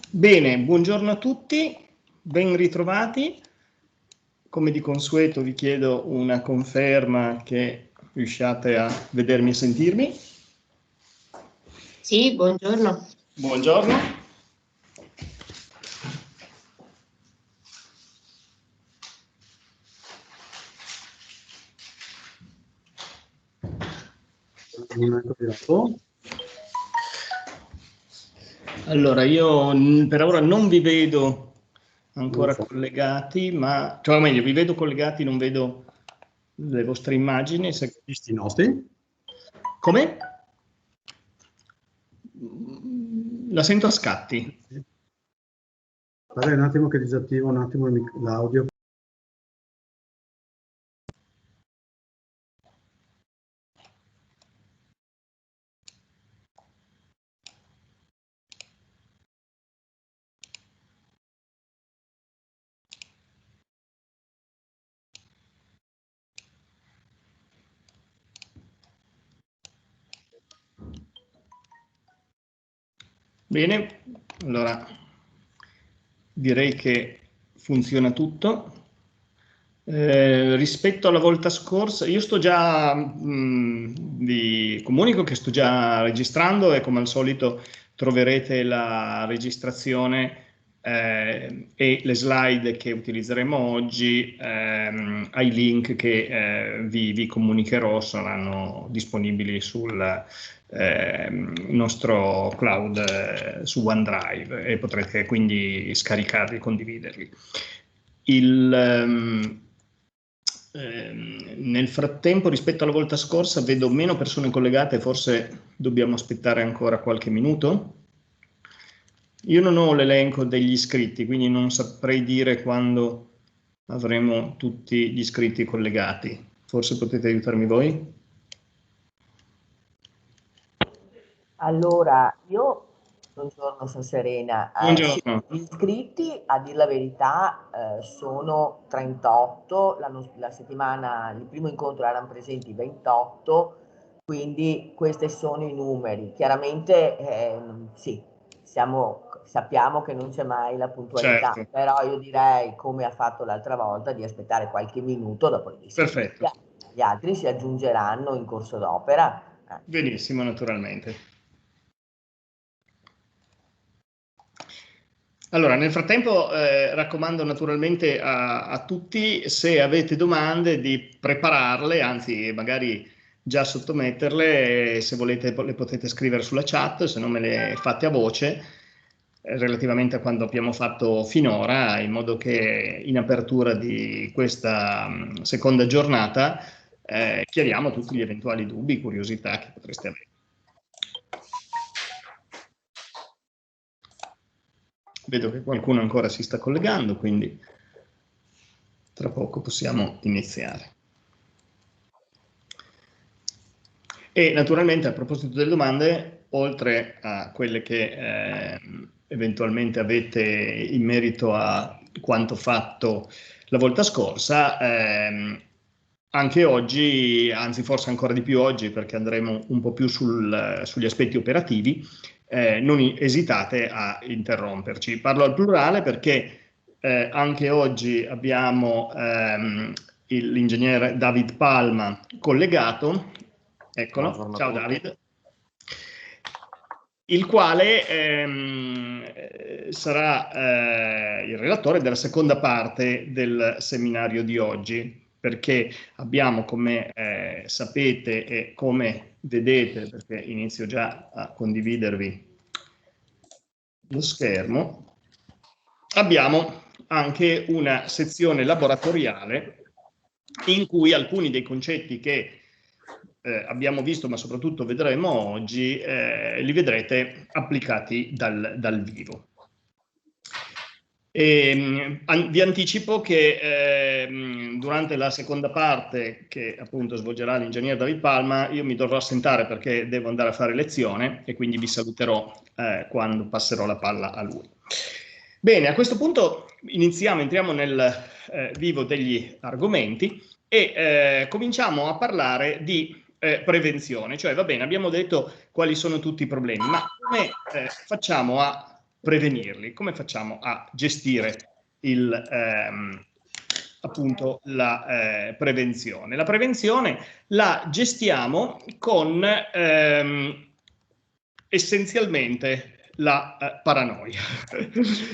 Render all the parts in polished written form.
Bene, buongiorno a tutti, ben ritrovati. Come di consueto vi chiedo una conferma che riusciate a vedermi e sentirmi. Sì, buongiorno. Buongiorno. Allora, io per ora non vi vedo ancora collegati, ma, cioè, o meglio, vi vedo collegati, non vedo le vostre immagini. Visti i nostri? Come? La sento a scatti. Vabbè, un attimo che disattivo un attimo l'audio. Bene, allora direi che funziona tutto. Rispetto alla volta scorsa, io sto già, vi comunico che sto già registrando e come al solito troverete la registrazione e le slide che utilizzeremo oggi ai link che vi comunicherò, saranno disponibili sul nostro cloud su OneDrive e potrete quindi scaricarli e condividerli. Nel frattempo, rispetto alla volta scorsa, vedo meno persone collegate, forse dobbiamo aspettare ancora qualche minuto. Io non ho l'elenco degli iscritti, quindi non saprei dire quando avremo tutti gli iscritti collegati. Forse potete aiutarmi voi? Allora, buongiorno, sono Serena. Sì, Buongiorno. gli iscritti, a dir la verità, sono 38, il primo incontro erano presenti 28, quindi questi sono i numeri. Chiaramente, sì, sappiamo che non c'è mai la puntualità, Certo. però io direi, come ha fatto l'altra volta, di aspettare qualche minuto, dopodiché Perfetto. gli altri si aggiungeranno in corso d'opera. Benissimo, naturalmente. Allora, nel frattempo raccomando naturalmente a tutti, se avete domande, di prepararle, anzi magari già sottometterle, se volete le potete scrivere sulla chat, se no me le fate a voce, relativamente a quanto abbiamo fatto finora, in modo che in apertura di questa seconda giornata chiariamo tutti gli eventuali dubbi, curiosità che potreste avere. Vedo che qualcuno ancora si sta collegando, quindi tra poco possiamo iniziare. E naturalmente, a proposito delle domande, oltre a quelle che eventualmente avete in merito a quanto fatto la volta scorsa, anche oggi, anzi forse ancora di più oggi, perché andremo un po' più sugli aspetti operativi, non esitate a interromperci. Parlo al plurale perché anche oggi abbiamo l'ingegnere David Palma collegato. Eccolo. Buongiorno. Ciao David. Il quale sarà il relatore della seconda parte del seminario di oggi, perché abbiamo, come sapete e come vedete, perché inizio già a condividervi lo schermo, abbiamo anche una sezione laboratoriale in cui alcuni dei concetti che abbiamo visto, ma soprattutto vedremo oggi, li vedrete applicati dal vivo. Vi anticipo che durante la seconda parte, che appunto svolgerà l'ingegnere David Palma, io mi dovrò assentare perché devo andare a fare lezione e quindi vi saluterò quando passerò la palla a lui. Bene, a questo punto entriamo nel vivo degli argomenti e cominciamo a parlare di prevenzione, cioè va bene, abbiamo detto quali sono tutti i problemi, ma come facciamo a prevenirli? Come facciamo a gestire appunto la prevenzione? La prevenzione la gestiamo con essenzialmente la paranoia.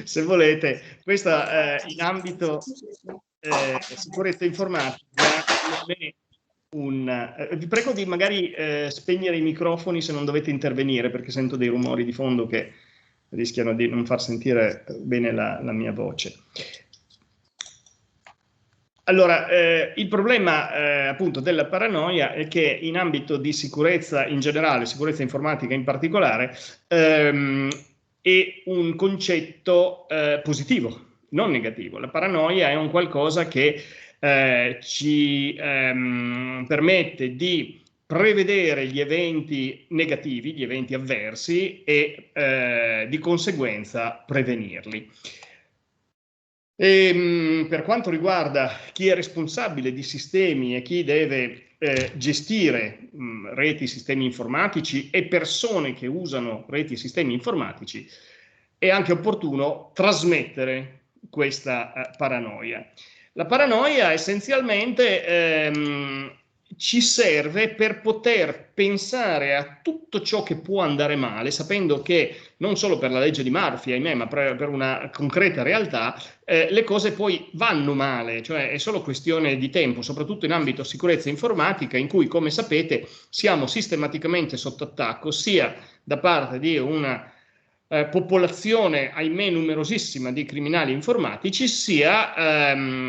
Se volete, questa in ambito sicurezza informatica non è vi prego di magari spegnere i microfoni se non dovete intervenire, perché sento dei rumori di fondo che rischiano di non far sentire bene la mia voce. Allora, il problema appunto della paranoia è che in ambito di sicurezza in generale, sicurezza informatica in particolare, è un concetto positivo, non negativo. La paranoia è un qualcosa che ci permette di prevedere gli eventi negativi, gli eventi avversi e di conseguenza prevenirli. Per quanto riguarda chi è responsabile di sistemi e chi deve gestire reti, sistemi informatici e persone che usano reti e sistemi informatici, è anche opportuno trasmettere questa paranoia. La paranoia essenzialmente ci serve per poter pensare a tutto ciò che può andare male, sapendo che non solo per la legge di Murphy, ahimè, ma per una concreta realtà, le cose poi vanno male, cioè è solo questione di tempo, soprattutto in ambito sicurezza informatica, in cui, come sapete, siamo sistematicamente sotto attacco, sia da parte di una popolazione, ahimè, numerosissima di criminali informatici, sia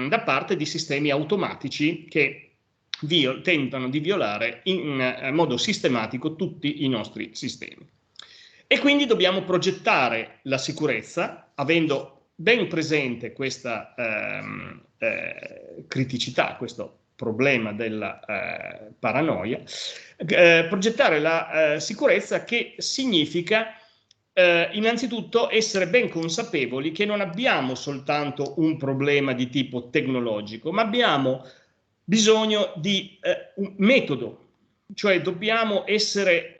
da parte di sistemi automatici che tentano di violare in modo sistematico tutti i nostri sistemi. E quindi dobbiamo progettare la sicurezza, avendo ben presente questa criticità, questo problema della paranoia, progettare la sicurezza, che significa innanzitutto essere ben consapevoli che non abbiamo soltanto un problema di tipo tecnologico, ma abbiamo bisogno di un metodo, cioè dobbiamo essere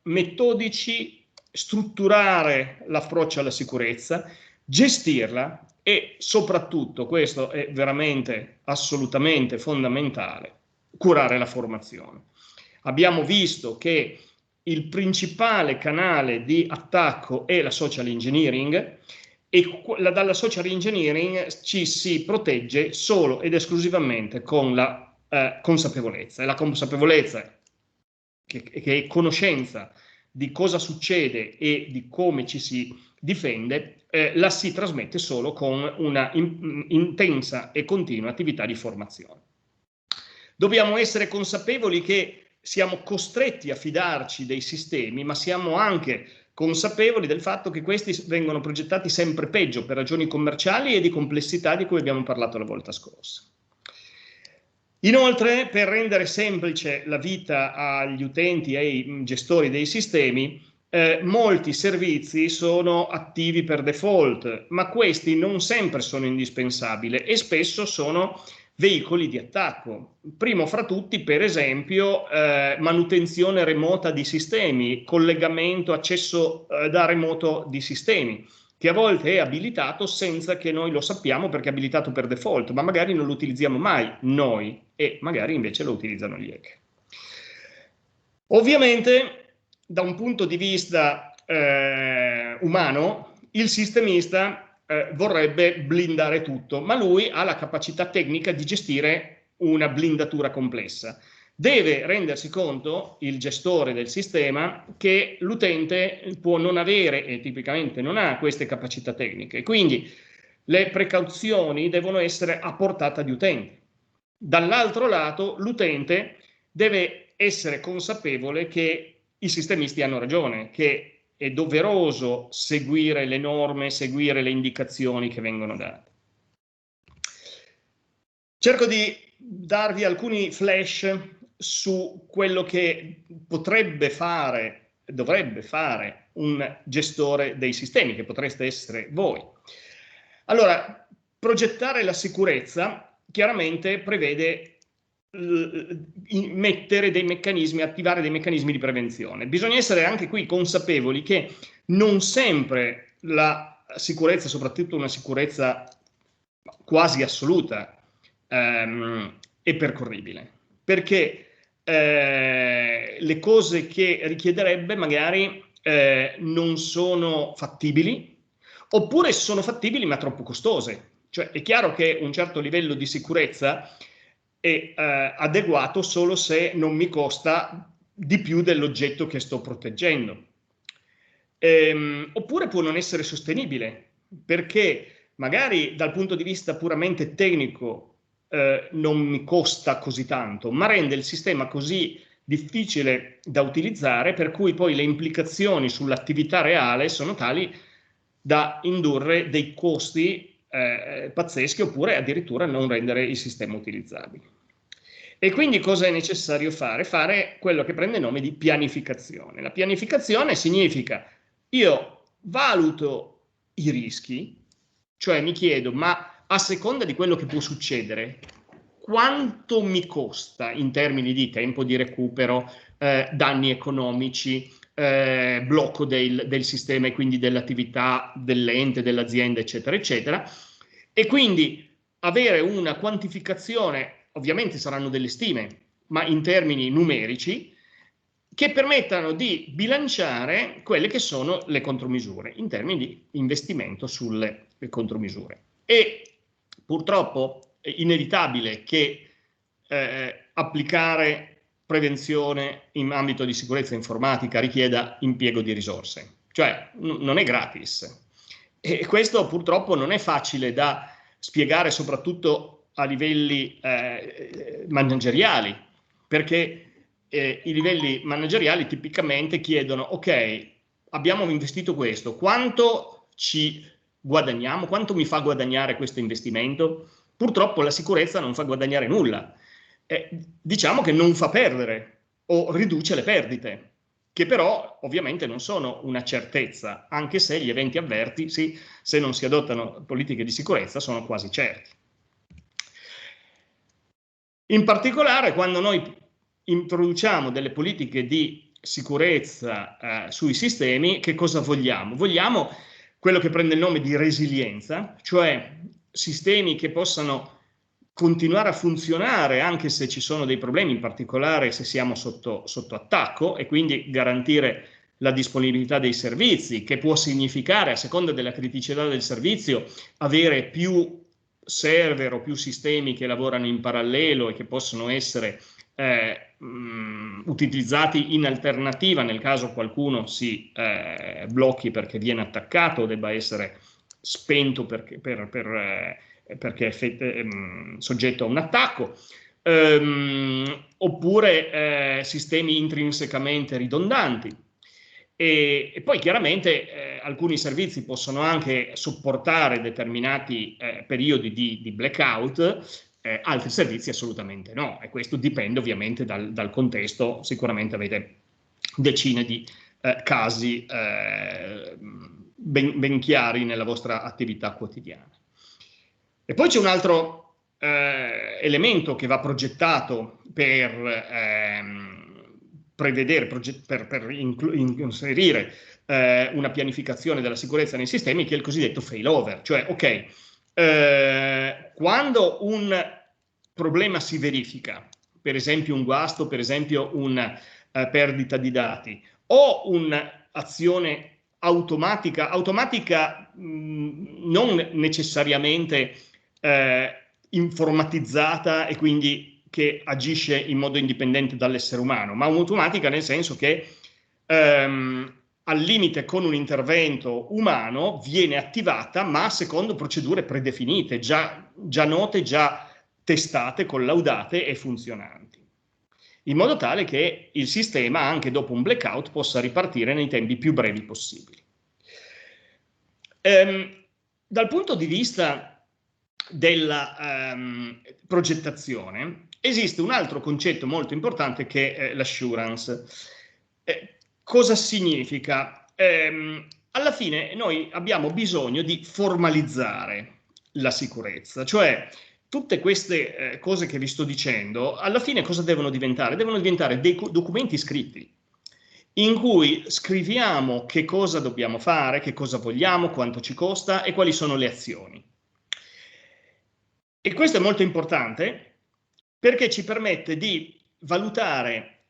metodici, strutturare l'approccio alla sicurezza, gestirla e soprattutto, questo è veramente assolutamente fondamentale, curare la formazione. Abbiamo visto che il principale canale di attacco è la social engineering, e dalla social engineering ci si protegge solo ed esclusivamente con la consapevolezza. E la consapevolezza, che è conoscenza di cosa succede e di come ci si difende, la si trasmette solo con una intensa e continua attività di formazione. Dobbiamo essere consapevoli che siamo costretti a fidarci dei sistemi, ma siamo anche consapevoli del fatto che questi vengono progettati sempre peggio per ragioni commerciali e di complessità di cui abbiamo parlato la volta scorsa. Inoltre, per rendere semplice la vita agli utenti e ai gestori dei sistemi, molti servizi sono attivi per default, ma questi non sempre sono indispensabili e spesso sono veicoli di attacco. Primo fra tutti, per esempio, manutenzione remota di sistemi, collegamento, accesso da remoto di sistemi, che a volte è abilitato senza che noi lo sappiamo, perché è abilitato per default, ma magari non lo utilizziamo mai noi e magari invece lo utilizzano gli hacker. Ovviamente, da un punto di vista umano, il sistemista vorrebbe blindare tutto, ma lui ha la capacità tecnica di gestire una blindatura complessa. Deve rendersi conto, il gestore del sistema, che l'utente può non avere e tipicamente non ha queste capacità tecniche, quindi le precauzioni devono essere a portata di utente. Dall'altro lato, l'utente deve essere consapevole che i sistemisti hanno ragione, che è doveroso seguire le norme, seguire le indicazioni che vengono date. Cerco di darvi alcuni flash su quello che potrebbe fare, dovrebbe fare un gestore dei sistemi, che potreste essere voi. Allora, progettare la sicurezza chiaramente prevede mettere dei meccanismi, attivare dei meccanismi di prevenzione. Bisogna essere anche qui consapevoli che non sempre la sicurezza, soprattutto una sicurezza quasi assoluta, è percorribile, perché le cose che richiederebbe magari non sono fattibili, oppure sono fattibili ma troppo costose. Cioè è chiaro che un certo livello di sicurezza è adeguato solo se non mi costa di più dell'oggetto che sto proteggendo. Oppure può non essere sostenibile, perché magari dal punto di vista puramente tecnico non mi costa così tanto, ma rende il sistema così difficile da utilizzare, per cui poi le implicazioni sull'attività reale sono tali da indurre dei costi pazzeschi, oppure addirittura non rendere il sistema utilizzabile. E quindi cosa è necessario fare? Fare quello che prende il nome di pianificazione. La pianificazione significa: io valuto i rischi, cioè mi chiedo, ma a seconda di quello che può succedere, quanto mi costa in termini di tempo di recupero, danni economici, blocco del sistema e quindi dell'attività dell'ente, dell'azienda, eccetera, eccetera. E quindi avere una quantificazione, ovviamente saranno delle stime, ma in termini numerici, che permettano di bilanciare quelle che sono le contromisure in termini di investimento sulle contromisure. E purtroppo è inevitabile che applicare prevenzione in ambito di sicurezza informatica richieda impiego di risorse, cioè non è gratis. E questo purtroppo non è facile da spiegare, soprattutto a livelli manageriali, perché i livelli manageriali tipicamente chiedono: ok, abbiamo investito questo, quanto ci guadagniamo, quanto mi fa guadagnare questo investimento? Purtroppo la sicurezza non fa guadagnare nulla, diciamo che non fa perdere o riduce le perdite, che però ovviamente non sono una certezza, anche se gli eventi avversi, sì, se non si adottano politiche di sicurezza, sono quasi certi. In particolare, quando noi introduciamo delle politiche di sicurezza sui sistemi, che cosa vogliamo? Vogliamo quello che prende il nome di resilienza, cioè sistemi che possano continuare a funzionare anche se ci sono dei problemi, in particolare se siamo sotto attacco, e quindi garantire la disponibilità dei servizi, che può significare, a seconda della criticità del servizio, avere più server o più sistemi che lavorano in parallelo e che possono essere utilizzati in alternativa nel caso qualcuno si blocchi perché viene attaccato o debba essere spento perché è soggetto a un attacco, oppure sistemi intrinsecamente ridondanti. E poi chiaramente alcuni servizi possono anche supportare determinati periodi di blackout, altri servizi assolutamente no, e questo dipende ovviamente dal contesto. Sicuramente avete decine di casi ben chiari nella vostra attività quotidiana. E poi c'è un altro elemento che va progettato per prevedere, per inserire una pianificazione della sicurezza nei sistemi, che è il cosiddetto failover, cioè ok, quando un problema si verifica, per esempio un guasto, per esempio una perdita di dati, o un'azione automatica non necessariamente informatizzata e quindi che agisce in modo indipendente dall'essere umano, ma un'automatica nel senso che al limite con un intervento umano viene attivata, ma secondo procedure predefinite, già note, già testate, collaudate e funzionanti, in modo tale che il sistema, anche dopo un blackout, possa ripartire nei tempi più brevi possibili. Dal punto di vista della progettazione, esiste un altro concetto molto importante che è l'assurance. Cosa significa? Alla fine noi abbiamo bisogno di formalizzare la sicurezza, cioè tutte queste cose che vi sto dicendo, alla fine cosa devono diventare? Devono diventare dei documenti scritti, in cui scriviamo che cosa dobbiamo fare, che cosa vogliamo, quanto ci costa e quali sono le azioni. E questo è molto importante perché ci permette di valutare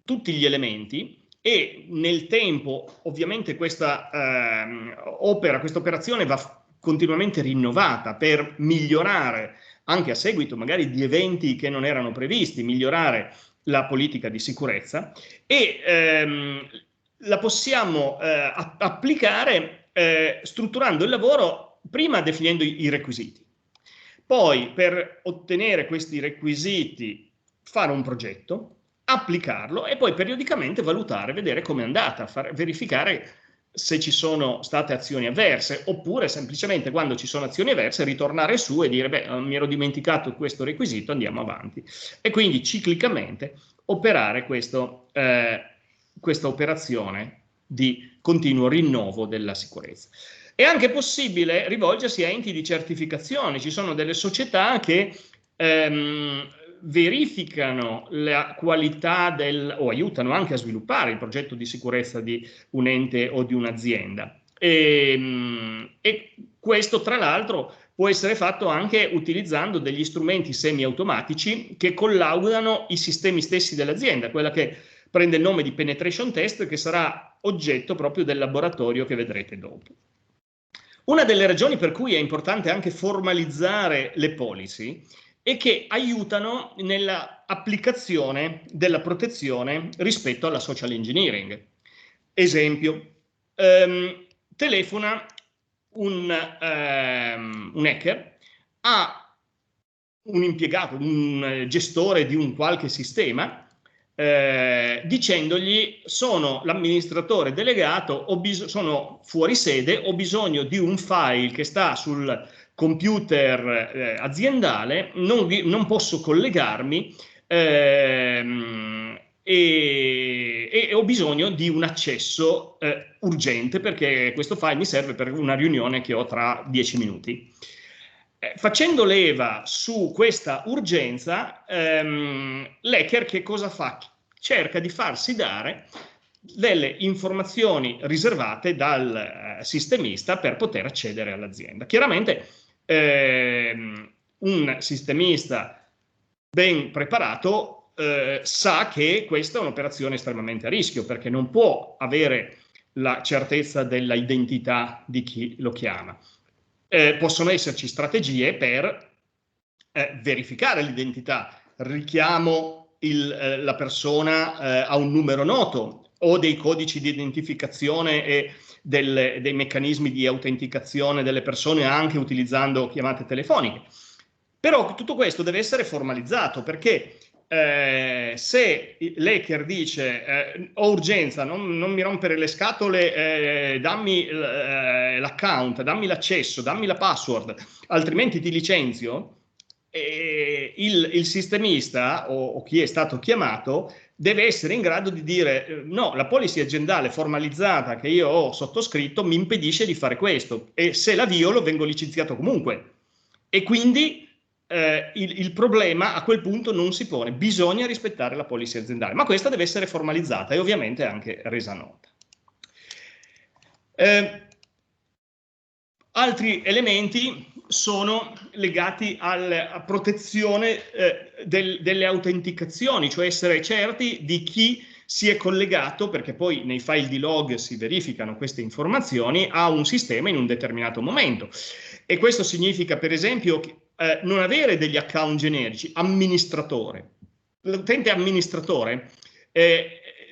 tutti gli elementi e nel tempo, ovviamente, questa operazione va continuamente rinnovata per migliorare, anche a seguito magari di eventi che non erano previsti, migliorare la politica di sicurezza e la possiamo applicare strutturando il lavoro prima definendo i requisiti. Poi per ottenere questi requisiti fare un progetto, applicarlo e poi periodicamente valutare, vedere come è andata, verificare se ci sono state azioni avverse oppure semplicemente quando ci sono azioni avverse ritornare su e dire beh, mi ero dimenticato questo requisito, andiamo avanti. E quindi ciclicamente operare questa operazione di continuo rinnovo della sicurezza. È anche possibile rivolgersi a enti di certificazione. Ci sono delle società che verificano la qualità o aiutano anche a sviluppare il progetto di sicurezza di un ente o di un'azienda. E questo, tra l'altro, può essere fatto anche utilizzando degli strumenti semi-automatici che collaudano i sistemi stessi dell'azienda, quella che prende il nome di penetration test, che sarà oggetto proprio del laboratorio che vedrete dopo. Una delle ragioni per cui è importante anche formalizzare le policy è che aiutano nella applicazione della protezione rispetto alla social engineering. Esempio, telefona un hacker a un impiegato, un gestore di un qualche sistema, dicendogli sono l'amministratore delegato, sono fuori sede, ho bisogno di un file che sta sul computer aziendale, non posso collegarmi e ho bisogno di un accesso urgente perché questo file mi serve per una riunione che ho tra 10 minuti. Facendo leva su questa urgenza, l'hacker che cosa fa? Cerca di farsi dare delle informazioni riservate dal sistemista per poter accedere all'azienda. Chiaramente un sistemista ben preparato sa che questa è un'operazione estremamente a rischio perché non può avere la certezza della identità di chi lo chiama. Possono esserci strategie per verificare l'identità, richiamo la persona a un numero noto o dei codici di identificazione e dei meccanismi di autenticazione delle persone anche utilizzando chiamate telefoniche. Però tutto questo deve essere formalizzato perché se l'hacker dice ho urgenza, non mi rompere le scatole, dammi l'account, dammi l'accesso, dammi la password, altrimenti ti licenzio, il sistemista o chi è stato chiamato deve essere in grado di dire no, la policy aziendale formalizzata che io ho sottoscritto mi impedisce di fare questo e se la violo vengo licenziato comunque e quindi il problema a quel punto non si pone, bisogna rispettare la policy aziendale, ma questa deve essere formalizzata e ovviamente anche resa nota. Altri elementi sono legati alla protezione delle autenticazioni, cioè essere certi di chi si è collegato, perché poi nei file di log si verificano queste informazioni, a un sistema in un determinato momento. E questo significa, per esempio, non avere degli account generici, amministratore. L'utente amministratore,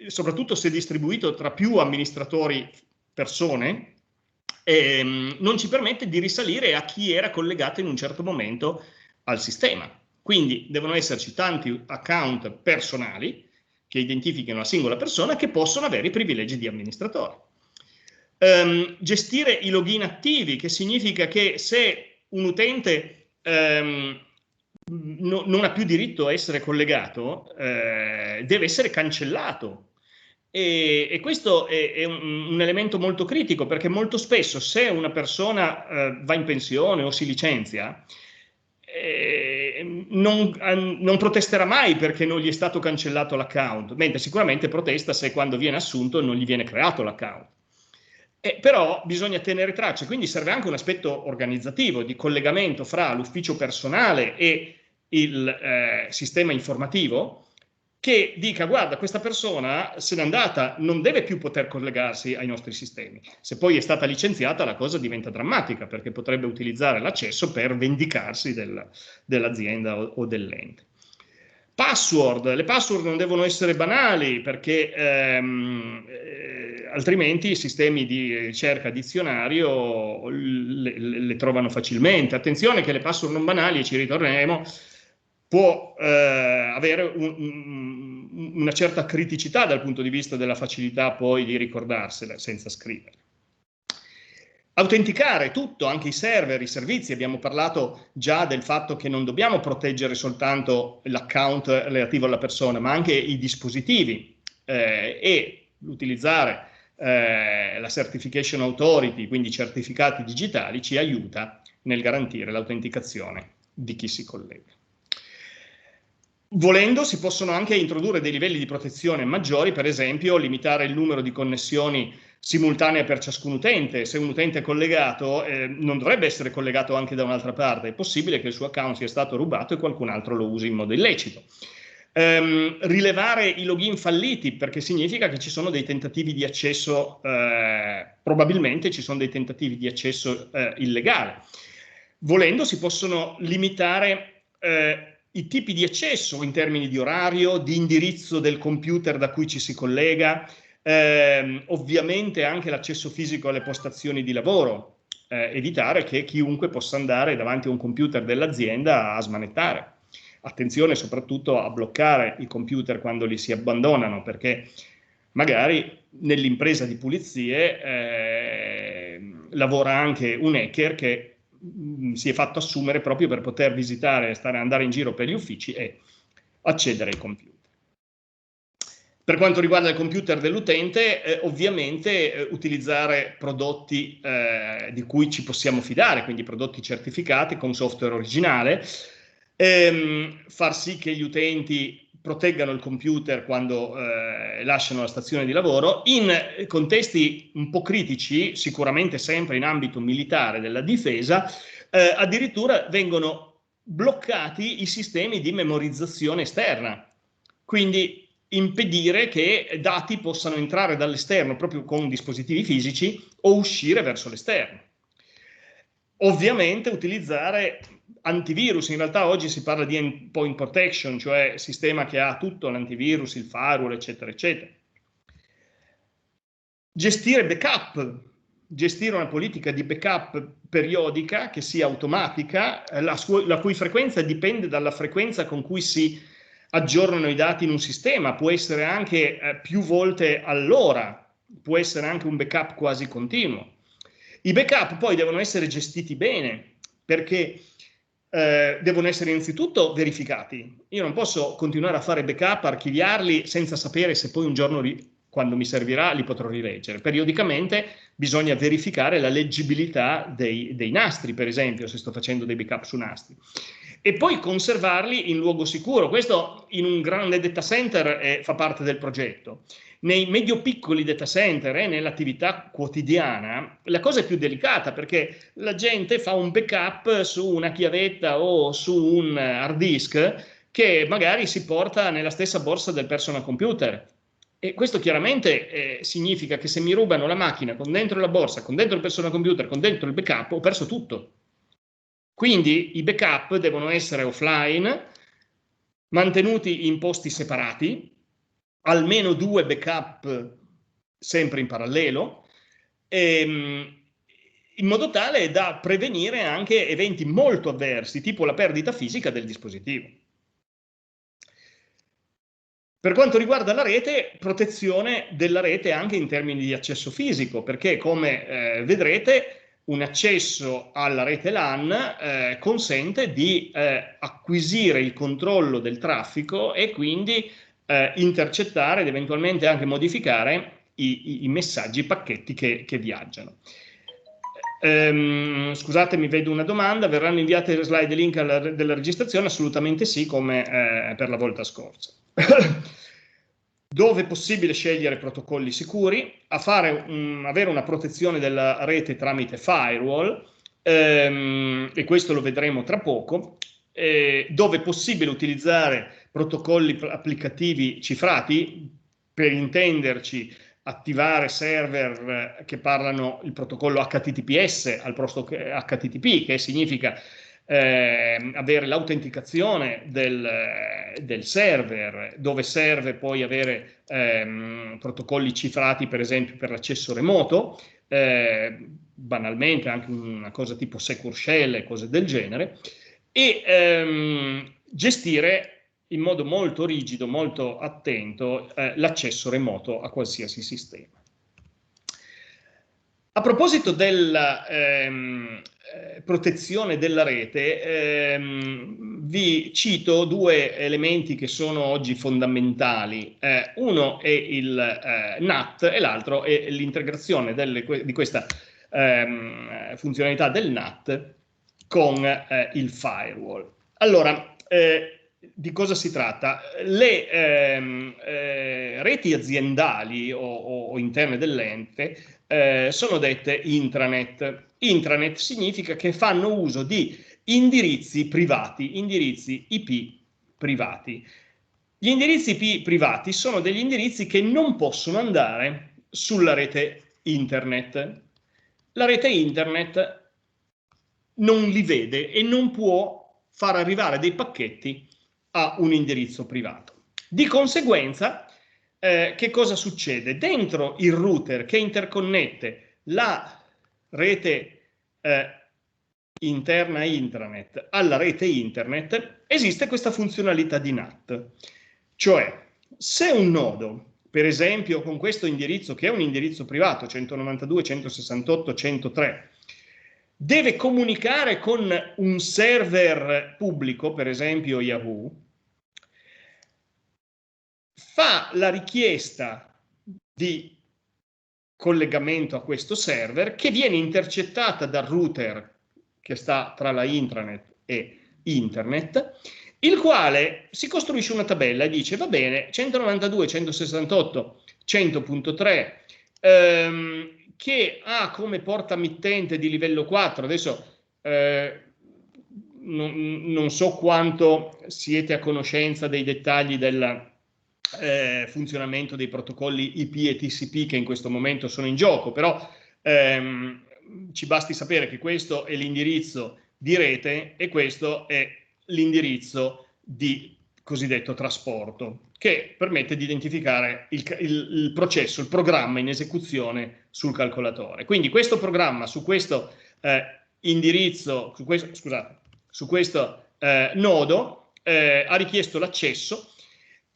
soprattutto se distribuito tra più amministratori persone, non ci permette di risalire a chi era collegato in un certo momento al sistema. Quindi devono esserci tanti account personali che identifichino la singola persona che possono avere i privilegi di amministratore. Gestire i login attivi, che significa che se un utente non ha più diritto a essere collegato, deve essere cancellato. E questo è un elemento molto critico perché molto spesso se una persona va in pensione o si licenzia, non protesterà mai perché non gli è stato cancellato l'account, mentre sicuramente protesta se quando viene assunto non gli viene creato l'account. Però bisogna tenere traccia, quindi serve anche un aspetto organizzativo di collegamento fra l'ufficio personale e il sistema informativo, che dica: guarda, questa persona se n'è andata, non deve più poter collegarsi ai nostri sistemi. Se poi è stata licenziata, la cosa diventa drammatica, perché potrebbe utilizzare l'accesso per vendicarsi dell'azienda o dell'ente. Password. Le password non devono essere banali, perché altrimenti i sistemi di ricerca dizionario le trovano facilmente. Attenzione che le password non banali, e ci ritorneremo, può avere una certa criticità dal punto di vista della facilità poi di ricordarsela senza scrivere. Autenticare tutto, anche i server, i servizi. Abbiamo parlato già del fatto che non dobbiamo proteggere soltanto l'account relativo alla persona, ma anche i dispositivi, e utilizzare la Certification Authority, quindi certificati digitali, ci aiuta nel garantire l'autenticazione di chi si collega. Volendo si possono anche introdurre dei livelli di protezione maggiori, per esempio limitare il numero di connessioni simultanee per ciascun utente. Se un utente è collegato, non dovrebbe essere collegato anche da un'altra parte. È possibile che il suo account sia stato rubato e qualcun altro lo usi in modo illecito. Rilevare i login falliti, perché significa che ci sono dei tentativi di accesso, probabilmente ci sono dei tentativi di accesso illegale. Volendo si possono limitare i tipi di accesso in termini di orario, di indirizzo del computer da cui ci si collega, ovviamente anche l'accesso fisico alle postazioni di lavoro, evitare che chiunque possa andare davanti a un computer dell'azienda a smanettare. Attenzione soprattutto a bloccare i computer quando li si abbandonano, perché magari nell'impresa di pulizie lavora anche un hacker che si è fatto assumere proprio per poter visitare, andare in giro per gli uffici e accedere ai computer. Per quanto riguarda il computer dell'utente, ovviamente utilizzare prodotti di cui ci possiamo fidare, quindi prodotti certificati con software originale, far sì che gli utenti proteggano il computer quando lasciano la stazione di lavoro. In contesti un po' critici, sicuramente sempre in ambito militare della difesa, addirittura vengono bloccati i sistemi di memorizzazione esterna, quindi impedire che dati possano entrare dall'esterno proprio con dispositivi fisici o uscire verso l'esterno. Ovviamente utilizzare antivirus. In realtà oggi si parla di endpoint protection, cioè sistema che ha tutto l'antivirus, il firewall, eccetera, eccetera. Gestire backup, gestire una politica di backup periodica che sia automatica, la cui frequenza dipende dalla frequenza con cui si aggiornano i dati in un sistema, può essere anche più volte all'ora, può essere anche un backup quasi continuo. I backup poi devono essere gestiti bene, perché devono essere innanzitutto verificati. Io non posso continuare a fare backup, archiviarli senza sapere se poi un giorno, quando mi servirà, li potrò rileggere. Periodicamente bisogna verificare la leggibilità dei nastri, per esempio, se sto facendo dei backup su nastri. E poi conservarli in luogo sicuro. Questo in un grande data center fa parte del progetto. Nei medio-piccoli data center e nell'attività quotidiana la cosa è più delicata, perché la gente fa un backup su una chiavetta o su un hard disk che magari si porta nella stessa borsa del personal computer. E questo chiaramente significa che se mi rubano la macchina con dentro la borsa, con dentro il personal computer, con dentro il backup, ho perso tutto. Quindi i backup devono essere offline, mantenuti in posti separati, almeno 2 backup sempre in parallelo, in modo tale da prevenire anche eventi molto avversi, tipo la perdita fisica del dispositivo. Per quanto riguarda la rete, protezione della rete anche in termini di accesso fisico, perché come vedrete un accesso alla rete LAN consente di acquisire il controllo del traffico e quindi intercettare ed eventualmente anche modificare i messaggi, i pacchetti che viaggiano. Scusatemi, vedo una domanda. Verranno inviate le slide e link della registrazione? Assolutamente sì, come per la volta scorsa. Dove è possibile scegliere protocolli sicuri, avere una protezione della rete tramite firewall, e questo lo vedremo tra poco, dove è possibile utilizzare protocolli applicativi cifrati, per intenderci attivare server che parlano il protocollo HTTPS al posto che HTTP, che significa avere l'autenticazione del server, dove serve poi avere protocolli cifrati, per esempio per l'accesso remoto, banalmente anche una cosa tipo Secure Shell e cose del genere, e gestire in modo molto rigido, molto attento, l'accesso remoto a qualsiasi sistema. A proposito della protezione della rete, vi cito due elementi che sono oggi fondamentali. Uno è il NAT e l'altro è l'integrazione di questa funzionalità del NAT con il firewall. Allora, di cosa si tratta? Le reti aziendali o interne dell'ente sono dette intranet. Intranet significa che fanno uso di indirizzi privati, indirizzi IP privati. Gli indirizzi IP privati sono degli indirizzi che non possono andare sulla rete internet. La rete internet non li vede e non può far arrivare dei pacchetti a un indirizzo privato. Di conseguenza, che cosa succede? Dentro il router che interconnette la rete interna intranet alla rete internet, esiste questa funzionalità di NAT. Cioè, se un nodo, per esempio con questo indirizzo, che è un indirizzo privato, 192.168.103, deve comunicare con un server pubblico, per esempio Yahoo, fa la richiesta di collegamento a questo server, che viene intercettata dal router che sta tra la intranet e internet, il quale si costruisce una tabella e dice: va bene, 192.168.100.3 che ha come porta mittente di livello 4, adesso non so quanto siete a conoscenza dei dettagli del funzionamento dei protocolli IP e TCP che in questo momento sono in gioco, però ci basti sapere che questo è l'indirizzo di rete e questo è l'indirizzo di cosiddetto trasporto, che permette di identificare il processo, il programma in esecuzione sul calcolatore. Quindi questo programma su questo indirizzo, su questo nodo ha richiesto l'accesso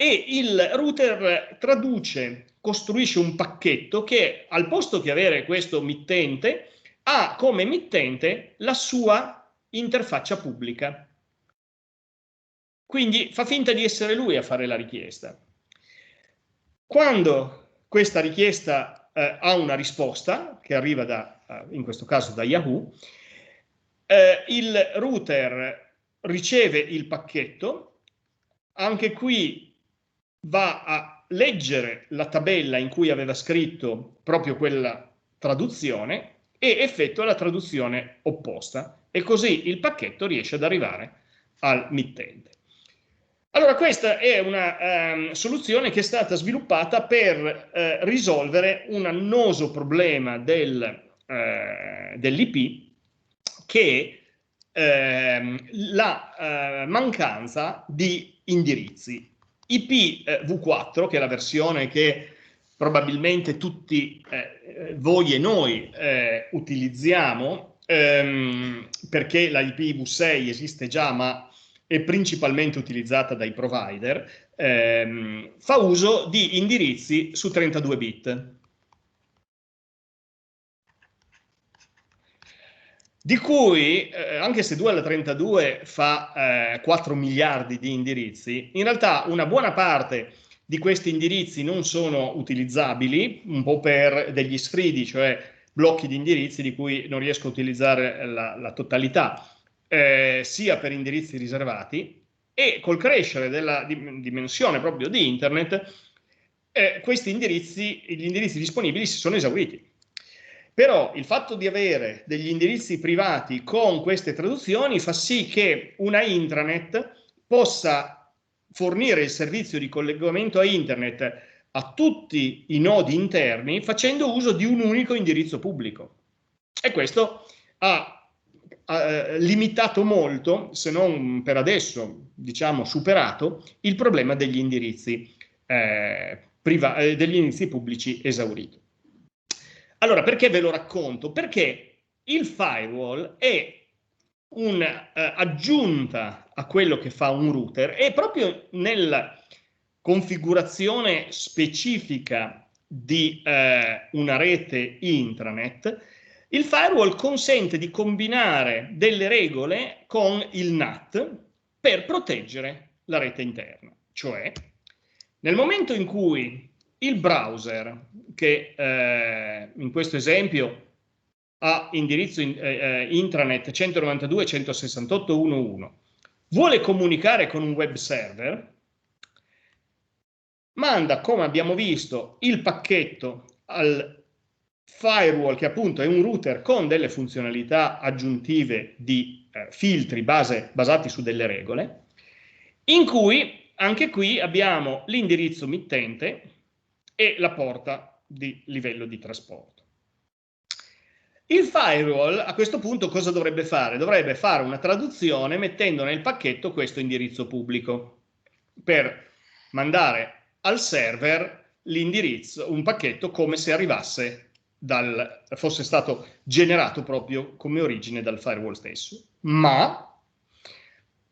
e il router costruisce un pacchetto che, al posto che avere questo mittente, ha come mittente la sua interfaccia pubblica. Quindi fa finta di essere lui a fare la richiesta. Quando questa richiesta ha una risposta, che arriva in questo caso da Yahoo, il router riceve il pacchetto, anche qui va a leggere la tabella in cui aveva scritto proprio quella traduzione e effettua la traduzione opposta, e così il pacchetto riesce ad arrivare al mittente. Allora, questa è una soluzione che è stata sviluppata per risolvere un annoso problema dell'IP, che è la mancanza di indirizzi. IPv4, che è la versione che probabilmente tutti voi e noi utilizziamo, perché la IPv6 esiste già, ma è principalmente utilizzata dai provider, fa uso di indirizzi su 32 bit. Di cui, anche se 2 alla 32 fa 4 miliardi di indirizzi, in realtà una buona parte di questi indirizzi non sono utilizzabili, un po' per degli sfridi, cioè blocchi di indirizzi di cui non riesco a utilizzare la totalità, sia per indirizzi riservati, e col crescere della dimensione proprio di internet, questi indirizzi, gli indirizzi disponibili si sono esauriti. Però il fatto di avere degli indirizzi privati con queste traduzioni fa sì che una intranet possa fornire il servizio di collegamento a internet a tutti i nodi interni facendo uso di un unico indirizzo pubblico. E questo ha limitato molto, se non per adesso, diciamo, superato il problema degli indirizzi degli indirizzi pubblici esauriti. Allora, perché ve lo racconto? Perché il firewall è un'aggiunta a quello che fa un router, e proprio nella configurazione specifica di una rete intranet, il firewall consente di combinare delle regole con il NAT per proteggere la rete interna. Cioè, nel momento in cui il browser, che in questo esempio ha indirizzo intranet 192.168.1.1, vuole comunicare con un web server, manda, come abbiamo visto, il pacchetto al firewall, che appunto è un router con delle funzionalità aggiuntive di filtri basati su delle regole, in cui anche qui abbiamo l'indirizzo mittente e la porta di livello di trasporto. Il firewall a questo punto cosa dovrebbe fare? Dovrebbe fare una traduzione mettendo nel pacchetto questo indirizzo pubblico per mandare al server l'indirizzo, un pacchetto come se arrivasse fosse stato generato proprio come origine dal firewall stesso. Ma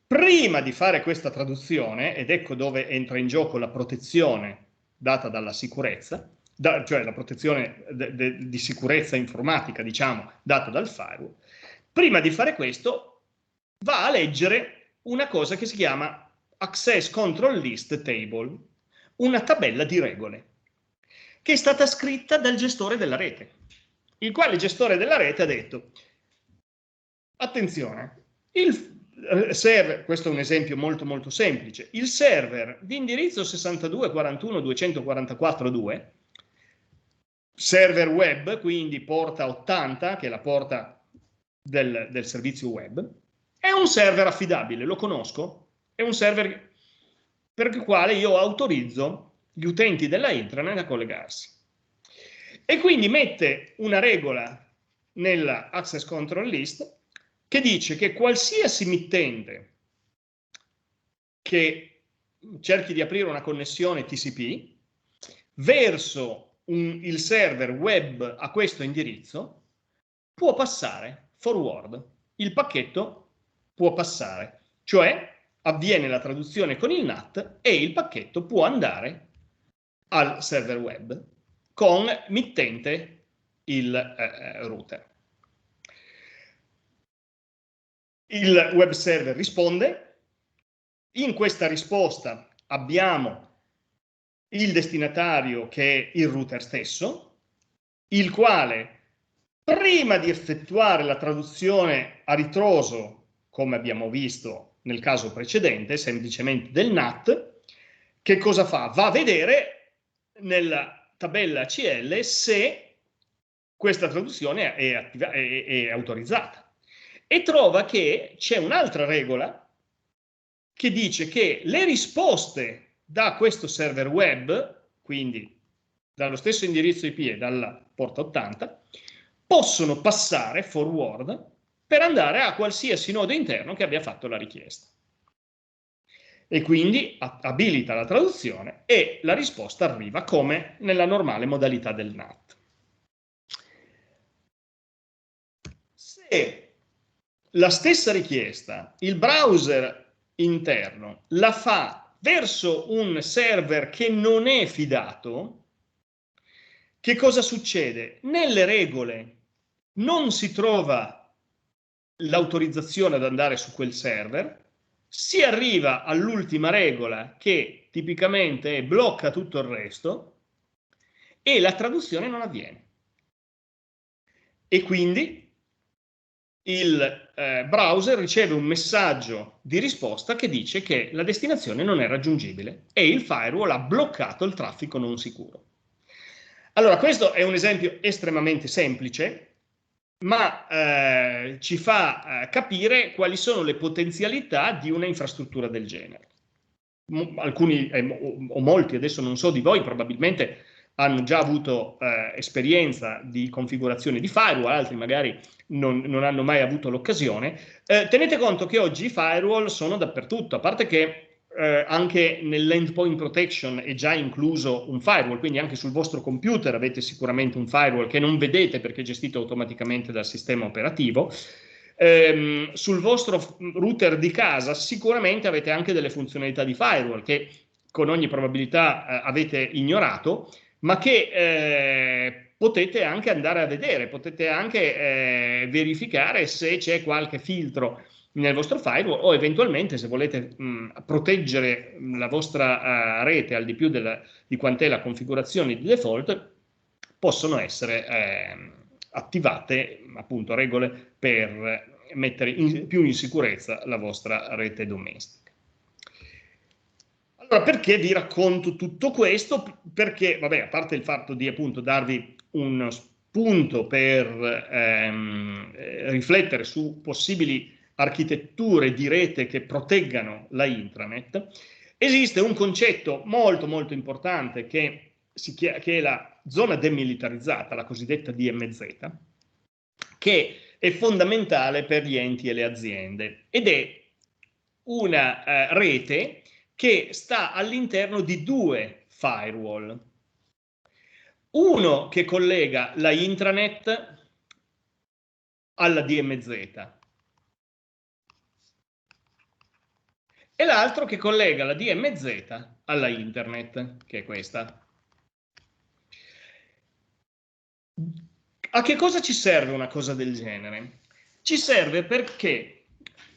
prima di fare questa traduzione, ed ecco dove entra in gioco la protezione data dalla sicurezza, cioè la protezione di sicurezza informatica, diciamo, data dal firewall, prima di fare questo va a leggere una cosa che si chiama Access Control List Table, una tabella di regole, che è stata scritta dal gestore della rete, il quale gestore della rete ha detto: attenzione, il server, questo è un esempio molto molto semplice, il server di indirizzo 62.41.244.2, server web, quindi porta 80, che è la porta del servizio web, è un server affidabile, lo conosco, è un server per il quale io autorizzo gli utenti della intranet a collegarsi. E quindi mette una regola nella Access Control List che dice che qualsiasi mittente che cerchi di aprire una connessione TCP verso il server web a questo indirizzo può passare forward, il pacchetto può passare, cioè avviene la traduzione con il NAT e il pacchetto può andare al server web con mittente il router. Il web server risponde, in questa risposta abbiamo il destinatario che è il router stesso, il quale prima di effettuare la traduzione a ritroso, come abbiamo visto nel caso precedente, semplicemente del NAT, che cosa fa? Va a vedere nella tabella ACL se questa traduzione è autorizzata e trova che c'è un'altra regola che dice che le risposte da questo server web, quindi dallo stesso indirizzo IP e dalla porta 80, possono passare forward per andare a qualsiasi nodo interno che abbia fatto la richiesta. E quindi abilita la traduzione e la risposta arriva come nella normale modalità del NAT. Se la stessa richiesta il browser interno la fa verso un server che non è fidato, che cosa succede? Nelle regole non si trova l'autorizzazione ad andare su quel server, si arriva all'ultima regola che tipicamente blocca tutto il resto e la traduzione non avviene. e quindi il browser riceve un messaggio di risposta che dice che la destinazione non è raggiungibile e il firewall ha bloccato il traffico non sicuro. Allora, questo è un esempio estremamente semplice, ma ci fa capire quali sono le potenzialità di una infrastruttura del genere. Alcuni o molti, adesso non so di voi, probabilmente hanno già avuto esperienza di configurazione di firewall, altri magari non hanno mai avuto l'occasione. Tenete conto che oggi i firewall sono dappertutto, a parte che anche nell'endpoint protection è già incluso un firewall, quindi anche sul vostro computer avete sicuramente un firewall che non vedete perché è gestito automaticamente dal sistema operativo. Sul vostro router di casa sicuramente avete anche delle funzionalità di firewall che con ogni probabilità avete ignorato, ma che potete anche andare a vedere, potete anche verificare se c'è qualche filtro nel vostro firewall o eventualmente se volete proteggere la vostra rete al di più di quant'è la configurazione di default, possono essere attivate appunto regole per mettere più in sicurezza la vostra rete domestica. Allora, perché vi racconto tutto questo? Perché, vabbè, a parte il fatto di appunto darvi uno spunto per riflettere su possibili architetture di rete che proteggano la intranet, esiste un concetto molto molto importante che è la zona demilitarizzata, la cosiddetta DMZ, che è fondamentale per gli enti e le aziende ed è una rete che sta all'interno di due firewall. Uno che collega la intranet alla DMZ e l'altro che collega la DMZ alla internet, che è questa. A che cosa ci serve una cosa del genere? Ci serve perché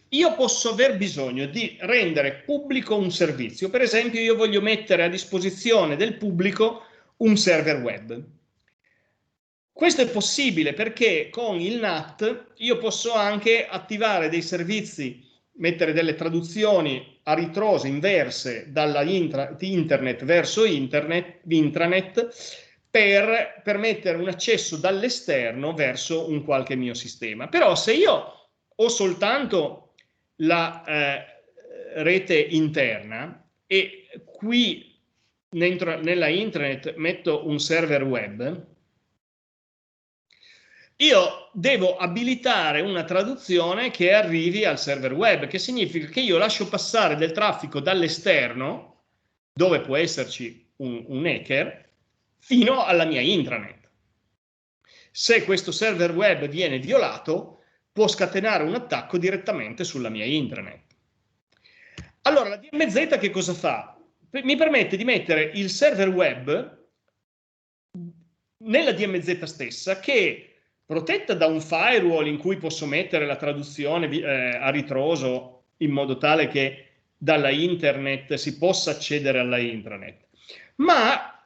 io posso aver bisogno di rendere pubblico un servizio. Per esempio, io voglio mettere a disposizione del pubblico un server web. Questo è possibile perché con il NAT io posso anche attivare dei servizi, mettere delle traduzioni a ritroso inverse dalla internet verso intranet per permettere un accesso dall'esterno verso un qualche mio sistema. Però se io ho soltanto la rete interna e qui nella intranet metto un server web, io devo abilitare una traduzione che arrivi al server web, che significa che io lascio passare del traffico dall'esterno, dove può esserci un hacker, fino alla mia intranet. Se questo server web viene violato, può scatenare un attacco direttamente sulla mia intranet. Allora, la DMZ che cosa fa? Mi permette di mettere il server web nella DMZ stessa, che protetta da un firewall in cui posso mettere la traduzione a ritroso in modo tale che dalla internet si possa accedere alla intranet. Ma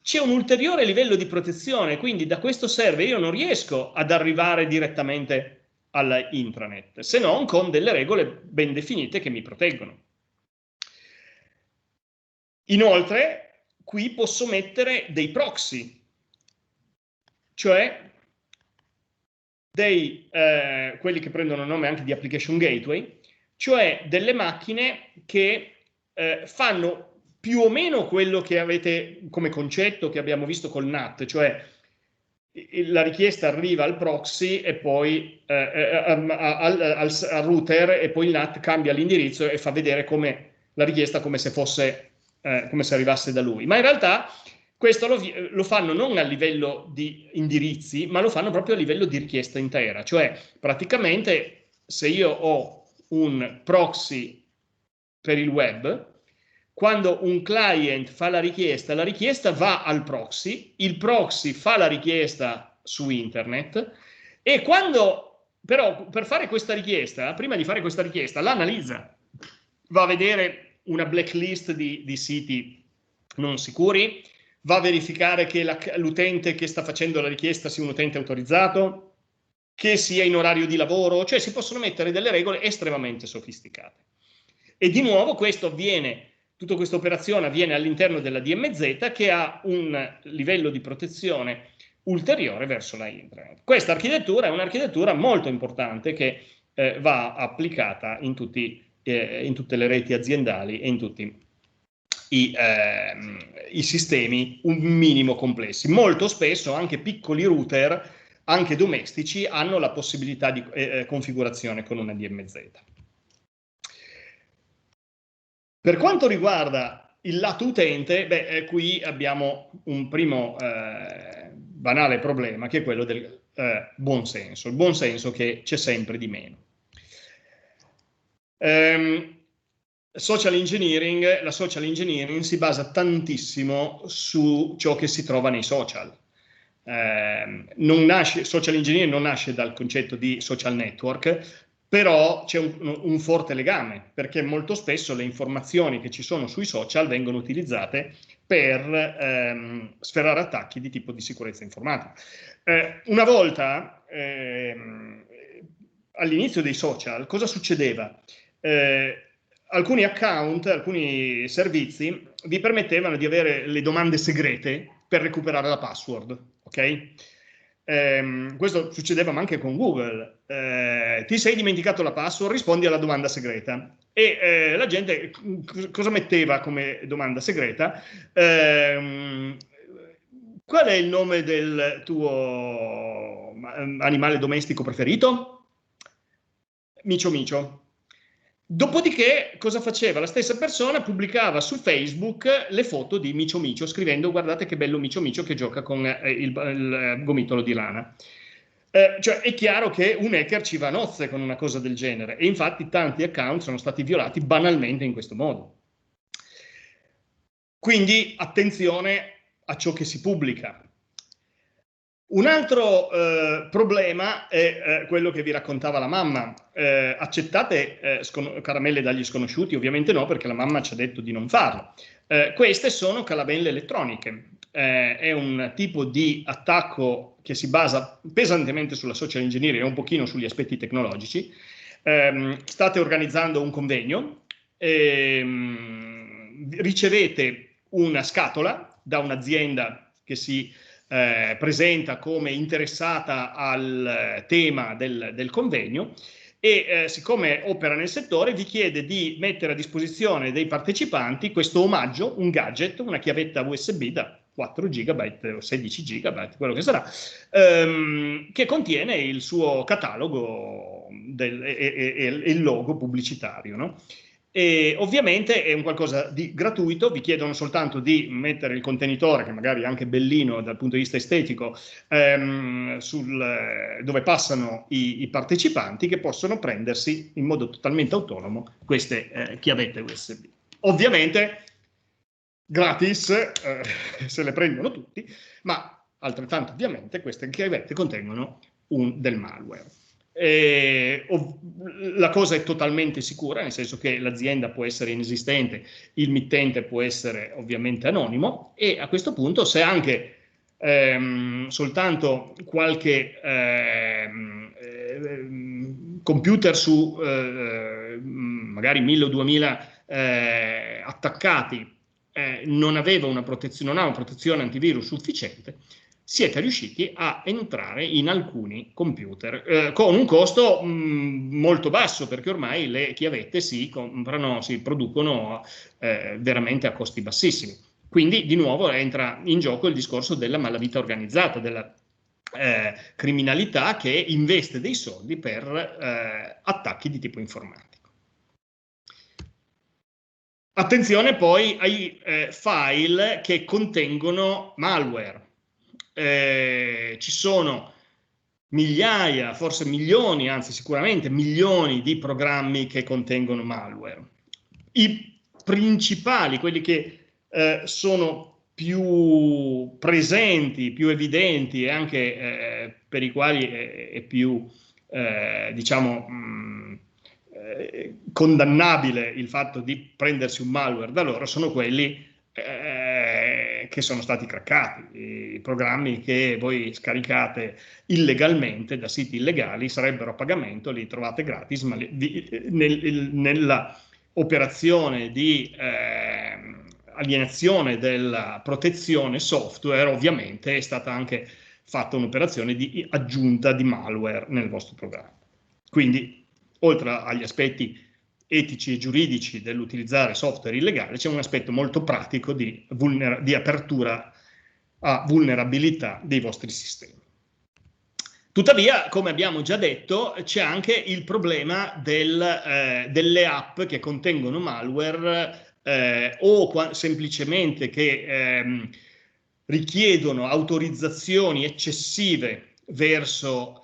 c'è un ulteriore livello di protezione, quindi da questo server io non riesco ad arrivare direttamente alla intranet, se non con delle regole ben definite che mi proteggono. Inoltre, qui posso mettere dei proxy, cioè quelli che prendono nome anche di application gateway, cioè delle macchine che fanno più o meno quello che avete come concetto che abbiamo visto col NAT, cioè la richiesta arriva al proxy e poi al router e poi il NAT cambia l'indirizzo e fa vedere come la richiesta come se fosse come se arrivasse da lui. Ma in realtà questo lo fanno non a livello di indirizzi, ma lo fanno proprio a livello di richiesta intera. Cioè, praticamente, se io ho un proxy per il web, quando un client fa la richiesta va al proxy, il proxy fa la richiesta su internet e quando, però, per fare questa richiesta, prima di fare questa richiesta, l'analizza, va a vedere una blacklist di siti non sicuri, va a verificare che l'utente che sta facendo la richiesta sia un utente autorizzato, che sia in orario di lavoro, cioè si possono mettere delle regole estremamente sofisticate. E di nuovo questo avviene, tutta questa operazione avviene all'interno della DMZ, che ha un livello di protezione ulteriore verso la intranet. Questa architettura è un'architettura molto importante che va applicata in tutte le reti aziendali e in tutti i sistemi un minimo complessi. Molto spesso anche piccoli router, anche domestici, hanno la possibilità di configurazione con una DMZ. Per quanto riguarda il lato utente, qui abbiamo un primo banale problema, che è quello del buonsenso, il buonsenso che c'è sempre di meno. La social engineering si basa tantissimo su ciò che si trova nei social. Social engineering non nasce dal concetto di social network, però c'è un forte legame, perché molto spesso le informazioni che ci sono sui social vengono utilizzate per sferrare attacchi di tipo di sicurezza informatica. Una volta, all'inizio dei social, cosa succedeva? Alcuni account, alcuni servizi vi permettevano di avere le domande segrete per recuperare la password, ok? Questo succedeva anche con Google. Ti sei dimenticato la password, rispondi alla domanda segreta. E la gente cosa metteva come domanda segreta? Qual è il nome del tuo animale domestico preferito? Micio Micio. Dopodiché cosa faceva? La stessa persona pubblicava su Facebook le foto di Micio Micio, scrivendo: guardate che bello Micio Micio che gioca con il gomitolo di lana. Cioè è chiaro che un hacker ci va a nozze con una cosa del genere, e infatti tanti account sono stati violati banalmente in questo modo. Quindi attenzione a ciò che si pubblica. Un altro problema è quello che vi raccontava la mamma. Accettate caramelle dagli sconosciuti? Ovviamente no, perché la mamma ci ha detto di non farlo. Queste sono caramelle elettroniche. È un tipo di attacco che si basa pesantemente sulla social engineering e un pochino sugli aspetti tecnologici. State organizzando un convegno, ricevete una scatola da un'azienda che si presenta come interessata al tema del convegno, e siccome opera nel settore vi chiede di mettere a disposizione dei partecipanti questo omaggio, un gadget, una chiavetta USB da 4 GB o 16 GB, quello che sarà, che contiene il suo catalogo e il logo pubblicitario, no? E ovviamente è un qualcosa di gratuito, vi chiedono soltanto di mettere il contenitore, che magari è anche bellino dal punto di vista estetico, dove passano i partecipanti, che possono prendersi in modo totalmente autonomo queste chiavette USB. Ovviamente gratis, se le prendono tutti, ma altrettanto ovviamente queste chiavette contengono del malware. La cosa è totalmente sicura, nel senso che l'azienda può essere inesistente, il mittente può essere ovviamente anonimo, e a questo punto, se anche soltanto qualche computer su magari 1000 o 2000 attaccati non aveva una protezione, non ha una protezione antivirus sufficiente, siete riusciti a entrare in alcuni computer con un costo molto basso, perché ormai le chiavette si producono veramente a costi bassissimi. Quindi di nuovo entra in gioco il discorso della malavita organizzata, della criminalità che investe dei soldi per attacchi di tipo informatico. Attenzione poi ai file che contengono malware. Ci sono migliaia, forse milioni, anzi sicuramente milioni di programmi che contengono malware. I principali, quelli che sono più presenti, più evidenti, e anche per i quali è più, diciamo, condannabile il fatto di prendersi un malware da loro, sono quelli che sono stati craccati. programmi che voi scaricate illegalmente da siti illegali sarebbero a pagamento, li trovate gratis, ma nella operazione di alienazione della protezione software ovviamente è stata anche fatta un'operazione di aggiunta di malware nel vostro programma. Quindi, oltre agli aspetti etici e giuridici dell'utilizzare software illegale, c'è un aspetto molto pratico di apertura a vulnerabilità dei vostri sistemi. Tuttavia, come abbiamo già detto, c'è anche il problema delle app che contengono malware o semplicemente che richiedono autorizzazioni eccessive verso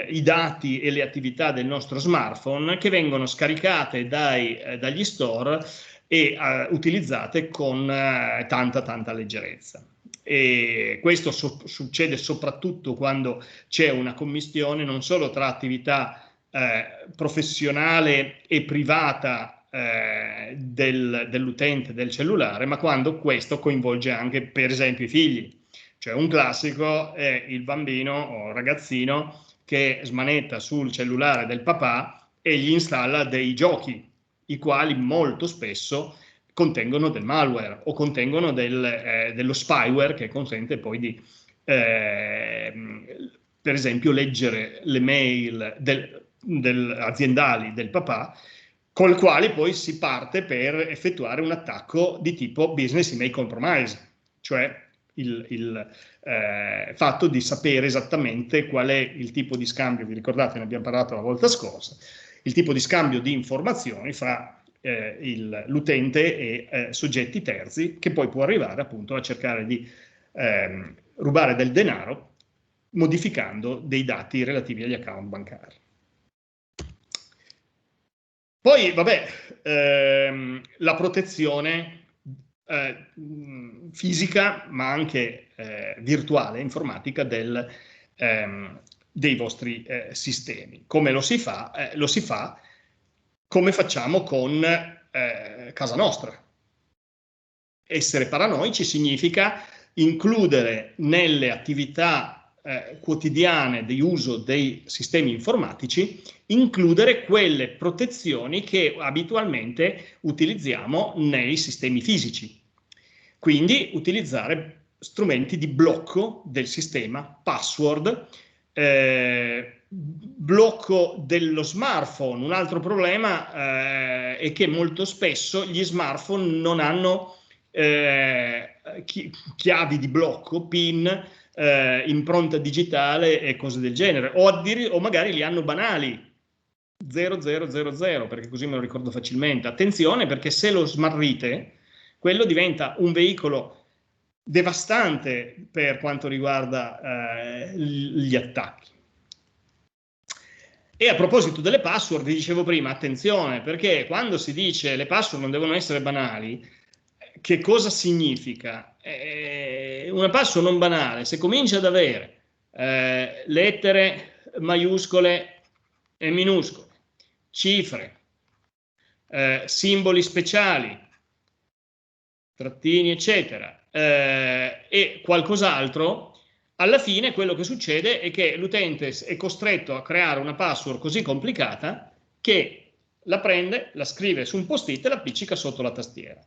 i dati e le attività del nostro smartphone, che vengono scaricate dagli store e utilizzate con tanta leggerezza. E questo succede soprattutto quando c'è una commistione non solo tra attività professionale e privata dell'utente del cellulare, ma quando questo coinvolge anche, per esempio, i figli. Cioè, un classico è il bambino o ragazzino che smanetta sul cellulare del papà e gli installa dei giochi, i quali molto spesso contengono del malware o contengono dello spyware che consente poi di, per esempio, leggere le mail aziendali del papà, col quale poi si parte per effettuare un attacco di tipo business email compromise, cioè il fatto di sapere esattamente qual è il tipo di scambio, vi ricordate, ne abbiamo parlato la volta scorsa, il tipo di scambio di informazioni fra l'utente e soggetti terzi, che poi può arrivare appunto a cercare di rubare del denaro modificando dei dati relativi agli account bancari. Poi, vabbè, la protezione fisica, ma anche virtuale, informatica dei vostri sistemi. Come lo si fa? Lo si fa come facciamo con casa nostra. Essere paranoici significa includere nelle attività quotidiane di uso dei sistemi informatici, includere quelle protezioni che abitualmente utilizziamo nei sistemi fisici. Quindi utilizzare strumenti di blocco del sistema, password, blocco dello smartphone. Un altro problema è che molto spesso gli smartphone non hanno chiavi di blocco, PIN, impronta digitale e cose del genere, o magari li hanno banali, 0000, perché così me lo ricordo facilmente. Attenzione, perché se lo smarrite, quello diventa un veicolo devastante per quanto riguarda gli attacchi. E a proposito delle password, vi dicevo prima, attenzione, perché quando si dice le password non devono essere banali, che cosa significa? Una password non banale, se comincia ad avere lettere maiuscole e minuscole, cifre, simboli speciali, trattini, eccetera, e qualcos'altro, alla fine quello che succede è che l'utente è costretto a creare una password così complicata che la prende, la scrive su un post-it e la appiccica sotto la tastiera.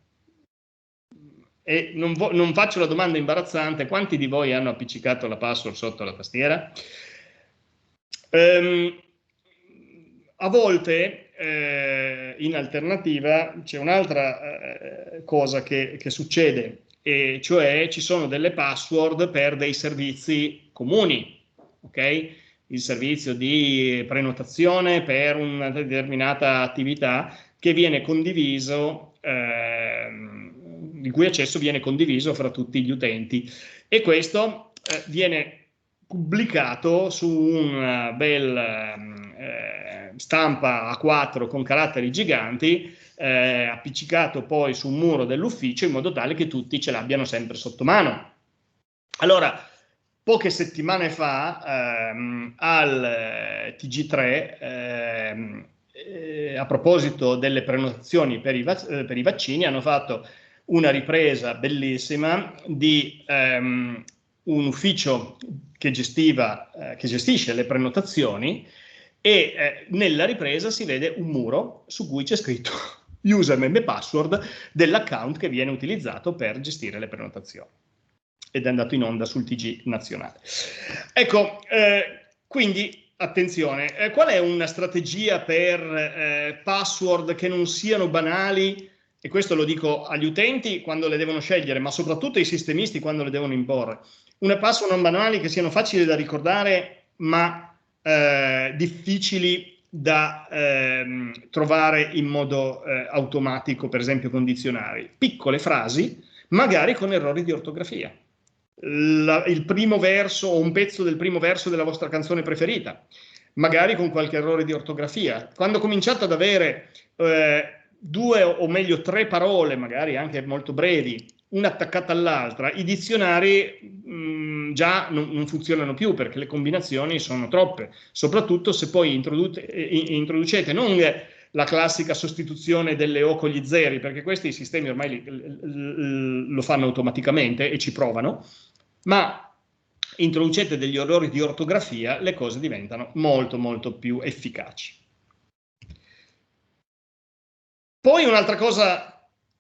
E non faccio la domanda imbarazzante: quanti di voi hanno appiccicato la password sotto la tastiera? A volte, in alternativa, c'è un'altra cosa che succede, e cioè ci sono delle password per dei servizi comuni, ok? Il servizio di prenotazione per una determinata attività che viene condiviso, il cui accesso viene condiviso fra tutti gli utenti, e questo viene pubblicato su una bel stampa A4 con caratteri giganti, appiccicato poi sul muro dell'ufficio in modo tale che tutti ce l'abbiano sempre sotto mano. Allora, poche settimane fa al TG3, a proposito delle prenotazioni per i vaccini, hanno fatto una ripresa bellissima di un ufficio che gestisce le prenotazioni, e nella ripresa si vede un muro su cui c'è scritto username e password dell'account che viene utilizzato per gestire le prenotazioni, ed è andato in onda sul TG nazionale. Ecco, quindi attenzione, qual è una strategia per password che non siano banali? E questo lo dico agli utenti quando le devono scegliere, ma soprattutto ai sistemisti quando le devono imporre. Una password non banali che siano facili da ricordare, ma difficili da trovare in modo automatico, per esempio con dizionari. Piccole frasi, magari con errori di ortografia. Il primo verso o un pezzo del primo verso della vostra canzone preferita, magari con qualche errore di ortografia. Quando cominciate ad avere 2 o meglio 3 parole, magari anche molto brevi, una attaccata all'altra, i dizionari già non funzionano più, perché le combinazioni sono troppe, soprattutto se poi introducete non la classica sostituzione delle O con gli zeri, perché questi i sistemi ormai lo fanno automaticamente e ci provano, ma introducete degli errori di ortografia, le cose diventano molto molto più efficaci. Poi un'altra cosa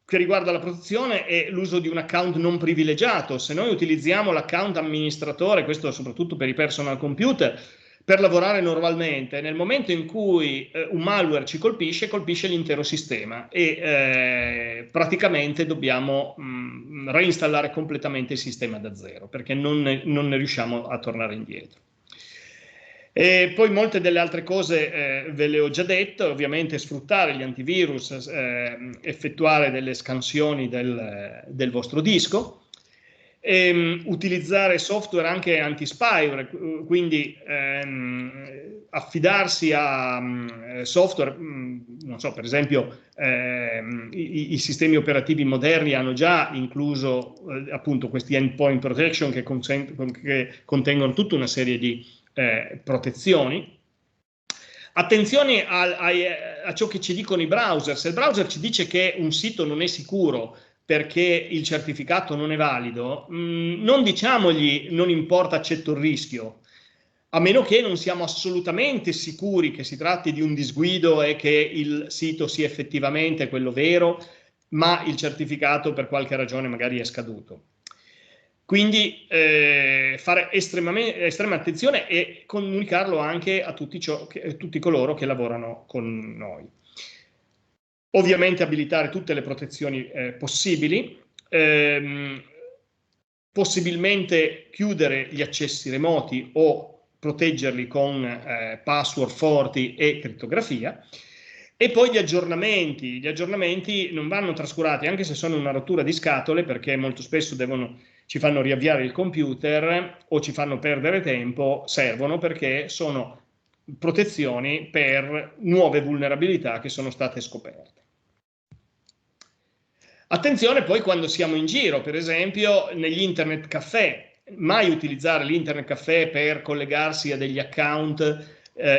che riguarda la protezione è l'uso di un account non privilegiato. Se noi utilizziamo l'account amministratore, questo soprattutto per i personal computer, per lavorare normalmente, nel momento in cui un malware ci colpisce l'intero sistema, e praticamente dobbiamo reinstallare completamente il sistema da zero, perché non ne riusciamo a tornare indietro. E poi molte delle altre cose ve le ho già detto, ovviamente sfruttare gli antivirus, effettuare delle scansioni del vostro disco, utilizzare software anche anti-spyware, quindi affidarsi a software, non so, per esempio i sistemi operativi moderni hanno già incluso appunto questi endpoint protection che contengono tutta una serie di protezioni. Attenzione a ciò che ci dicono i browser. Se il browser ci dice che un sito non è sicuro perché il certificato non è valido, non diciamogli non importa, accetto il rischio, a meno che non siamo assolutamente sicuri che si tratti di un disguido e che il sito sia effettivamente quello vero, ma il certificato per qualche ragione magari è scaduto. Quindi fare estrema attenzione e comunicarlo anche a tutti coloro che lavorano con noi. Ovviamente abilitare tutte le protezioni possibili, possibilmente chiudere gli accessi remoti o proteggerli con password forti e crittografia. E poi gli aggiornamenti non vanno trascurati, anche se sono una rottura di scatole, perché molto spesso ci fanno riavviare il computer o ci fanno perdere tempo, servono perché sono protezioni per nuove vulnerabilità che sono state scoperte. Attenzione poi quando siamo in giro, per esempio negli internet caffè, mai utilizzare l'internet caffè per collegarsi a degli account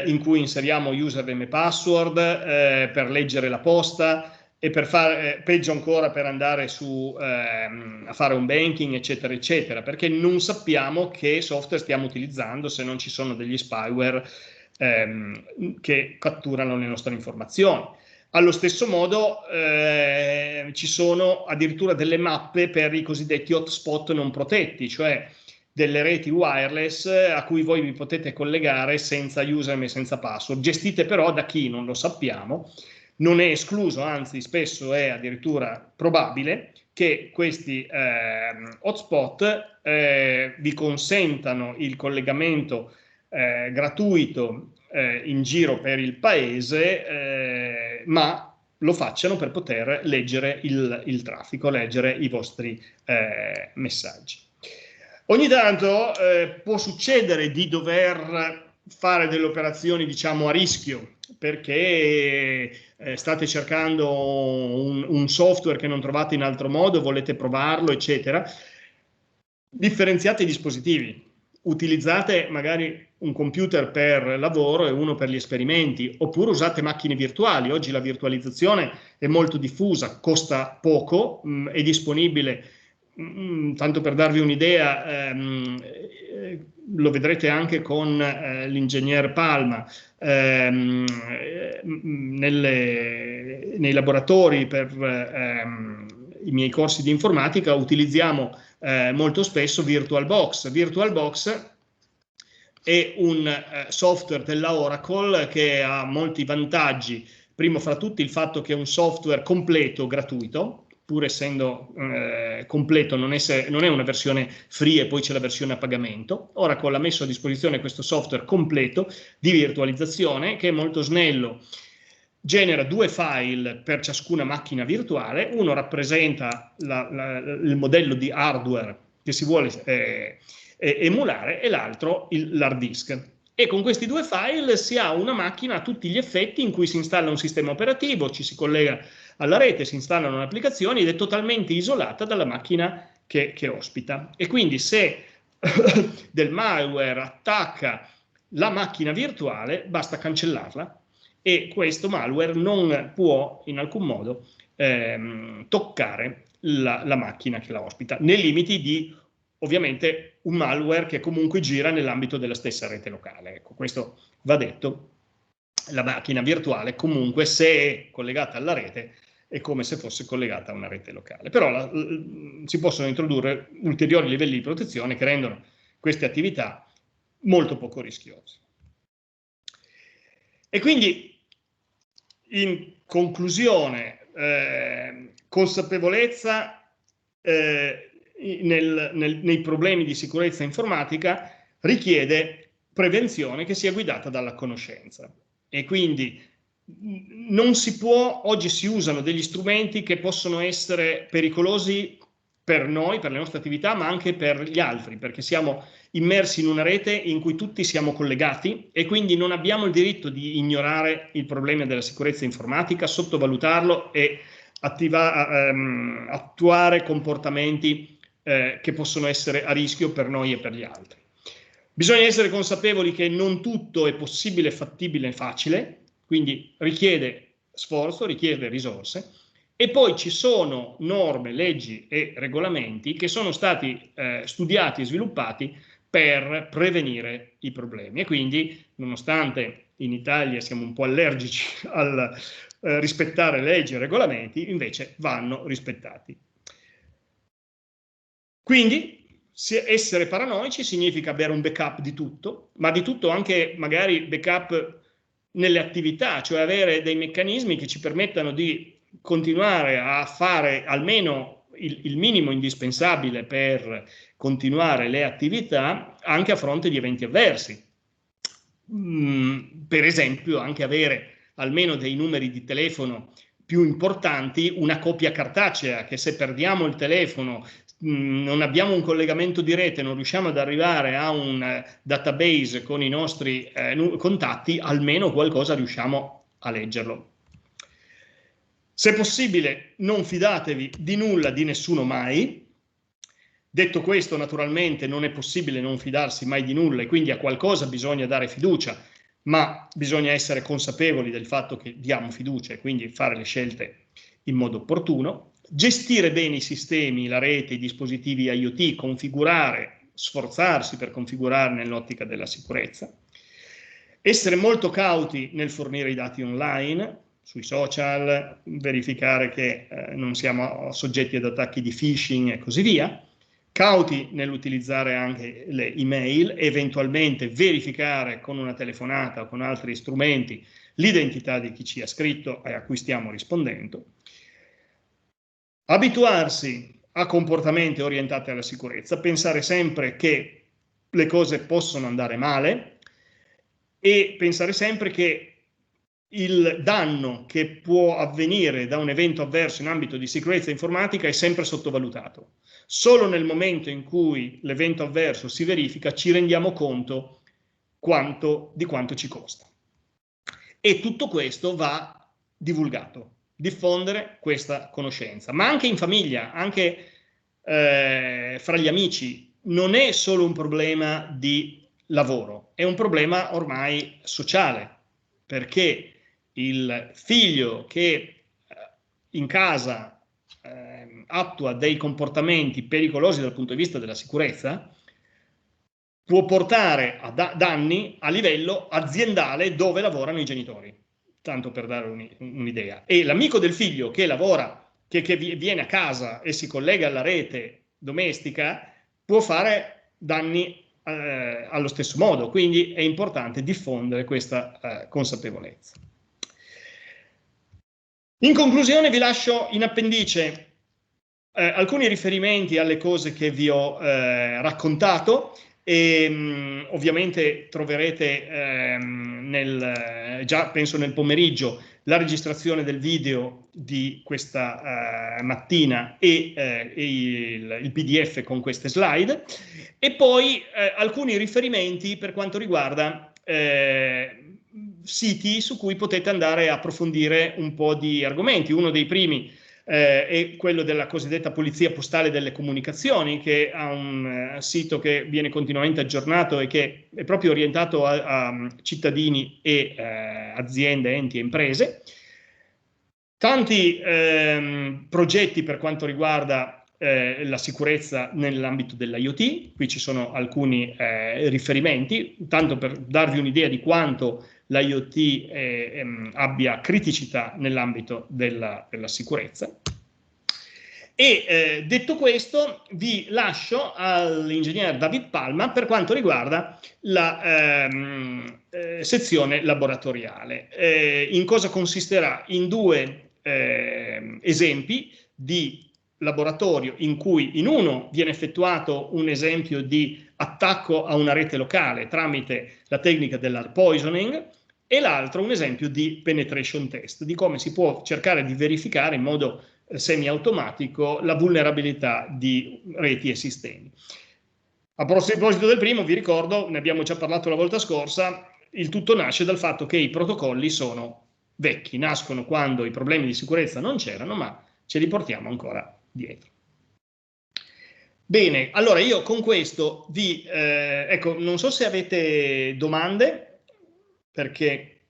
in cui inseriamo username e password, per leggere la posta, e per fare, peggio ancora, per andare a fare un banking, eccetera, eccetera, perché non sappiamo che software stiamo utilizzando se non ci sono degli spyware che catturano le nostre informazioni. Allo stesso modo ci sono addirittura delle mappe per i cosiddetti hotspot non protetti, cioè delle reti wireless a cui voi vi potete collegare senza username e senza password, gestite però da chi non lo sappiamo. Non è escluso, anzi spesso è addirittura probabile che questi hotspot vi consentano il collegamento gratuito in giro per il paese, ma lo facciano per poter leggere il traffico, leggere i vostri messaggi. Ogni tanto può succedere di dover fare delle operazioni, diciamo, a rischio, perché state cercando un software che non trovate in altro modo, volete provarlo, eccetera. Differenziate i dispositivi. utilizzate magari un computer per lavoro e uno per gli esperimenti, oppure usate macchine virtuali. Oggi la virtualizzazione è molto diffusa, costa poco, è disponibile, tanto per darvi un'idea, lo vedrete anche con l'ingegner Palma, nei laboratori per i miei corsi di informatica utilizziamo molto spesso VirtualBox. VirtualBox è un software della Oracle che ha molti vantaggi. Primo fra tutti il fatto che è un software completo, gratuito, pur essendo completo, non è una versione free e poi c'è la versione a pagamento. Oracle ha messo a disposizione questo software completo di virtualizzazione che è molto snello. Genera 2 file per ciascuna macchina virtuale, uno rappresenta il modello di hardware che si vuole emulare e l'altro l'hard disk. E con questi 2 file si ha una macchina a tutti gli effetti in cui si installa un sistema operativo, ci si collega alla rete, si installano le applicazioni ed è totalmente isolata dalla macchina che ospita. E quindi se del malware attacca la macchina virtuale, basta cancellarla e questo malware non può in alcun modo toccare la macchina che la ospita, nei limiti di ovviamente un malware che comunque gira nell'ambito della stessa rete locale. Ecco, questo va detto. La macchina virtuale comunque, se è collegata alla rete, è come se fosse collegata a una rete locale. Però si possono introdurre ulteriori livelli di protezione che rendono queste attività molto poco rischiose. E quindi, in conclusione, consapevolezza nei problemi di sicurezza informatica richiede prevenzione che sia guidata dalla conoscenza. E quindi non si può, oggi si usano degli strumenti che possono essere pericolosi per noi, per le nostre attività, ma anche per gli altri, perché siamo immersi in una rete in cui tutti siamo collegati e quindi non abbiamo il diritto di ignorare il problema della sicurezza informatica, sottovalutarlo e attuare comportamenti che possono essere a rischio per noi e per gli altri. Bisogna essere consapevoli che non tutto è possibile, fattibile e facile, quindi richiede sforzo, richiede risorse, e poi ci sono norme, leggi e regolamenti che sono stati studiati e sviluppati per prevenire i problemi. E quindi, nonostante in Italia siamo un po' allergici al rispettare leggi e regolamenti, invece vanno rispettati. Quindi essere paranoici significa avere un backup di tutto, ma di tutto anche magari backup nelle attività, cioè avere dei meccanismi che ci permettano di continuare a fare almeno il minimo indispensabile per continuare le attività anche a fronte di eventi avversi. Per esempio anche avere almeno dei numeri di telefono più importanti, una copia cartacea, che se perdiamo il telefono, non abbiamo un collegamento di rete, non riusciamo ad arrivare a un database con i nostri contatti, almeno qualcosa riusciamo a leggerlo. Se possibile, non fidatevi di nulla, di nessuno mai. Detto questo, naturalmente non è possibile non fidarsi mai di nulla e quindi a qualcosa bisogna dare fiducia, ma bisogna essere consapevoli del fatto che diamo fiducia e quindi fare le scelte in modo opportuno. Gestire bene i sistemi, la rete, i dispositivi IoT, sforzarsi per configurare nell'ottica della sicurezza. Essere molto cauti nel fornire i dati online, sui social, verificare che non siamo soggetti ad attacchi di phishing e così via. Cauti nell'utilizzare anche le email, eventualmente verificare con una telefonata o con altri strumenti l'identità di chi ci ha scritto e a cui stiamo rispondendo. Abituarsi a comportamenti orientati alla sicurezza, pensare sempre che le cose possono andare male e pensare sempre che il danno che può avvenire da un evento avverso in ambito di sicurezza informatica è sempre sottovalutato. Solo nel momento in cui l'evento avverso si verifica ci rendiamo conto di quanto ci costa. E tutto questo va divulgato, diffondere questa conoscenza, ma anche in famiglia, anche fra gli amici. non è solo un problema di lavoro, è un problema ormai sociale, perché il figlio che in casa attua dei comportamenti pericolosi dal punto di vista della sicurezza può portare a danni a livello aziendale dove lavorano i genitori, tanto per dare un'idea. E l'amico del figlio che lavora, che viene a casa e si collega alla rete domestica, può fare danni allo stesso modo, quindi è importante diffondere questa consapevolezza. In conclusione vi lascio in appendice alcuni riferimenti alle cose che vi ho raccontato e ovviamente troverete già penso nel pomeriggio la registrazione del video di questa mattina e il PDF con queste slide e poi alcuni riferimenti per quanto riguarda siti su cui potete andare a approfondire un po' di argomenti. Uno dei primi è quello della cosiddetta Polizia Postale delle Comunicazioni, che ha un sito che viene continuamente aggiornato e che è proprio orientato a cittadini e aziende, enti e imprese. Tanti progetti per quanto riguarda la sicurezza nell'ambito dell'IoT. Qui ci sono alcuni riferimenti, tanto per darvi un'idea di quanto l'IoT abbia criticità nell'ambito della sicurezza. E detto questo, vi lascio all'ingegner David Palma per quanto riguarda la sezione laboratoriale. In cosa consisterà? In due esempi di laboratorio in cui in uno viene effettuato un esempio di attacco a una rete locale tramite la tecnica dell'hard poisoning e l'altro un esempio di penetration test, di come si può cercare di verificare in modo semiautomatico la vulnerabilità di reti e sistemi. A proposito del primo, vi ricordo, ne abbiamo già parlato la volta scorsa, il tutto nasce dal fatto che i protocolli sono vecchi, nascono quando i problemi di sicurezza non c'erano, ma ce li portiamo ancora dietro. Bene, allora io con questo ecco, non so se avete domande, perché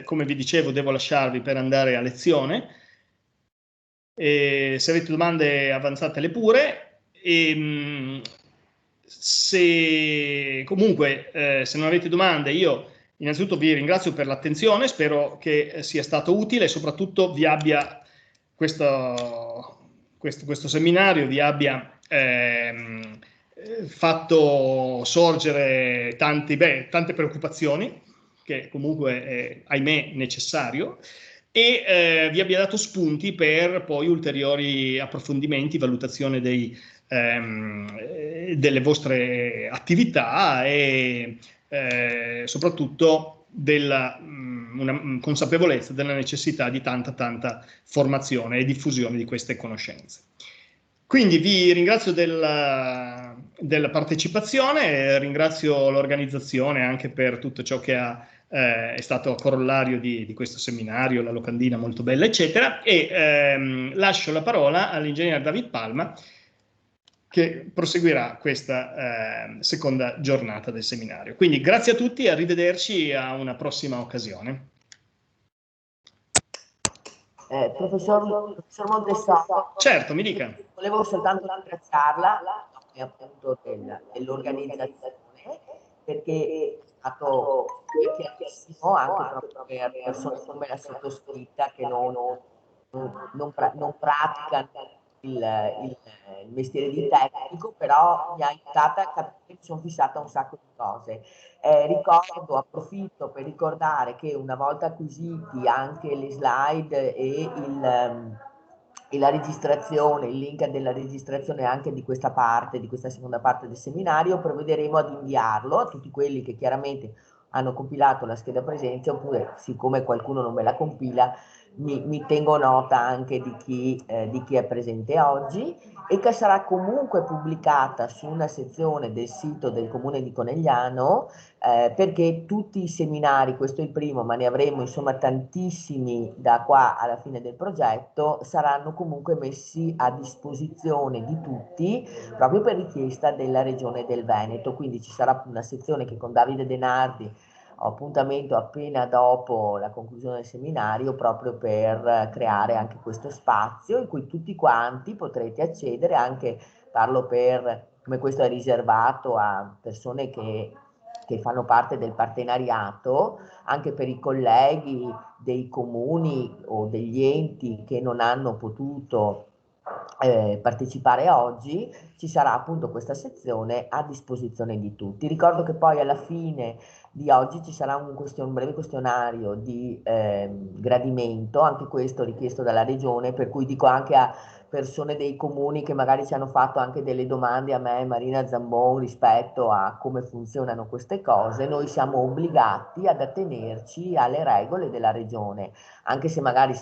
come vi dicevo devo lasciarvi per andare a lezione. Se avete domande avanzatele pure. Comunque, se non avete domande, io innanzitutto vi ringrazio per l'attenzione, spero che sia stato utile e soprattutto vi abbia questo seminario vi abbia fatto sorgere tante preoccupazioni, che comunque è, ahimè, necessario, e vi abbia dato spunti per poi ulteriori approfondimenti, valutazione delle vostre attività e soprattutto una consapevolezza della necessità di tanta formazione e diffusione di queste conoscenze. Quindi vi ringrazio della partecipazione, ringrazio l'organizzazione anche per tutto ciò che è stato corollario di questo seminario, la locandina molto bella, eccetera, e lascio la parola all'ingegner David Palma, che proseguirà questa seconda giornata del seminario. Quindi grazie a tutti e arrivederci a una prossima occasione. Professor Montessato, certo, mi dica. Volevo soltanto ringraziarla appunto dell'organizzazione, perché è stato chiarissimo anche proprio per persone come la sottoscritta che non praticano il mestiere di tecnico, però mi ha aiutata a capire che mi sono fissata un sacco di cose. Approfitto per ricordare che una volta acquisiti anche le slide e la registrazione, il link della registrazione anche di questa parte, di questa seconda parte del seminario, provvederemo ad inviarlo a tutti quelli che chiaramente hanno compilato la scheda presenza, oppure siccome qualcuno non me la compila, mi tengo nota anche di chi è presente oggi e che sarà comunque pubblicata su una sezione del sito del Comune di Conegliano, perché tutti i seminari, questo è il primo, ma ne avremo insomma tantissimi da qua alla fine del progetto, saranno comunque messi a disposizione di tutti proprio per richiesta della Regione del Veneto. Quindi ci sarà una sezione che con Davide Denardi ho appuntamento appena dopo la conclusione del seminario, proprio per creare anche questo spazio in cui tutti quanti potrete accedere, anche parlo per come questo è riservato a persone che fanno parte del partenariato, anche per i colleghi dei comuni o degli enti che non hanno potuto partecipare oggi, ci sarà appunto questa sezione a disposizione di tutti. Ricordo che poi alla fine di oggi ci sarà un breve questionario di gradimento, anche questo richiesto dalla Regione, per cui dico anche a persone dei comuni che magari ci hanno fatto anche delle domande a me, Marina Zambon, rispetto a come funzionano queste cose. Noi siamo obbligati ad attenerci alle regole della Regione, anche se magari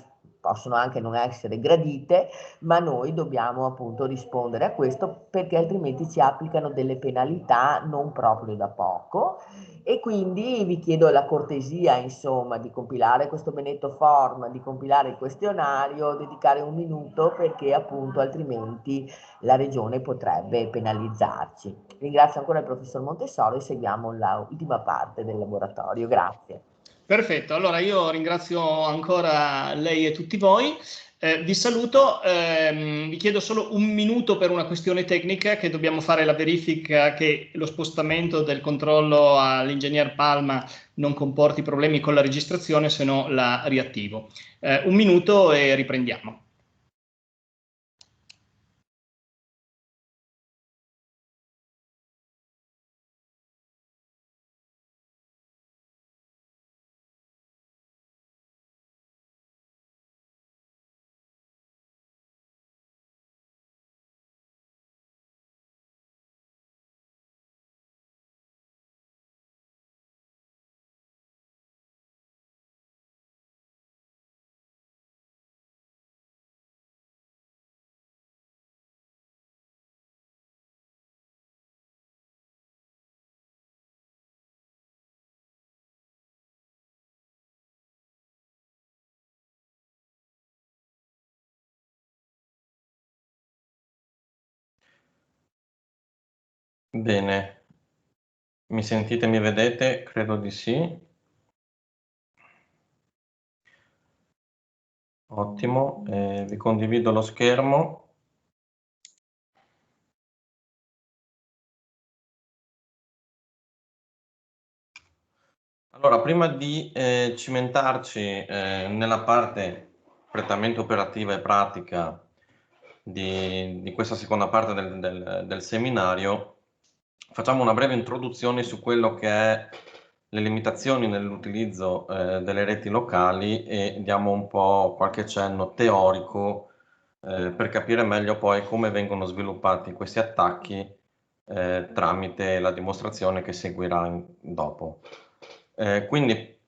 possono anche non essere gradite, ma noi dobbiamo appunto rispondere a questo, perché altrimenti ci applicano delle penalità non proprio da poco. E quindi vi chiedo la cortesia, insomma, di compilare questo benedetto form, di compilare il questionario, dedicare un minuto, perché appunto altrimenti la Regione potrebbe penalizzarci. Ringrazio ancora il professor Montesolo e seguiamo l'ultima parte del laboratorio. Grazie. Perfetto, allora io ringrazio ancora lei e tutti voi. Vi saluto, vi chiedo solo un minuto per una questione tecnica, che dobbiamo fare la verifica che lo spostamento del controllo all'ingegner Palma non comporti problemi con la registrazione, se no la riattivo. Un minuto e riprendiamo. Bene, mi sentite, mi vedete? Credo di sì. Ottimo, vi condivido lo schermo. Allora, prima di cimentarci nella parte prettamente operativa e pratica di questa seconda parte del seminario, facciamo una breve introduzione su quello che è le limitazioni nell'utilizzo delle reti locali e diamo un po' qualche cenno teorico per capire meglio poi come vengono sviluppati questi attacchi tramite la dimostrazione che seguirà dopo. Quindi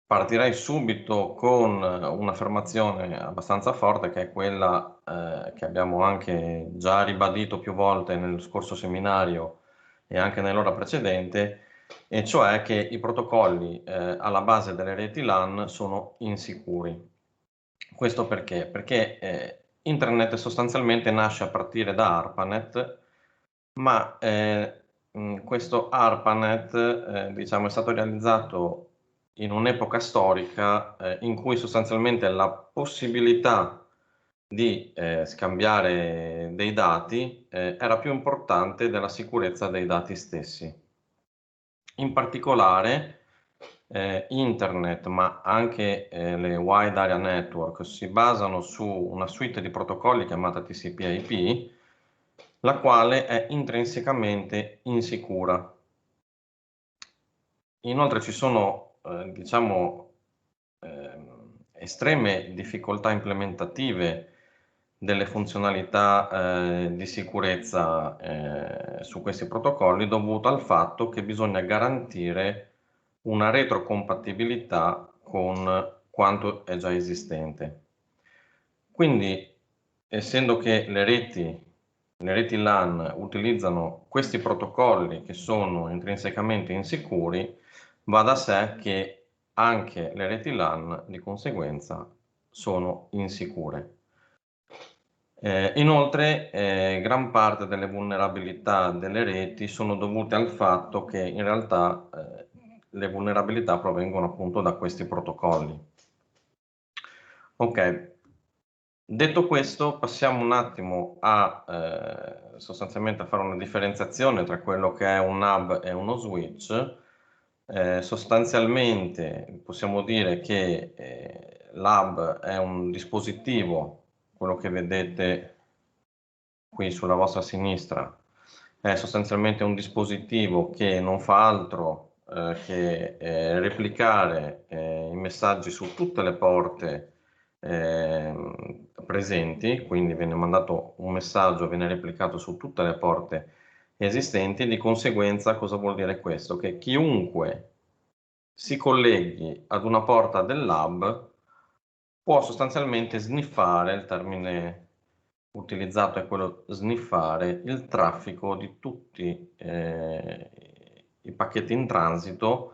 partirei subito con un'affermazione abbastanza forte, che è quella che abbiamo anche già ribadito più volte nel scorso seminario e anche nell'ora precedente, e cioè che i protocolli alla base delle reti LAN sono insicuri. Questo perché? Perché Internet sostanzialmente nasce a partire da ARPANET, ma questo ARPANET diciamo, è stato realizzato in un'epoca storica in cui sostanzialmente la possibilità di scambiare dei dati era più importante della sicurezza dei dati stessi. In particolare Internet, ma anche le Wide Area Network si basano su una suite di protocolli chiamata TCP/IP, la quale è intrinsecamente insicura. Inoltre ci sono, diciamo, estreme difficoltà implementative delle funzionalità di sicurezza su questi protocolli, dovuto al fatto che bisogna garantire una retrocompatibilità con quanto è già esistente. Quindi essendo che le reti LAN utilizzano questi protocolli che sono intrinsecamente insicuri, va da sé che anche le reti LAN di conseguenza sono insicure. Inoltre, gran parte delle vulnerabilità delle reti sono dovute al fatto che in realtà le vulnerabilità provengono appunto da questi protocolli. Ok, detto questo, passiamo un attimo a sostanzialmente a fare una differenziazione tra quello che è un hub e uno switch. Sostanzialmente possiamo dire che l'hub è un dispositivo, quello che vedete qui sulla vostra sinistra, è sostanzialmente un dispositivo che non fa altro che replicare i messaggi su tutte le porte presenti, quindi viene mandato un messaggio, viene replicato su tutte le porte esistenti. Di conseguenza, cosa vuol dire questo? Che chiunque si colleghi ad una porta del lab può sostanzialmente sniffare, il termine utilizzato è quello sniffare, il traffico di tutti i pacchetti in transito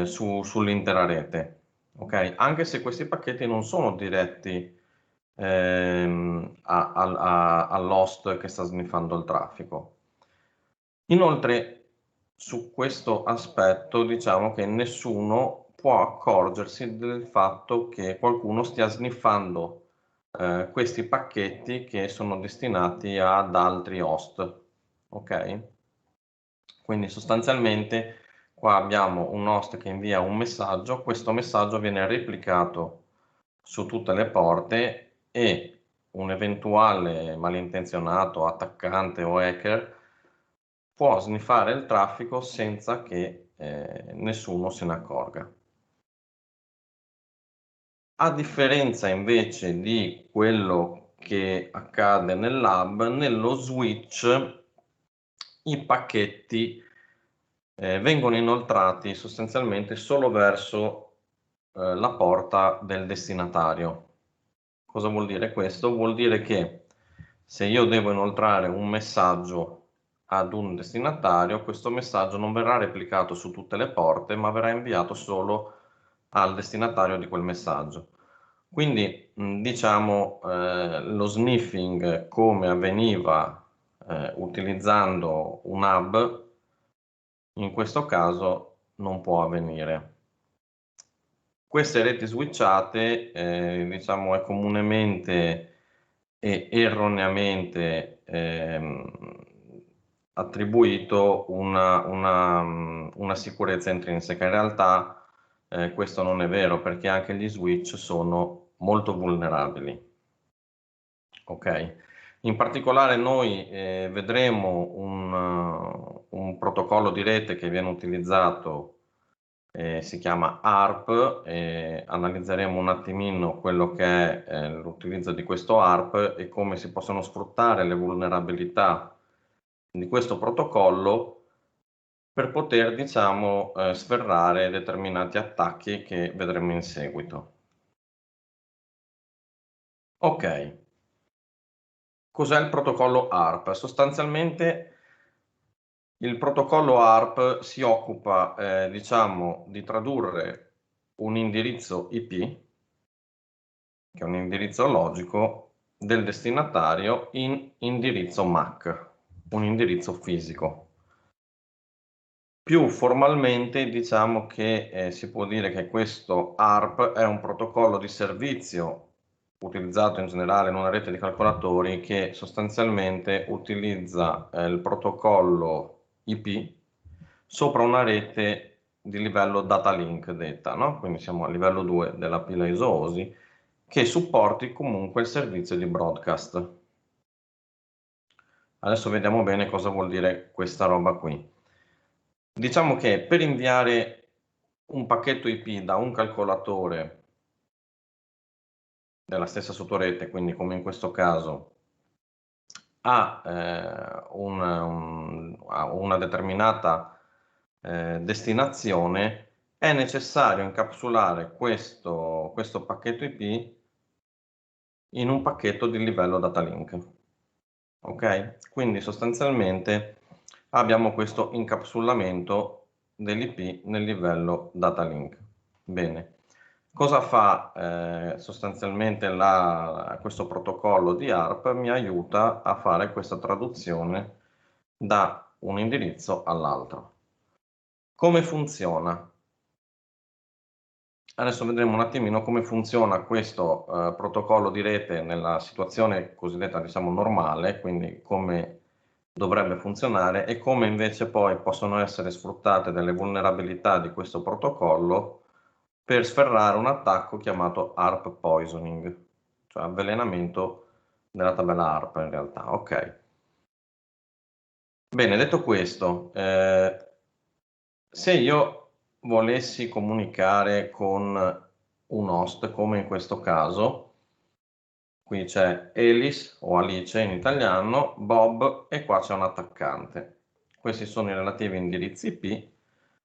sull'intera rete. Okay? Anche se questi pacchetti non sono diretti all'host che sta sniffando il traffico. Inoltre, su questo aspetto diciamo che nessuno può accorgersi del fatto che qualcuno stia sniffando questi pacchetti che sono destinati ad altri host. Ok? Quindi sostanzialmente qua abbiamo un host che invia un messaggio, questo messaggio viene replicato su tutte le porte e un eventuale malintenzionato, attaccante o hacker può sniffare il traffico senza che nessuno se ne accorga. A differenza invece di quello che accade nel lab, nello switch i pacchetti vengono inoltrati sostanzialmente solo verso la porta del destinatario. Cosa vuol dire questo? Vuol dire che se io devo inoltrare un messaggio ad un destinatario, questo messaggio non verrà replicato su tutte le porte, ma verrà inviato solo al destinatario di quel messaggio. Quindi diciamo lo sniffing come avveniva utilizzando un hub, in questo caso non può avvenire. Queste reti switchate diciamo è comunemente e erroneamente attribuito una sicurezza intrinseca. In realtà questo non è vero, perché anche gli switch sono molto vulnerabili. Ok? In particolare noi vedremo un protocollo di rete che viene utilizzato, si chiama ARP, e analizzeremo un attimino quello che è l'utilizzo di questo ARP e come si possono sfruttare le vulnerabilità di questo protocollo per poter, diciamo, sferrare determinati attacchi che vedremo in seguito. Ok, cos'è il protocollo ARP? Sostanzialmente il protocollo ARP si occupa, diciamo, di tradurre un indirizzo IP, che è un indirizzo logico, del destinatario in indirizzo MAC, un indirizzo fisico. Più formalmente diciamo che si può dire che questo ARP è un protocollo di servizio utilizzato in generale in una rete di calcolatori che sostanzialmente utilizza il protocollo IP sopra una rete di livello data link detta, no? Quindi siamo a livello 2 della pila ISO-OSI, che supporti comunque il servizio di broadcast. Adesso vediamo bene cosa vuol dire questa roba qui. Diciamo che per inviare un pacchetto IP da un calcolatore della stessa sottorete, quindi come in questo caso, a una determinata destinazione, è necessario incapsulare questo pacchetto IP in un pacchetto di livello data link. Ok? Quindi sostanzialmente abbiamo questo incapsulamento dell'IP nel livello data link. Bene. Cosa fa sostanzialmente questo protocollo di ARP? Mi aiuta a fare questa traduzione da un indirizzo all'altro. Come funziona? Adesso vedremo un attimino come funziona questo protocollo di rete nella situazione cosiddetta, diciamo, normale, quindi come dovrebbe funzionare e come invece poi possono essere sfruttate delle vulnerabilità di questo protocollo per sferrare un attacco chiamato ARP poisoning, cioè avvelenamento della tabella ARP in realtà. Ok. Bene, detto questo, se io volessi comunicare con un host, come in questo caso, qui c'è Alice o Alice in italiano, Bob e qua c'è un attaccante. Questi sono i relativi indirizzi IP,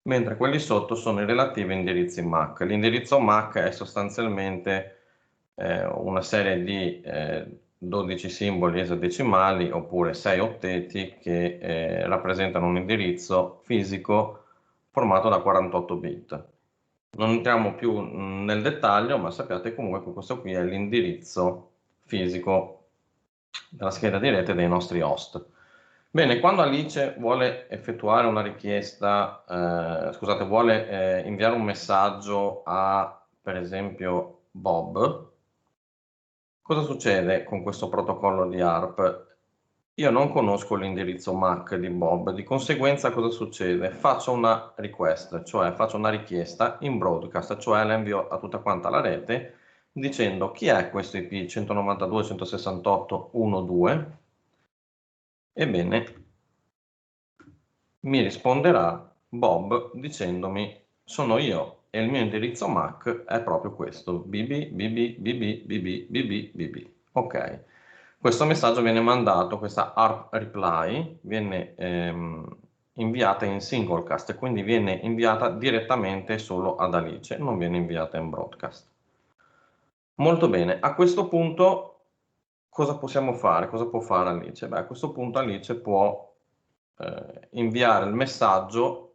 mentre quelli sotto sono i relativi indirizzi MAC. L'indirizzo MAC è sostanzialmente una serie di 12 simboli esadecimali oppure 6 otteti che rappresentano un indirizzo fisico formato da 48 bit. Non entriamo più nel dettaglio, ma sappiate comunque che questo qui è l'indirizzo fisico della scheda di rete dei nostri host. Bene, quando Alice vuole effettuare una richiesta, scusate, vuole inviare un messaggio a, per esempio, Bob, cosa succede con questo protocollo di ARP? Io non conosco l'indirizzo MAC di Bob, di conseguenza cosa succede? Faccio una request, cioè faccio una richiesta in broadcast, cioè la invio a tutta quanta la rete dicendo chi è questo IP 192.168.1.2. Ebbene, mi risponderà Bob dicendomi sono io e il mio indirizzo MAC è proprio questo, bb. Ok. Questo messaggio viene mandato, questa ARP reply viene inviata in singlecast, quindi viene inviata direttamente solo ad Alice, non viene inviata in broadcast. Molto bene, a questo punto cosa possiamo fare? Cosa può fare Alice? Beh, a questo punto Alice può inviare il messaggio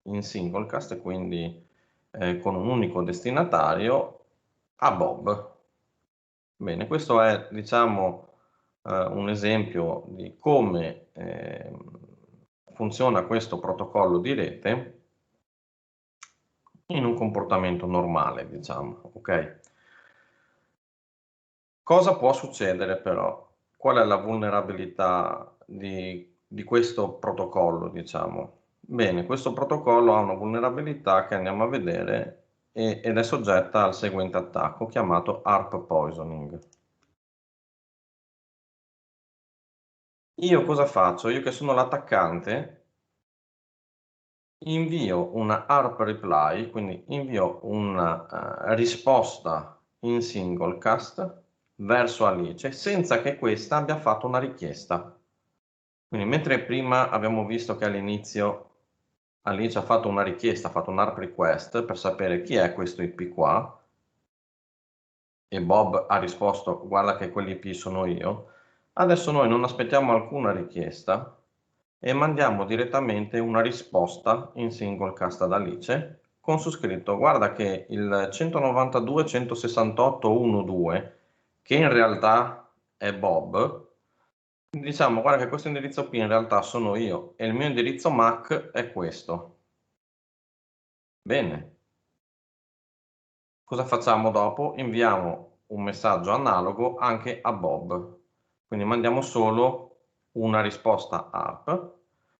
in singlecast, quindi con un unico destinatario, a Bob. Bene, questo è, diciamo, un esempio di come funziona questo protocollo di rete in un comportamento normale, diciamo, ok? Cosa può succedere però? Qual è la vulnerabilità di questo protocollo, diciamo? Bene, questo protocollo ha una vulnerabilità che andiamo a vedere ed è soggetta al seguente attacco chiamato ARP poisoning. Io cosa faccio? Io che sono l'attaccante, invio una ARP reply, quindi invio una risposta in singlecast verso Alice senza che questa abbia fatto una richiesta. Quindi mentre prima abbiamo visto che all'inizio Alice ha fatto una richiesta, ha fatto un ARP request per sapere chi è questo IP qua e Bob ha risposto guarda che quell'IP sono io, adesso noi non aspettiamo alcuna richiesta e mandiamo direttamente una risposta in singlecast ad Alice con su scritto guarda che il 192.168.1.2 che in realtà è Bob, diciamo guarda che questo indirizzo P in realtà sono io e il mio indirizzo MAC è questo. Bene. Cosa facciamo dopo? Inviamo un messaggio analogo anche a Bob. Quindi mandiamo solo una risposta ARP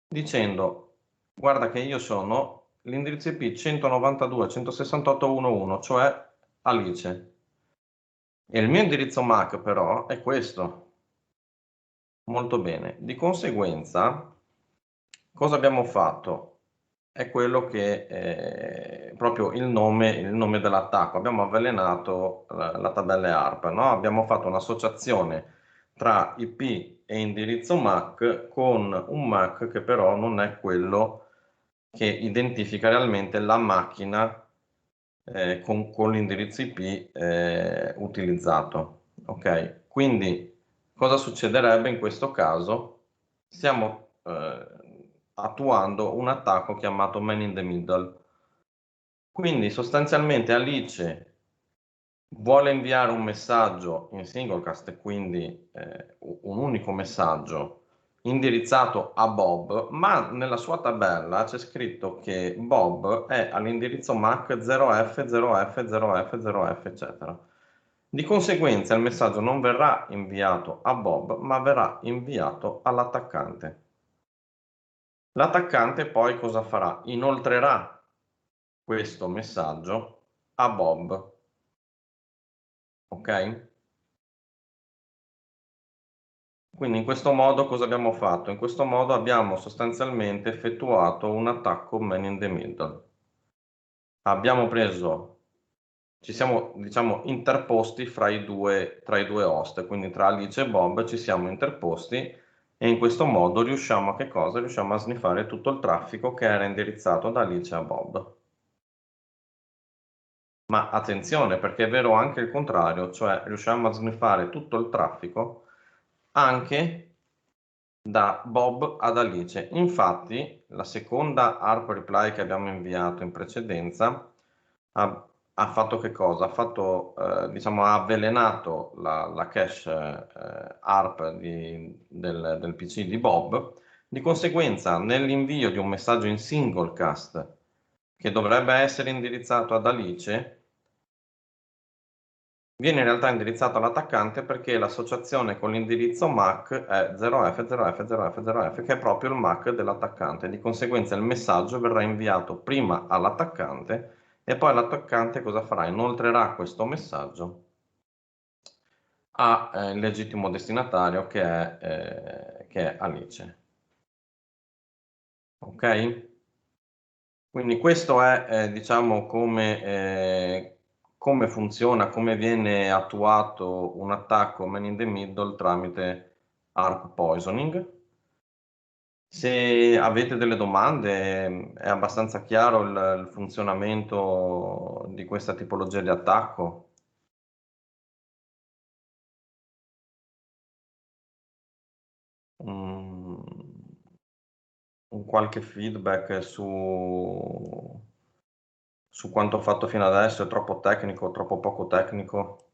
dicendo guarda che io sono l'indirizzo IP 192.168.1.1, cioè Alice. E il mio indirizzo MAC però è questo. Molto bene. Di conseguenza, cosa abbiamo fatto? È quello che è proprio il nome dell'attacco. Abbiamo avvelenato la tabella ARP, no? Abbiamo fatto un'associazione tra IP e indirizzo MAC con un MAC che però non è quello che identifica realmente la macchina con l'indirizzo IP utilizzato. Ok, quindi cosa succederebbe in questo caso? Stiamo attuando un attacco chiamato man in the middle. Quindi sostanzialmente Alice vuole inviare un messaggio in singlecast, quindi un unico messaggio indirizzato a Bob, ma nella sua tabella c'è scritto che Bob è all'indirizzo MAC 0F, 0F, 0F, 0F, eccetera. Di conseguenza il messaggio non verrà inviato a Bob, ma verrà inviato all'attaccante. L'attaccante poi cosa farà? Inoltrerà questo messaggio a Bob. Ok? Quindi in questo modo cosa abbiamo fatto? In questo modo abbiamo sostanzialmente effettuato un attacco man in the middle. Abbiamo preso, ci siamo diciamo interposti tra i due host, quindi tra Alice e Bob ci siamo interposti e in questo modo riusciamo a che cosa? Riusciamo a sniffare tutto il traffico che era indirizzato da Alice a Bob. Ma attenzione, perché è vero anche il contrario, cioè riusciamo a sniffare tutto il traffico anche da Bob ad Alice. Infatti, la seconda ARP reply che abbiamo inviato in precedenza ha fatto che cosa? Ha fatto, diciamo, ha avvelenato la cache ARP del PC di Bob. Di conseguenza, nell'invio di un messaggio in singlecast che dovrebbe essere indirizzato ad Alice, viene in realtà indirizzato all'attaccante perché l'associazione con l'indirizzo MAC è 0F, 0F, 0F, 0F, che è proprio il MAC dell'attaccante. Di conseguenza il messaggio verrà inviato prima all'attaccante e poi l'attaccante cosa farà? Inoltrerà questo messaggio al legittimo destinatario che è Alice. Ok? Quindi questo è diciamo come funziona, come viene attuato un attacco man in the middle tramite ARP poisoning. Se avete delle domande, è abbastanza chiaro il funzionamento di questa tipologia di attacco? Un qualche feedback su quanto ho fatto fino adesso? È troppo tecnico, troppo poco tecnico?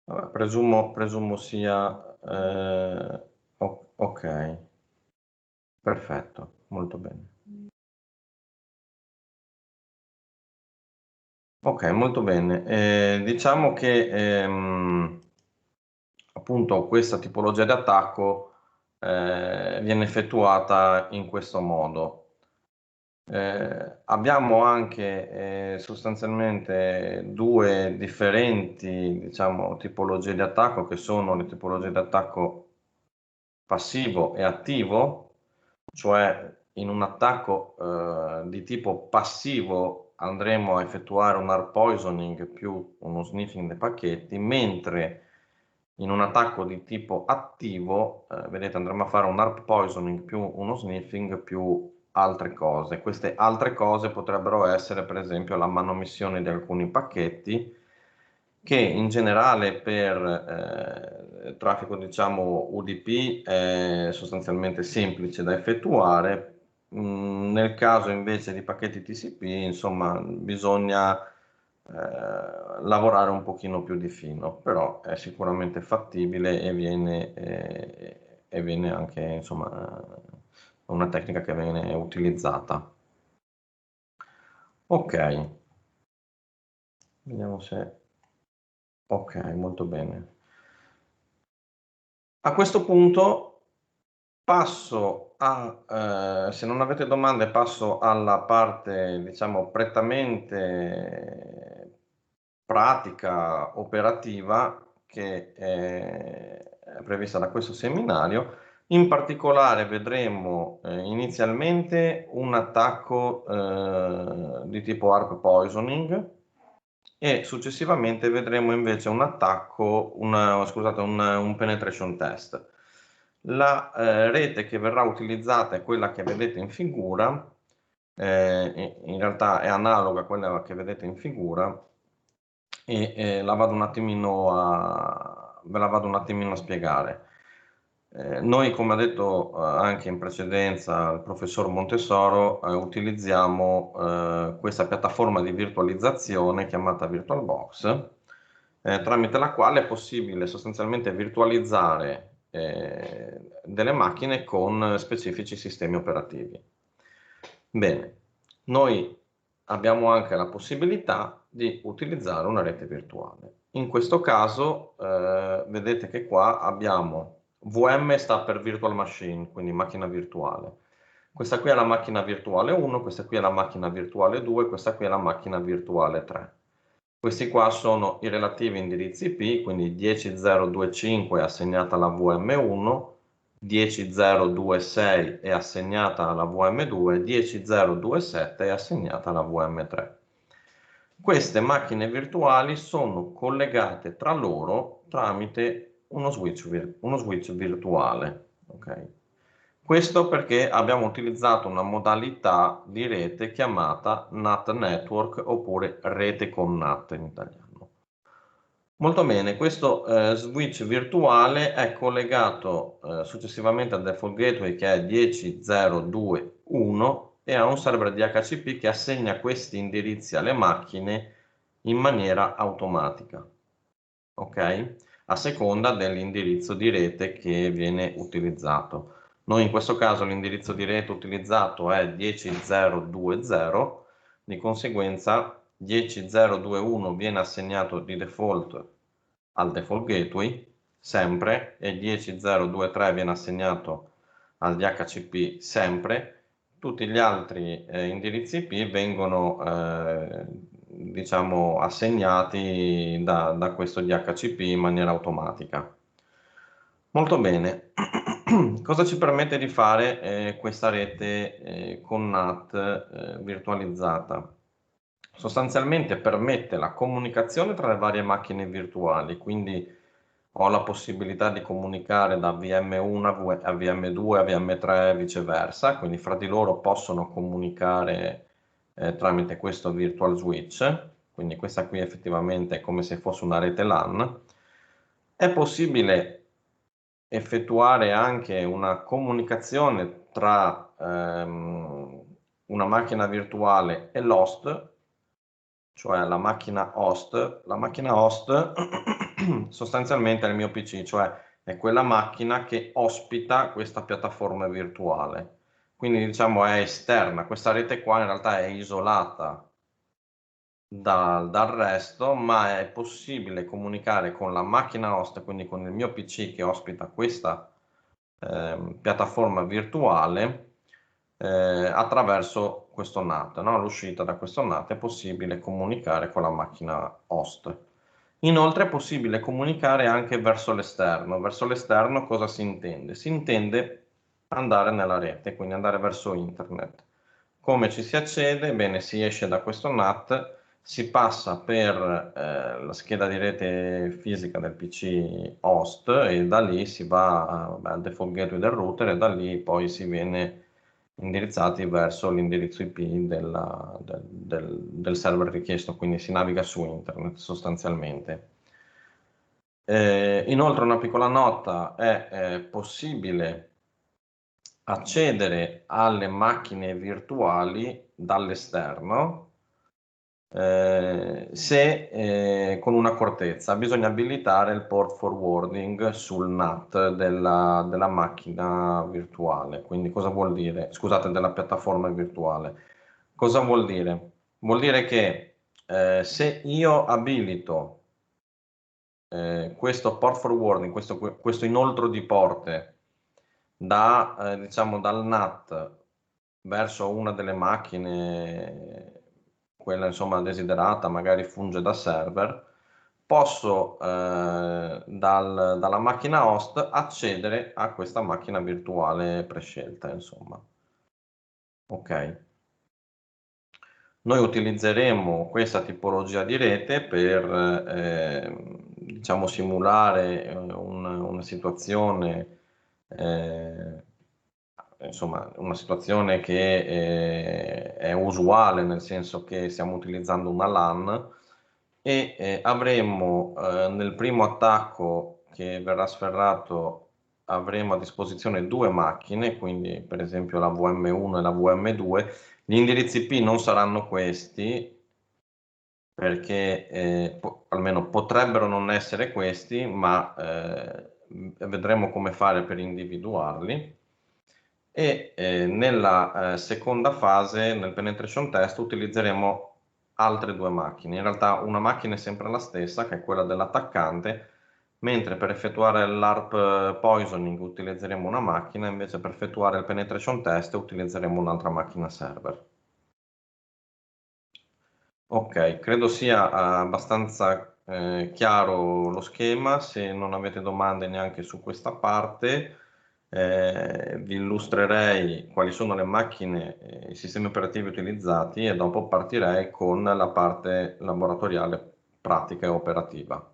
Vabbè, presumo sia ok, perfetto, molto bene. Ok, molto bene. Diciamo che appunto questa tipologia di attacco viene effettuata in questo modo. Abbiamo anche sostanzialmente due differenti, diciamo, tipologie di attacco che sono le tipologie di attacco passivo e attivo, cioè in un attacco di tipo passivo andremo a effettuare un hard poisoning più uno sniffing dei pacchetti, mentre in un attacco di tipo attivo, vedete, andremo a fare un hard poisoning più uno sniffing più altre cose. Queste altre cose potrebbero essere per esempio la manomissione di alcuni pacchetti che in generale per traffico diciamo UDP è sostanzialmente semplice da effettuare. Nel caso invece di pacchetti TCP insomma bisogna lavorare un pochino più di fino, però è sicuramente fattibile e viene anche insomma una tecnica che viene utilizzata. Ok, vediamo se ok, molto bene. A questo punto passo se non avete domande, passo alla parte, diciamo, prettamente pratica, operativa, che è prevista da questo seminario. In particolare vedremo inizialmente un attacco di tipo ARP poisoning, e successivamente vedremo invece un attacco, un penetration test. La rete che verrà utilizzata è quella che vedete in figura, in realtà è analoga a quella che vedete in figura e ve la vado un attimino a spiegare. Noi, come ha detto anche in precedenza il professor Montesoro, utilizziamo questa piattaforma di virtualizzazione chiamata VirtualBox, tramite la quale è possibile sostanzialmente virtualizzare delle macchine con specifici sistemi operativi. Bene, noi abbiamo anche la possibilità di utilizzare una rete virtuale. In questo caso vedete che qua abbiamo VM, sta per Virtual Machine, quindi macchina virtuale. Questa qui è la macchina virtuale 1, questa qui è la macchina virtuale 2, questa qui è la macchina virtuale 3. Questi qua sono i relativi indirizzi IP, quindi 10025 è assegnata alla VM1, 10026 è assegnata alla VM2, 10027 è assegnata alla VM3. Queste macchine virtuali sono collegate tra loro tramite uno switch virtuale. Okay? Questo perché abbiamo utilizzato una modalità di rete chiamata NAT Network oppure rete con NAT in italiano. Molto bene, questo switch virtuale è collegato successivamente al default gateway che è 10.0.2.1 e a un server DHCP che assegna questi indirizzi alle macchine in maniera automatica, ok? A seconda dell'indirizzo di rete che viene utilizzato. Noi in questo caso l'indirizzo di rete utilizzato è 10.0.2.0, di conseguenza 10.0.2.1 viene assegnato di default al default gateway sempre e 10.0.2.3 viene assegnato al DHCP sempre. Tutti gli altri indirizzi IP vengono diciamo assegnati da questo DHCP in maniera automatica. Molto bene. Cosa ci permette di fare questa rete con NAT virtualizzata? Sostanzialmente permette la comunicazione tra le varie macchine virtuali, quindi ho la possibilità di comunicare da VM1 a VM2 a VM3 e viceversa, quindi fra di loro possono comunicare tramite questo virtual switch, quindi questa qui effettivamente è come se fosse una rete LAN. È possibile effettuare anche una comunicazione tra una macchina virtuale e l'host, cioè la macchina host. La macchina host sostanzialmente è il mio PC, cioè è quella macchina che ospita questa piattaforma virtuale. Quindi diciamo è esterna, questa rete qua in realtà è isolata dal resto, ma è possibile comunicare con la macchina host, quindi con il mio PC che ospita questa piattaforma virtuale attraverso questo NAT, no? All'uscita da questo NAT è possibile comunicare con la macchina host. Inoltre è possibile comunicare anche verso l'esterno. Verso l'esterno cosa si intende? Si intende andare nella rete, quindi andare verso internet. Come ci si accede? Bene, si esce da questo NAT, si passa per la scheda di rete fisica del PC host e da lì si va al default gateway del router e da lì poi si viene indirizzati verso l'indirizzo IP del server richiesto, quindi si naviga su internet sostanzialmente. Inoltre una piccola nota, è possibile accedere alle macchine virtuali dall'esterno se con un'accortezza bisogna abilitare il port forwarding sul NAT della macchina virtuale. Quindi cosa vuol dire? Scusate, della piattaforma virtuale. Cosa vuol dire? Vuol dire che se io abilito questo port forwarding, questo inoltro di porte diciamo dal NAT verso una delle macchine, quella insomma desiderata, magari funge da server, posso dalla macchina host accedere a questa macchina virtuale prescelta, insomma. Ok. Noi utilizzeremo questa tipologia di rete per diciamo simulare una situazione insomma, una situazione che è usuale, nel senso che stiamo utilizzando una LAN e avremo nel primo attacco che verrà sferrato, avremo a disposizione due macchine, quindi per esempio la VM1 e la VM2. Gli indirizzi IP non saranno questi, perché almeno potrebbero non essere questi, ma vedremo come fare per individuarli. E nella seconda fase, nel penetration test, utilizzeremo altre due macchine. In realtà una macchina è sempre la stessa, che è quella dell'attaccante, mentre per effettuare l'ARP poisoning utilizzeremo una macchina, invece per effettuare il penetration test utilizzeremo un'altra macchina server. Ok, credo sia abbastanza chiaro lo schema. Se non avete domande neanche su questa parte, vi illustrerei quali sono le macchine e i sistemi operativi utilizzati e dopo partirei con la parte laboratoriale, pratica e operativa.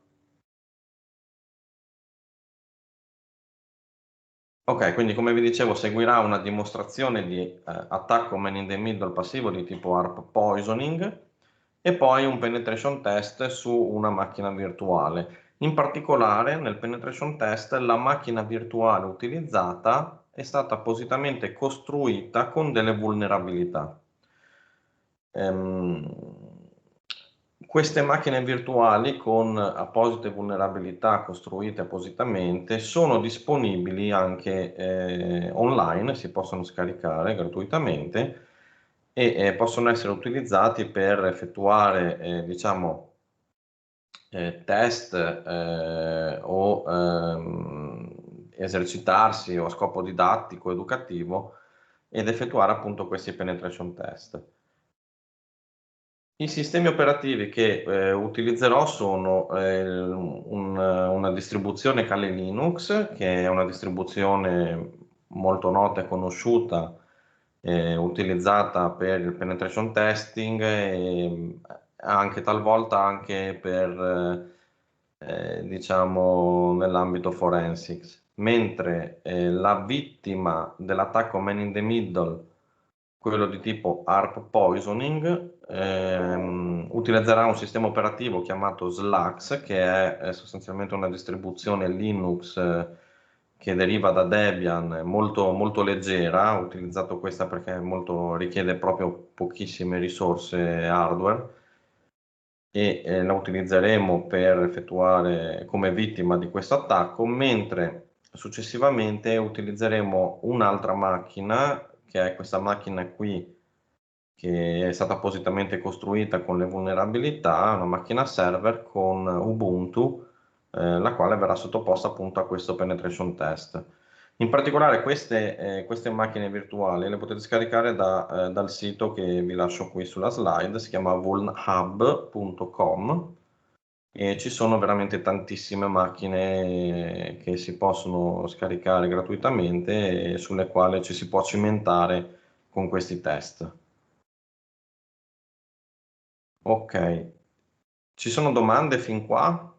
Ok, quindi come vi dicevo seguirà una dimostrazione di attacco man in the middle passivo di tipo ARP poisoning e poi un penetration test su una macchina virtuale. In particolare nel penetration test la macchina virtuale utilizzata è stata appositamente costruita con delle vulnerabilità. Queste macchine virtuali con apposite vulnerabilità costruite appositamente sono disponibili anche online, si possono scaricare gratuitamente e possono essere utilizzati per effettuare diciamo, test o esercitarsi o a scopo didattico, educativo ed effettuare appunto questi penetration test. I sistemi operativi che utilizzerò sono una distribuzione Kali Linux, che è una distribuzione molto nota e conosciuta, utilizzata per il penetration testing e anche talvolta anche per diciamo nell'ambito forensics, mentre la vittima dell'attacco man in the middle, quello di tipo ARP poisoning, utilizzerà un sistema operativo chiamato Slax, che è sostanzialmente una distribuzione Linux che deriva da Debian, molto, molto leggera. Ho utilizzato questa perché richiede proprio pochissime risorse hardware e la utilizzeremo per effettuare come vittima di questo attacco, mentre successivamente utilizzeremo un'altra macchina, che è questa macchina qui, che è stata appositamente costruita con le vulnerabilità, una macchina server con Ubuntu, la quale verrà sottoposta appunto a questo penetration test. In particolare queste macchine virtuali le potete scaricare dal sito che vi lascio qui sulla slide, si chiama vulnhub.com e ci sono veramente tantissime macchine che si possono scaricare gratuitamente e sulle quali ci si può cimentare con questi test. Ok, ci sono domande fin qua?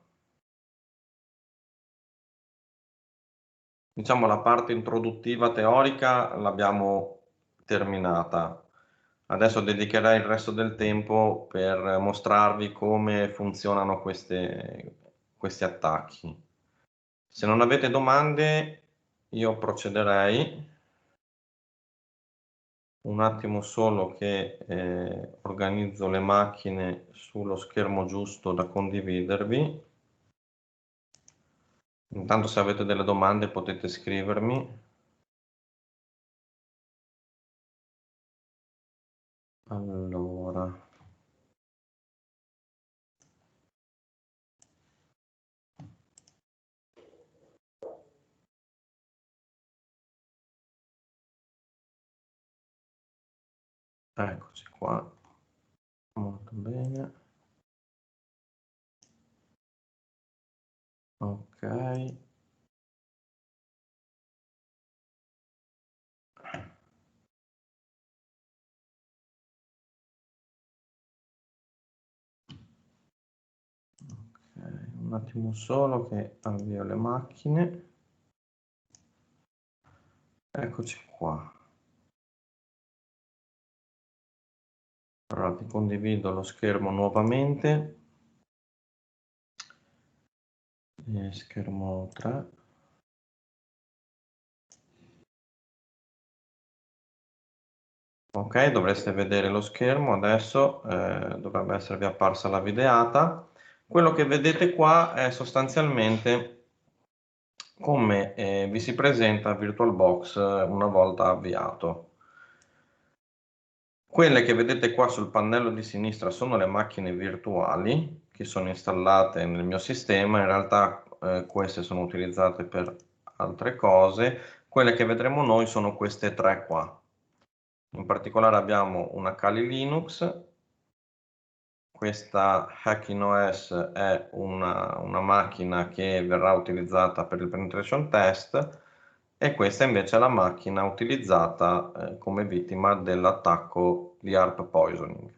Diciamo la parte introduttiva teorica l'abbiamo terminata. Adesso dedicherei il resto del tempo per mostrarvi come funzionano questi attacchi. Se non avete domande, io procederei. Un attimo solo che organizzo le macchine sullo schermo giusto da condividervi. Intanto se avete delle domande potete scrivermi. Allora. Eccoci qua. Molto bene. Ok. Un attimo solo che avvio le macchine. Eccoci qua. Allora, vi condivido lo schermo nuovamente. Schermo 3. Ok, dovreste vedere lo schermo adesso, dovrebbe esservi apparsa la videata. Quello che vedete qua è sostanzialmente come vi si presenta VirtualBox una volta avviato. Quelle che vedete qua sul pannello di sinistra sono le macchine virtuali che sono installate nel mio sistema. In realtà queste sono utilizzate per altre cose. Quelle che vedremo noi sono queste tre qua. In particolare abbiamo una Kali Linux. Questa Hacking OS è una macchina che verrà utilizzata per il penetration test e questa invece è la macchina utilizzata come vittima dell'attacco di ARP poisoning.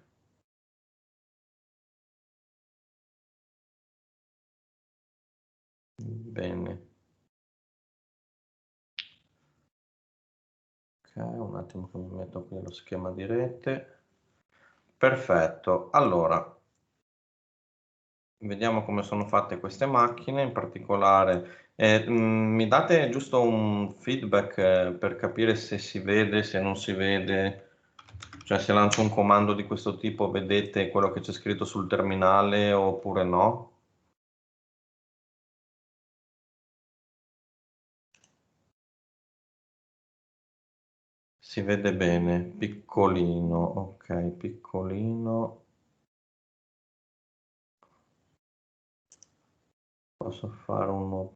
Bene. Ok, un attimo che mi metto qui lo schema di rete. Perfetto, allora vediamo come sono fatte queste macchine, in particolare mi date giusto un feedback per capire se si vede, se non si vede, cioè se lancio un comando di questo tipo vedete quello che c'è scritto sul terminale oppure no? Si vede bene, piccolino, ok, piccolino. Posso fare uno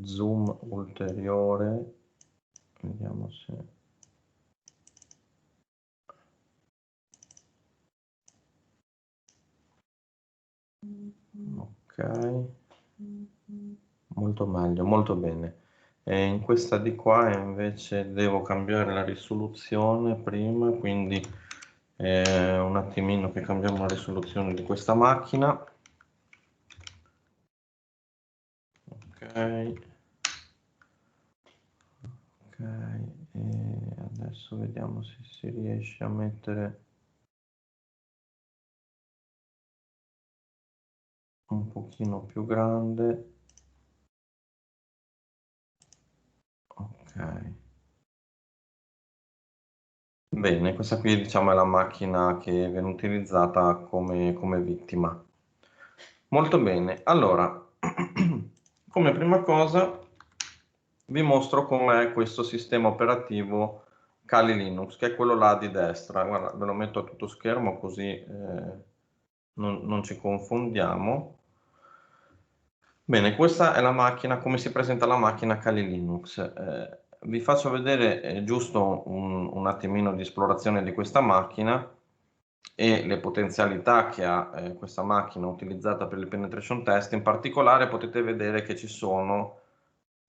zoom ulteriore, vediamo se... Ok, molto meglio, molto bene. E in questa di qua invece devo cambiare la risoluzione prima, quindi un attimino che cambiamo la risoluzione di questa macchina. Ok, ok, e adesso vediamo se si riesce a mettere un pochino più grande. Ok. Bene, questa qui diciamo è la macchina che viene utilizzata come vittima. Molto bene, allora, come prima cosa vi mostro com'è questo sistema operativo Kali Linux, che è quello là di destra. Guarda, ve lo metto a tutto schermo così non ci confondiamo. Bene, questa è la macchina, come si presenta la macchina Kali Linux. Vi faccio vedere giusto un attimino di esplorazione di questa macchina e le potenzialità che ha questa macchina utilizzata per il penetration test. In particolare potete vedere che ci sono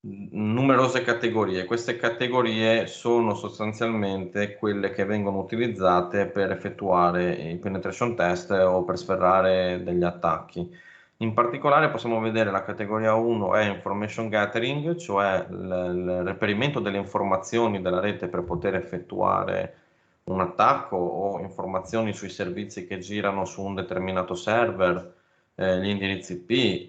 numerose categorie. Queste categorie sono sostanzialmente quelle che vengono utilizzate per effettuare i penetration test o per sferrare degli attacchi. In particolare possiamo vedere la categoria 1 è Information Gathering, cioè il reperimento delle informazioni della rete per poter effettuare un attacco o informazioni sui servizi che girano su un determinato server, gli indirizzi IP,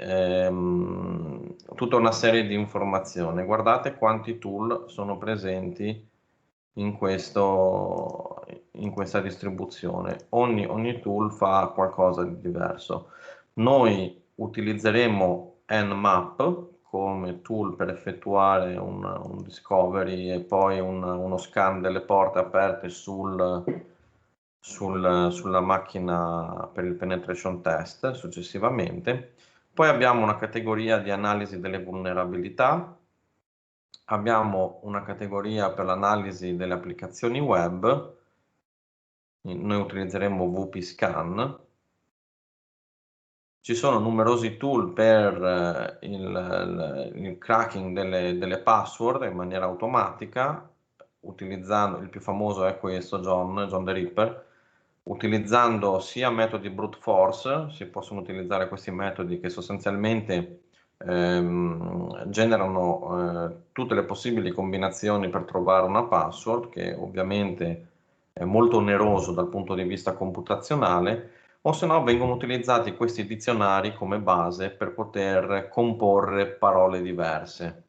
tutta una serie di informazioni. Guardate quanti tool sono presenti in questa distribuzione. Ogni tool fa qualcosa di diverso. Noi utilizzeremo Nmap come tool per effettuare un discovery e poi uno scan delle porte aperte sulla macchina per il penetration test successivamente. Poi abbiamo una categoria di analisi delle vulnerabilità, abbiamo una categoria per l'analisi delle applicazioni web, noi utilizzeremo WP-Scan. Ci sono numerosi tool per il cracking delle password in maniera automatica, utilizzando, il più famoso è questo, John the Ripper, utilizzando sia metodi brute force, si possono utilizzare questi metodi che sostanzialmente generano tutte le possibili combinazioni per trovare una password, che ovviamente molto oneroso dal punto di vista computazionale, o se no vengono utilizzati questi dizionari come base per poter comporre parole diverse.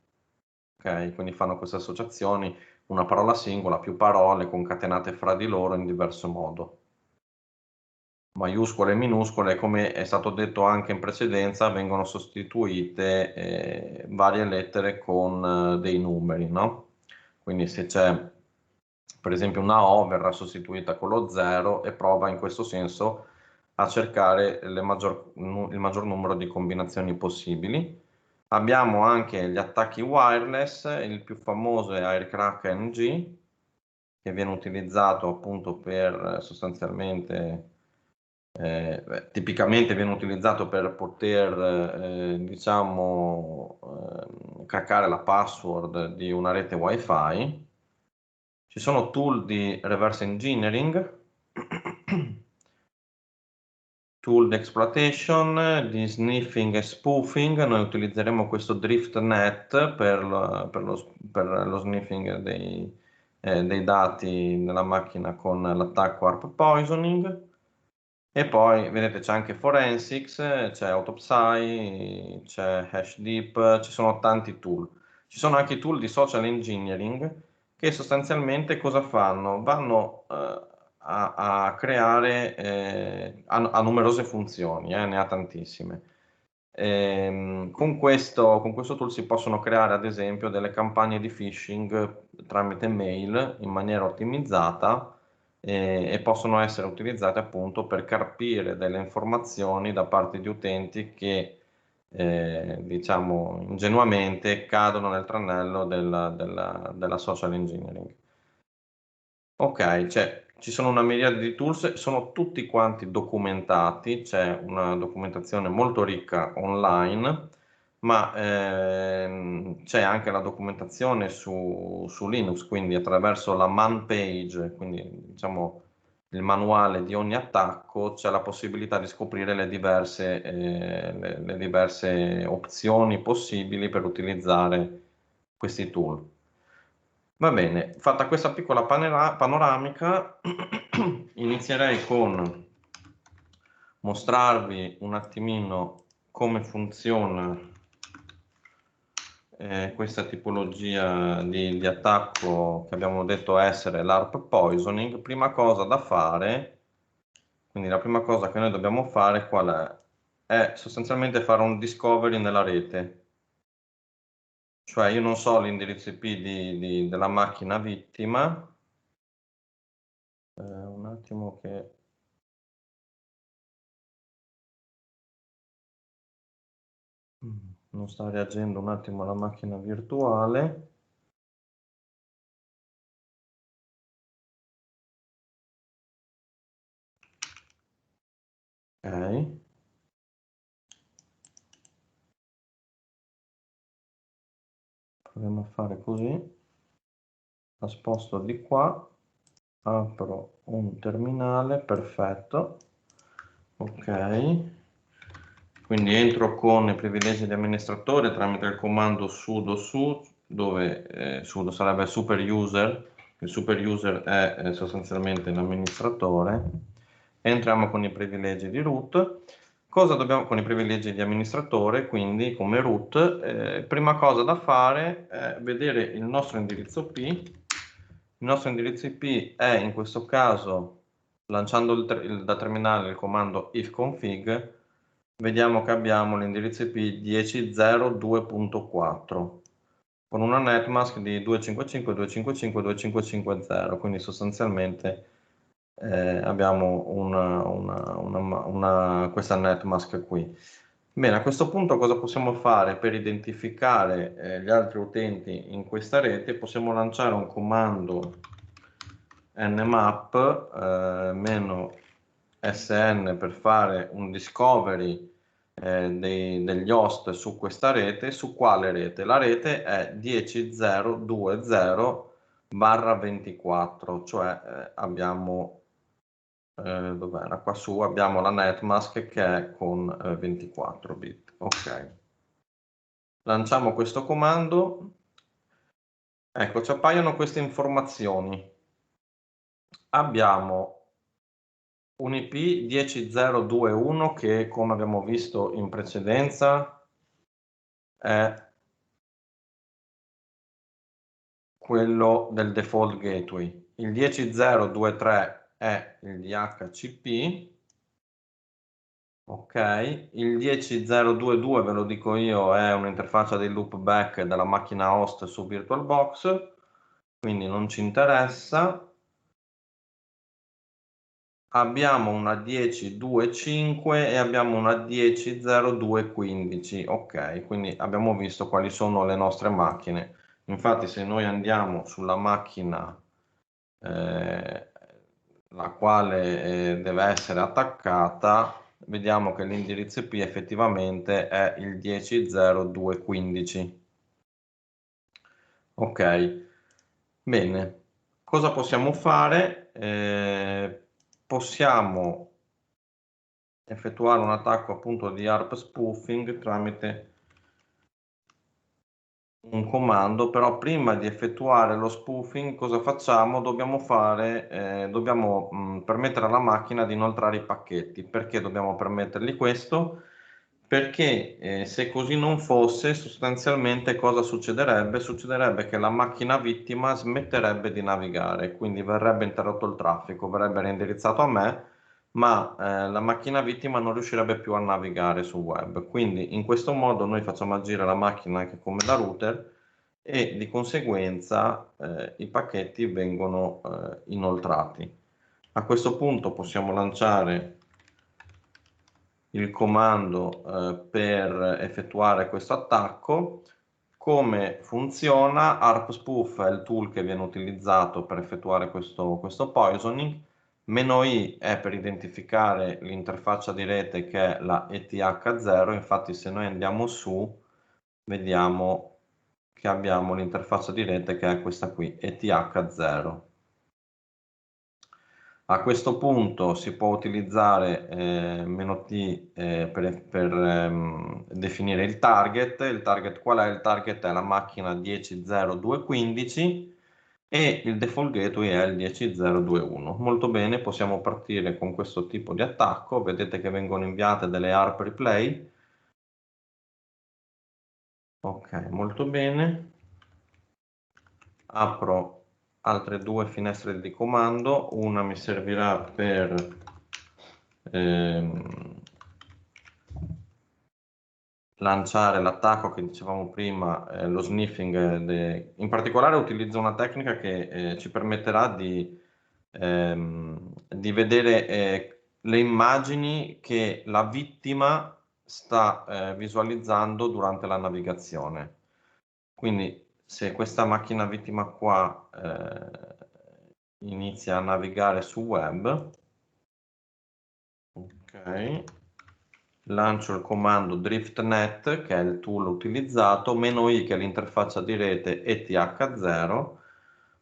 Okay? Quindi fanno queste associazioni, una parola singola, più parole concatenate fra di loro in diverso modo. Maiuscole e minuscole, come è stato detto anche in precedenza, vengono sostituite varie lettere con dei numeri, no? Quindi se c'è per esempio una O verrà sostituita con lo 0 e prova in questo senso a cercare il maggior numero di combinazioni possibili. Abbiamo anche gli attacchi wireless, il più famoso è Aircrack NG, che viene utilizzato appunto per sostanzialmente, tipicamente viene utilizzato per poter, diciamo, craccare la password di una rete wifi. Ci sono tool di reverse engineering, tool di exploitation, di sniffing e spoofing. Noi utilizzeremo questo DriftNet per lo sniffing dei dati nella macchina con l'attacco ARP poisoning. E poi vedete c'è anche forensics, c'è autopsy, c'è hashdeep, ci sono tanti tool. Ci sono anche i tool di social engineering che sostanzialmente cosa fanno? Vanno a creare, ha numerose funzioni, ne ha tantissime. Con questo tool si possono creare ad esempio delle campagne di phishing tramite mail in maniera ottimizzata e possono essere utilizzate appunto per carpire delle informazioni da parte di utenti che diciamo ingenuamente cadono nel tranello della social engineering. Ok, ci sono una miriade di tools, sono tutti quanti documentati, c'è una documentazione molto ricca online, ma c'è anche la documentazione su Linux, quindi attraverso la man page, quindi diciamo il manuale di ogni attacco, c'è la possibilità di scoprire le diverse opzioni possibili per utilizzare questi tool. Va bene, fatta questa piccola panoramica, inizierei con mostrarvi un attimino come funziona questa tipologia di attacco che abbiamo detto essere l'ARP poisoning. Prima cosa da fare, quindi la prima cosa che noi dobbiamo fare qual è? È sostanzialmente fare un discovery nella rete. Cioè io non so l'indirizzo IP della macchina vittima, un attimo che non sta reagendo un attimo la macchina virtuale. Ok. Proviamo a fare così. La sposto di qua. Apro un terminale, perfetto. Ok. Quindi entro con i privilegi di amministratore tramite il comando sudo su, dove sudo sarebbe super user. Il super user è sostanzialmente l'amministratore. Entriamo con i privilegi di root. Cosa dobbiamo con i privilegi di amministratore? Quindi come root, prima cosa da fare è vedere il nostro indirizzo IP. Il nostro indirizzo IP è in questo caso, lanciando da terminale il comando ifconfig, vediamo che abbiamo l'indirizzo IP 10.0.2.4 con una netmask di 255.255.255.0, quindi sostanzialmente abbiamo questa netmask qui. Bene, a questo punto cosa possiamo fare per identificare gli altri utenti in questa rete? Possiamo lanciare un comando nmap -sn per fare un discovery degli host su questa rete. Su quale rete? La rete è 10.0.20/24, cioè abbiamo dov'era? Qua su abbiamo la netmask che è con 24 bit. Ok. Lanciamo questo comando. Ecco, ci appaiono queste informazioni. abbiamo un IP 10021 che, come abbiamo visto in precedenza, è quello del default gateway. Il 10023 è il DHCP. Ok, il 10022 ve lo dico io, è un'interfaccia di loopback della macchina host su VirtualBox, quindi non ci interessa. Abbiamo una 10.2.5 e abbiamo una 10.02.15. Ok, quindi abbiamo visto quali sono le nostre macchine. Infatti, se noi andiamo sulla macchina la quale deve essere attaccata, vediamo che l'indirizzo IP effettivamente è il 10.02.15. Ok, bene. Cosa possiamo fare? Possiamo effettuare un attacco appunto di ARP spoofing tramite un comando, però prima di effettuare lo spoofing cosa facciamo? Dobbiamo permettere alla macchina di inoltrare i pacchetti. Perché dobbiamo permettergli questo? Perché se così non fosse, sostanzialmente cosa succederebbe? Succederebbe che la macchina vittima smetterebbe di navigare, quindi verrebbe interrotto il traffico, verrebbe reindirizzato a me, ma la macchina vittima non riuscirebbe più a navigare sul web. Quindi in questo modo noi facciamo agire la macchina anche come da router e di conseguenza i pacchetti vengono inoltrati. A questo punto possiamo lanciare il comando per effettuare questo attacco. Come funziona? ARP-spoof è il tool che viene utilizzato per effettuare questo poisoning. -i è per identificare l'interfaccia di rete che è la ETH0. Infatti se noi andiamo su vediamo che abbiamo l'interfaccia di rete che è questa qui, ETH0. A questo punto si può utilizzare -t per definire il target. Il target qual è? Il target è la macchina 10.02.15 e il default gateway è il 10.021. Molto bene, possiamo partire con questo tipo di attacco. Vedete che vengono inviate delle ARP replay. Ok, molto bene. Apro altre due finestre di comando, una mi servirà per lanciare l'attacco che dicevamo prima, lo sniffing. In particolare utilizzo una tecnica che ci permetterà di vedere le immagini che la vittima sta visualizzando durante la navigazione. Quindi se questa macchina vittima qua inizia a navigare sul web, ok, lancio il comando driftnet che è il tool utilizzato, -i che è l'interfaccia di rete ETH0.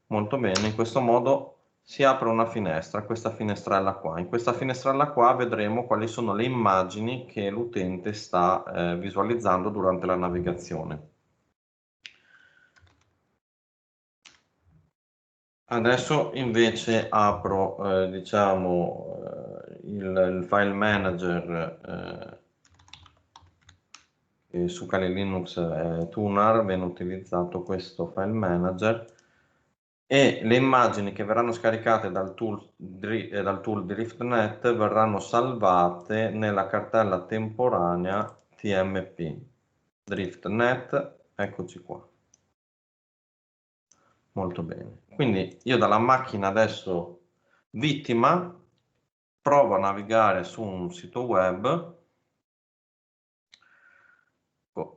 Molto bene, in questo modo si apre una finestra, questa finestrella qua. In questa finestrella qua vedremo quali sono le immagini che l'utente sta visualizzando durante la navigazione. Adesso invece apro diciamo il file manager che su Kali Linux è Tunar, viene utilizzato questo file manager e le immagini che verranno scaricate dal tool DriftNet verranno salvate nella cartella temporanea TMP. DriftNet, eccoci qua. Molto bene. Quindi io dalla macchina adesso vittima provo a navigare su un sito web.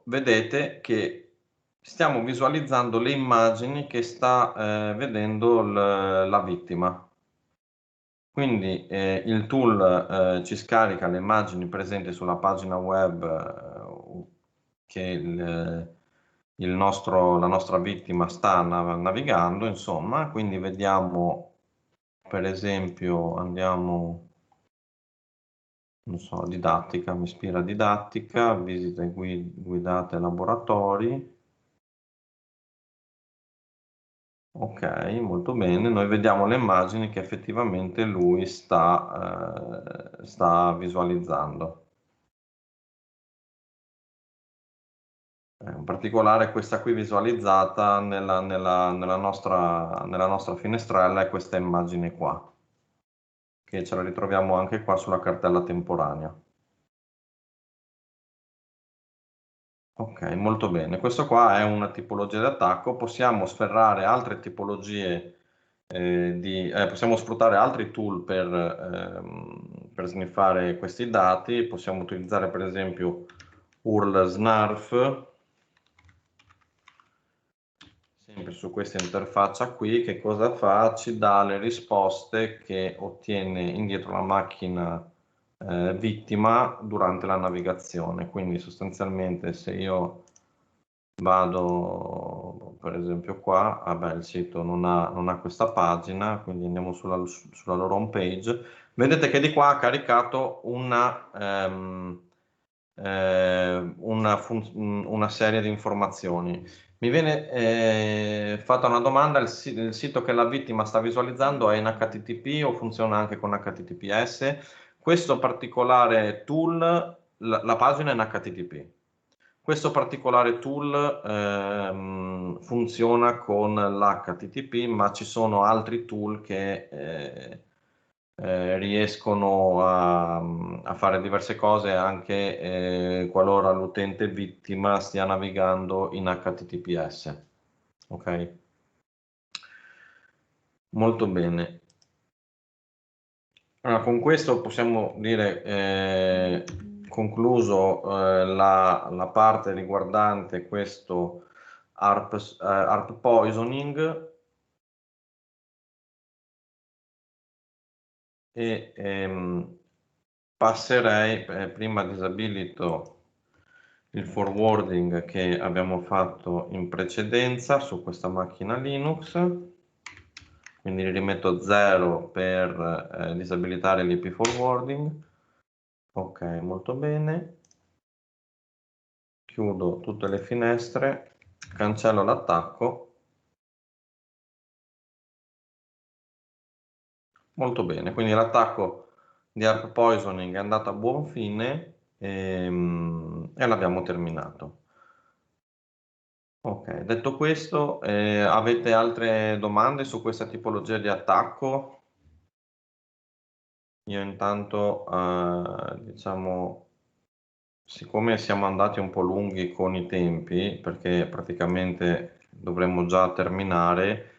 Vedete che stiamo visualizzando le immagini che sta vedendo la vittima. Quindi il tool ci scarica le immagini presenti sulla pagina web che la nostra vittima sta navigando, insomma. Quindi vediamo, per esempio, andiamo, non so, didattica, mi ispira didattica, visite guidate laboratori. Ok, molto bene. Noi vediamo le immagini che effettivamente lui sta visualizzando. In particolare questa qui visualizzata nella nostra finestrella è questa immagine qua, che ce la ritroviamo anche qua sulla cartella temporanea. Ok, molto bene. Questo qua è una tipologia di attacco. Possiamo sferrare altre tipologie, possiamo sfruttare altri tool per sniffare questi dati. Possiamo utilizzare per esempio URL Snarf, sempre su questa interfaccia qui. Che cosa fa? Ci dà le risposte che ottiene indietro la macchina vittima durante la navigazione. Quindi sostanzialmente se io vado per esempio qua, il sito non ha questa pagina, quindi andiamo sulla loro home page, vedete che di qua ha caricato una serie di informazioni. Mi viene fatta una domanda: il sito che la vittima sta visualizzando è in HTTP o funziona anche con HTTPS? Questo particolare tool, la pagina è in HTTP. Questo particolare tool funziona con l'HTTP, ma ci sono altri tool che riescono a fare diverse cose anche qualora l'utente vittima stia navigando in HTTPS. Ok? Molto bene. Allora, con questo possiamo dire concluso la parte riguardante questo ARP poisoning, e passerei, prima disabilito il forwarding che abbiamo fatto in precedenza su questa macchina Linux, quindi rimetto 0 per disabilitare l'IP forwarding. Ok, molto bene. Chiudo tutte le finestre, cancello l'attacco. Molto bene, quindi l'attacco di ARP poisoning è andato a buon fine e l'abbiamo terminato. Ok, detto questo, avete altre domande su questa tipologia di attacco? Io intanto, diciamo, siccome siamo andati un po' lunghi con i tempi, perché praticamente dovremmo già terminare,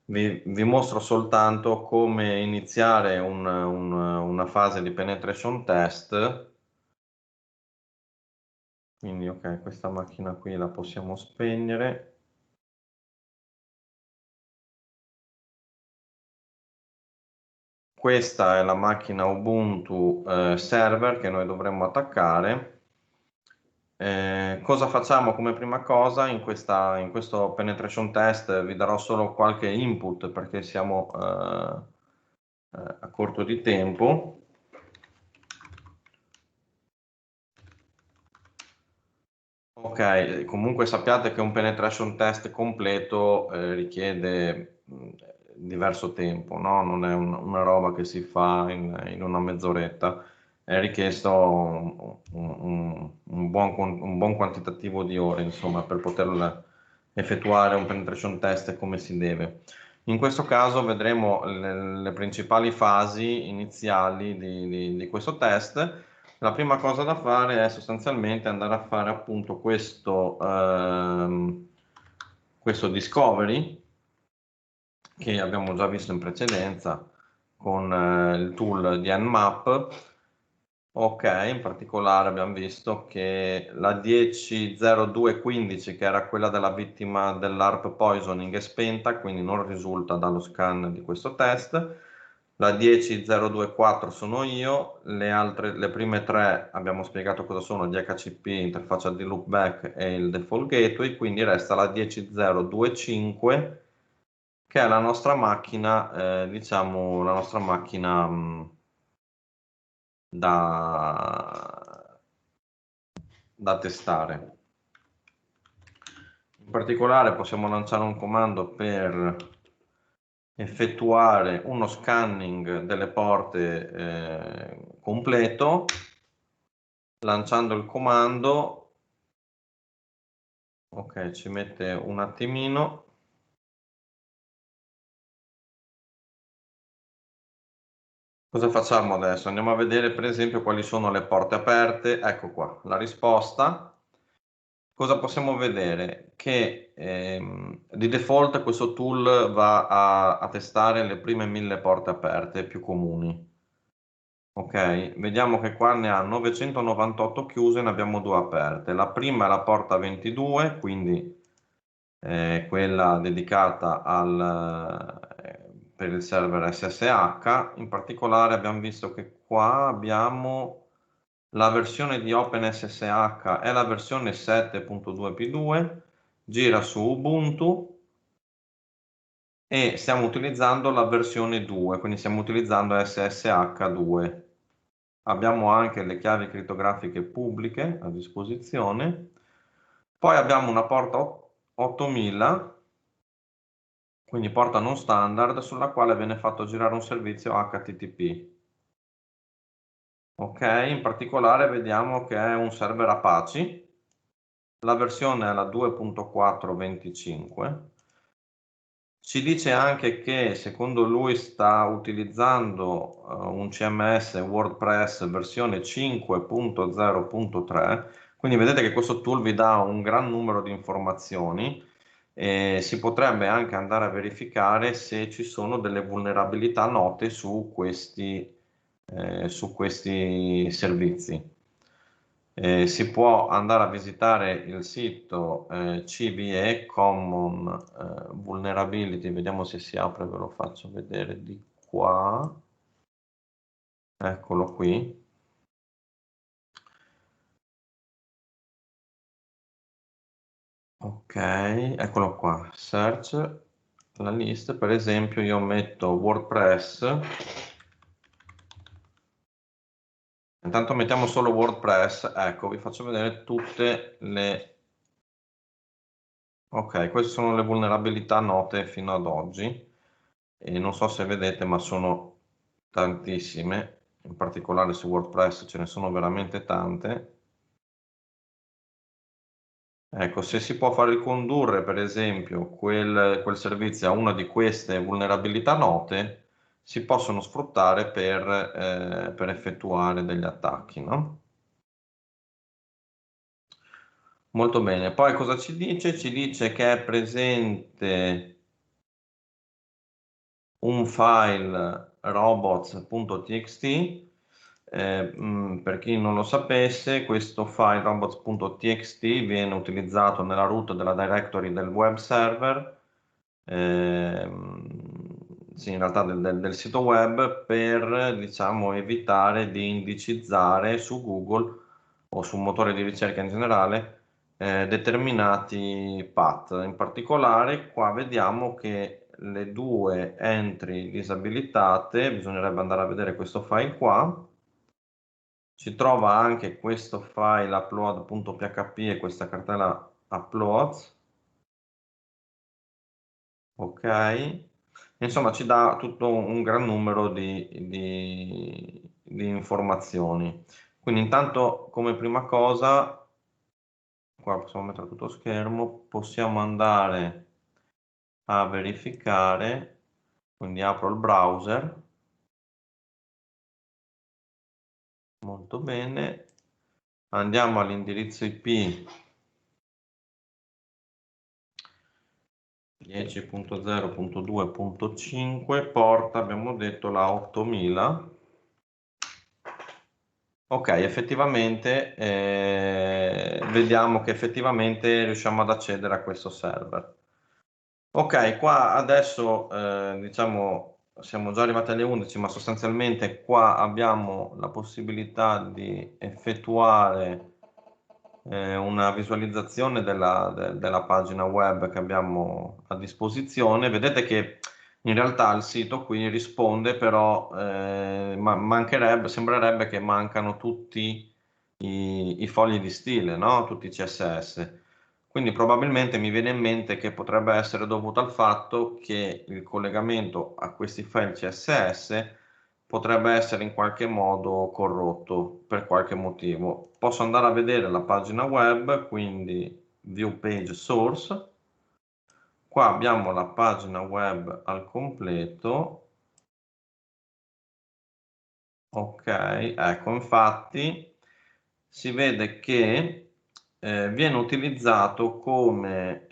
vi mostro soltanto come iniziare una fase di penetration test. Quindi ok, questa macchina qui la possiamo spegnere. Questa è la macchina Ubuntu server che noi dovremmo attaccare. Cosa facciamo come prima cosa in questo penetration test? Vi darò solo qualche input perché siamo a corto di tempo. Ok, comunque sappiate che un penetration test completo richiede diverso tempo, no? Non è una roba che si fa in una mezz'oretta, è richiesto un buon quantitativo di ore, insomma, per poter effettuare un penetration test come si deve. In questo caso vedremo le principali fasi iniziali di questo test. La prima cosa da fare è sostanzialmente andare a fare appunto questo discovery che abbiamo già visto in precedenza con il tool di Nmap. Ok, in particolare abbiamo visto che la 10.02.15, che era quella della vittima dell'ARP poisoning, è spenta, quindi non risulta dallo scan di questo test. La 10.02.4 sono io, le prime tre abbiamo spiegato cosa sono: DHCP, interfaccia di loopback e il default gateway, quindi resta la 10.025 che è la nostra macchina, diciamo la nostra macchina da testare. In particolare possiamo lanciare un comando per effettuare uno scanning delle porte completo, lanciando il comando. Ok, ci mette un attimino. Cosa facciamo adesso? Andiamo a vedere per esempio quali sono le porte aperte. Ecco qua la risposta. Cosa possiamo vedere? Che di default questo tool va a testare le prime 1000 porte aperte più comuni. Ok, vediamo che qua ne ha 998 chiuse, ne abbiamo 2 aperte. La prima è la porta 22, quindi quella dedicata per il server SSH. In particolare abbiamo visto che qua abbiamo la versione di OpenSSH, è la versione 7.2p2, gira su Ubuntu e stiamo utilizzando la versione 2, quindi stiamo utilizzando SSH2. Abbiamo anche le chiavi crittografiche pubbliche a disposizione. Poi abbiamo una porta 8000, quindi porta non standard, sulla quale viene fatto girare un servizio HTTP. Ok, in particolare vediamo che è un server Apache, la versione è la 2.425. Ci dice anche che secondo lui sta utilizzando un CMS WordPress versione 5.0.3, quindi vedete che questo tool vi dà un gran numero di informazioni e si potrebbe anche andare a verificare se ci sono delle vulnerabilità note su questi servizi. Si può andare a visitare il sito CVE Common Vulnerability, vediamo se si apre, ve lo faccio vedere di qua, eccolo qui. Ok, eccolo qua, search, la lista, per esempio io metto WordPress. Intanto mettiamo solo WordPress, ecco, vi faccio vedere tutte le... Ok, queste sono le vulnerabilità note fino ad oggi, e non so se vedete, ma sono tantissime, in particolare su WordPress ce ne sono veramente tante. Ecco, se si può far ricondurre, per esempio, quel servizio a una di queste vulnerabilità note, si possono sfruttare per effettuare degli attacchi, no? Molto bene, poi cosa ci dice? Ci dice che è presente un file robots.txt. Per chi non lo sapesse, questo file robots.txt viene utilizzato nella root della directory del web server, sì, in realtà del sito web, per, diciamo, evitare di indicizzare su Google o su un motore di ricerca in generale determinati path. In particolare qua vediamo che le due entry disabilitate, bisognerebbe andare a vedere questo file qua, ci trova anche questo file upload.php e questa cartella uploads, ok, insomma ci dà tutto un gran numero di informazioni. Quindi intanto, come prima cosa, qua possiamo mettere tutto schermo, possiamo andare a verificare, quindi apro il browser, molto bene, andiamo all'indirizzo IP 10.0.2.5, porta, abbiamo detto, la 8000. Ok, effettivamente vediamo che effettivamente riusciamo ad accedere a questo server. Ok, qua adesso diciamo siamo già arrivati alle 11, ma sostanzialmente qua abbiamo la possibilità di effettuare una visualizzazione della pagina web che abbiamo a disposizione. Vedete che in realtà il sito qui risponde, però sembrerebbe che mancano tutti i fogli di stile, no? Tutti i CSS. Quindi probabilmente mi viene in mente che potrebbe essere dovuto al fatto che il collegamento a questi file CSS potrebbe essere in qualche modo corrotto per qualche motivo. Posso andare a vedere la pagina web, quindi View Page Source. Qua abbiamo la pagina web al completo. Ok, ecco, infatti si vede che viene utilizzato come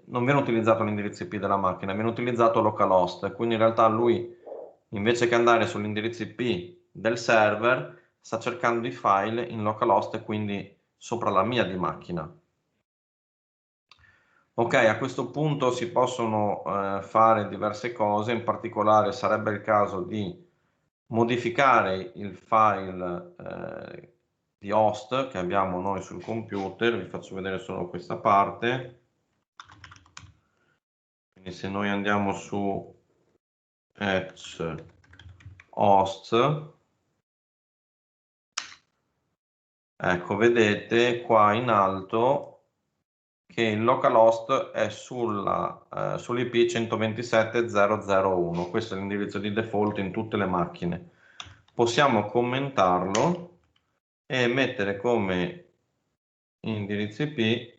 non viene utilizzato l'indirizzo IP della macchina, viene utilizzato localhost, quindi in realtà lui invece che andare sull'indirizzo IP del server sta cercando i file in localhost e quindi sopra la mia di macchina. Ok, a questo punto si possono fare diverse cose, in particolare sarebbe il caso di modificare il file di host che abbiamo noi sul computer. Vi faccio vedere solo questa parte. Quindi se noi andiamo su Etch host, ecco, vedete qua in alto che il localhost è sull'IP 127.0.0.1. Questo è l'indirizzo di default in tutte le macchine. Possiamo commentarlo e mettere come indirizzo IP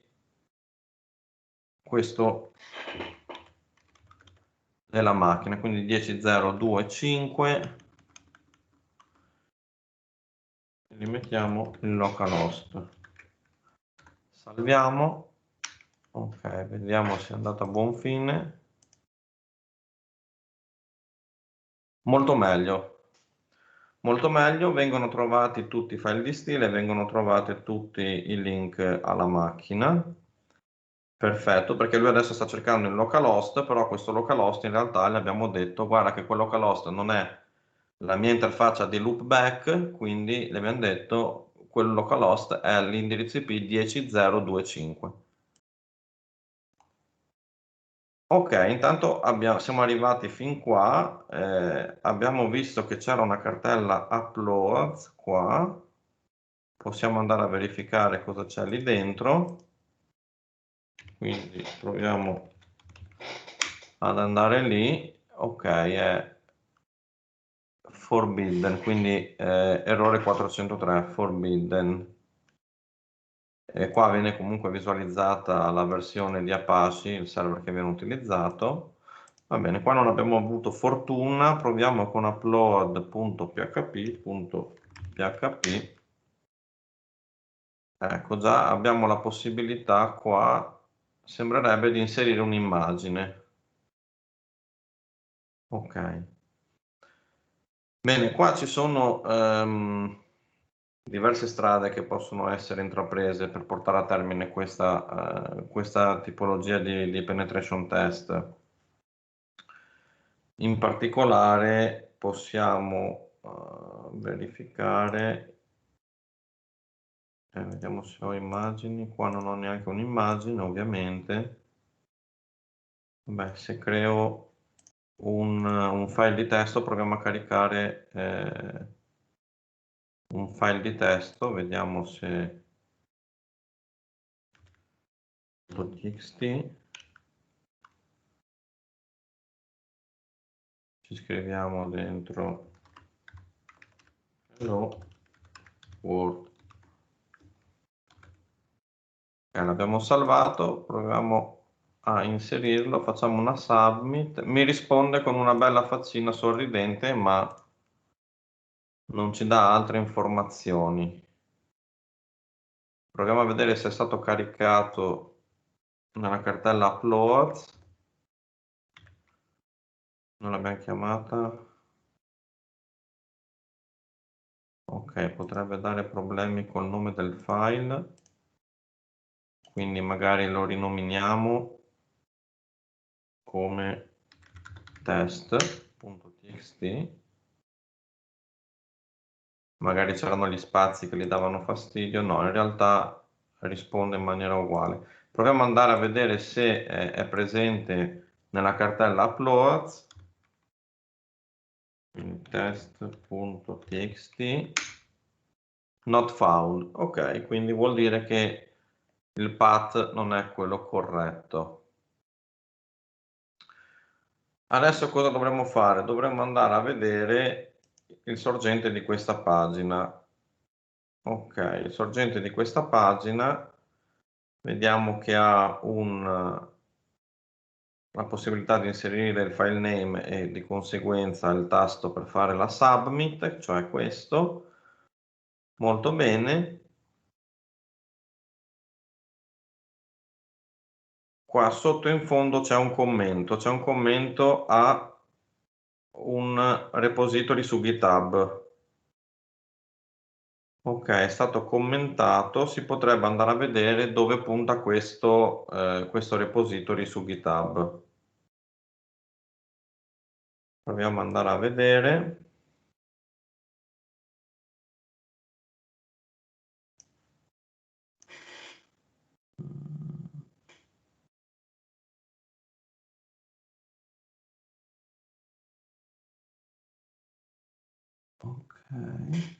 questo della macchina, quindi 10.0.2.5, quindi mettiamo il localhost, salviamo. Ok, vediamo se è andato a buon fine. Molto meglio, vengono trovati tutti i file di stile, vengono trovati tutti i link alla macchina. Perfetto, perché lui adesso sta cercando il localhost, però questo localhost in realtà le abbiamo detto, guarda che quel localhost non è la mia interfaccia di loopback, quindi le abbiamo detto quel localhost è l'indirizzo IP 10.0.2.5. Ok, intanto siamo arrivati fin qua, abbiamo visto che c'era una cartella uploads qua, possiamo andare a verificare cosa c'è lì dentro, quindi proviamo ad andare lì. Ok, è forbidden, quindi errore 403, forbidden. E qua viene comunque visualizzata la versione di Apache, il server che viene utilizzato. Va bene, qua non abbiamo avuto fortuna, proviamo con upload.php. Ecco, già abbiamo la possibilità qua, sembrerebbe di inserire un'immagine. Ok. Bene, qua ci sono diverse strade che possono essere intraprese per portare a termine questa tipologia di penetration test. In particolare possiamo verificare, vediamo se ho immagini, qua non ho neanche un'immagine ovviamente. Beh, se creo un file di testo, proviamo a caricare un file di testo, vediamo se .txt, ci scriviamo dentro hello world. L'abbiamo salvato, proviamo a inserirlo, facciamo una submit, mi risponde con una bella faccina sorridente, ma non ci dà altre informazioni. Proviamo a vedere se è stato caricato nella cartella uploads. Non l'abbiamo chiamata. Ok, potrebbe dare problemi col nome del file, quindi magari lo rinominiamo come test.txt. Magari c'erano gli spazi che gli davano fastidio, no, in realtà risponde in maniera uguale. Proviamo ad andare a vedere se è presente nella cartella uploads, quindi test.txt, not found. Ok, quindi vuol dire che il path non è quello corretto. Adesso cosa dovremmo fare? Dovremmo andare a vedere il sorgente di questa pagina. Ok, il sorgente di questa pagina, vediamo che ha la possibilità di inserire il file name e di conseguenza il tasto per fare la submit, cioè questo. Molto bene. Qua sotto in fondo c'è un commento a un repository su GitHub. Ok, è stato commentato, si potrebbe andare a vedere dove punta questo repository su GitHub. Proviamo ad andare a vedere. Ok.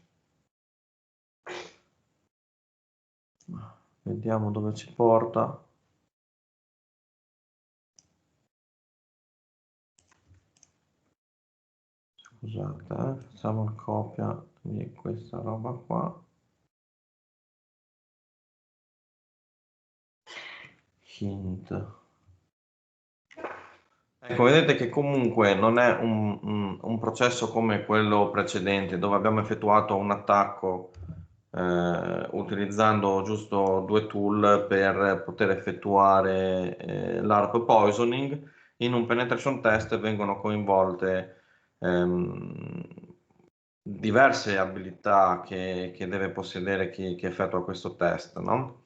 Vediamo dove ci porta. Scusate, facciamo una copia di questa roba qua. Hint. Ecco, vedete che comunque non è un processo come quello precedente, dove abbiamo effettuato un attacco utilizzando giusto 2 tool per poter effettuare l'ARP poisoning. In un penetration test vengono coinvolte diverse abilità che deve possedere chi effettua questo test, no?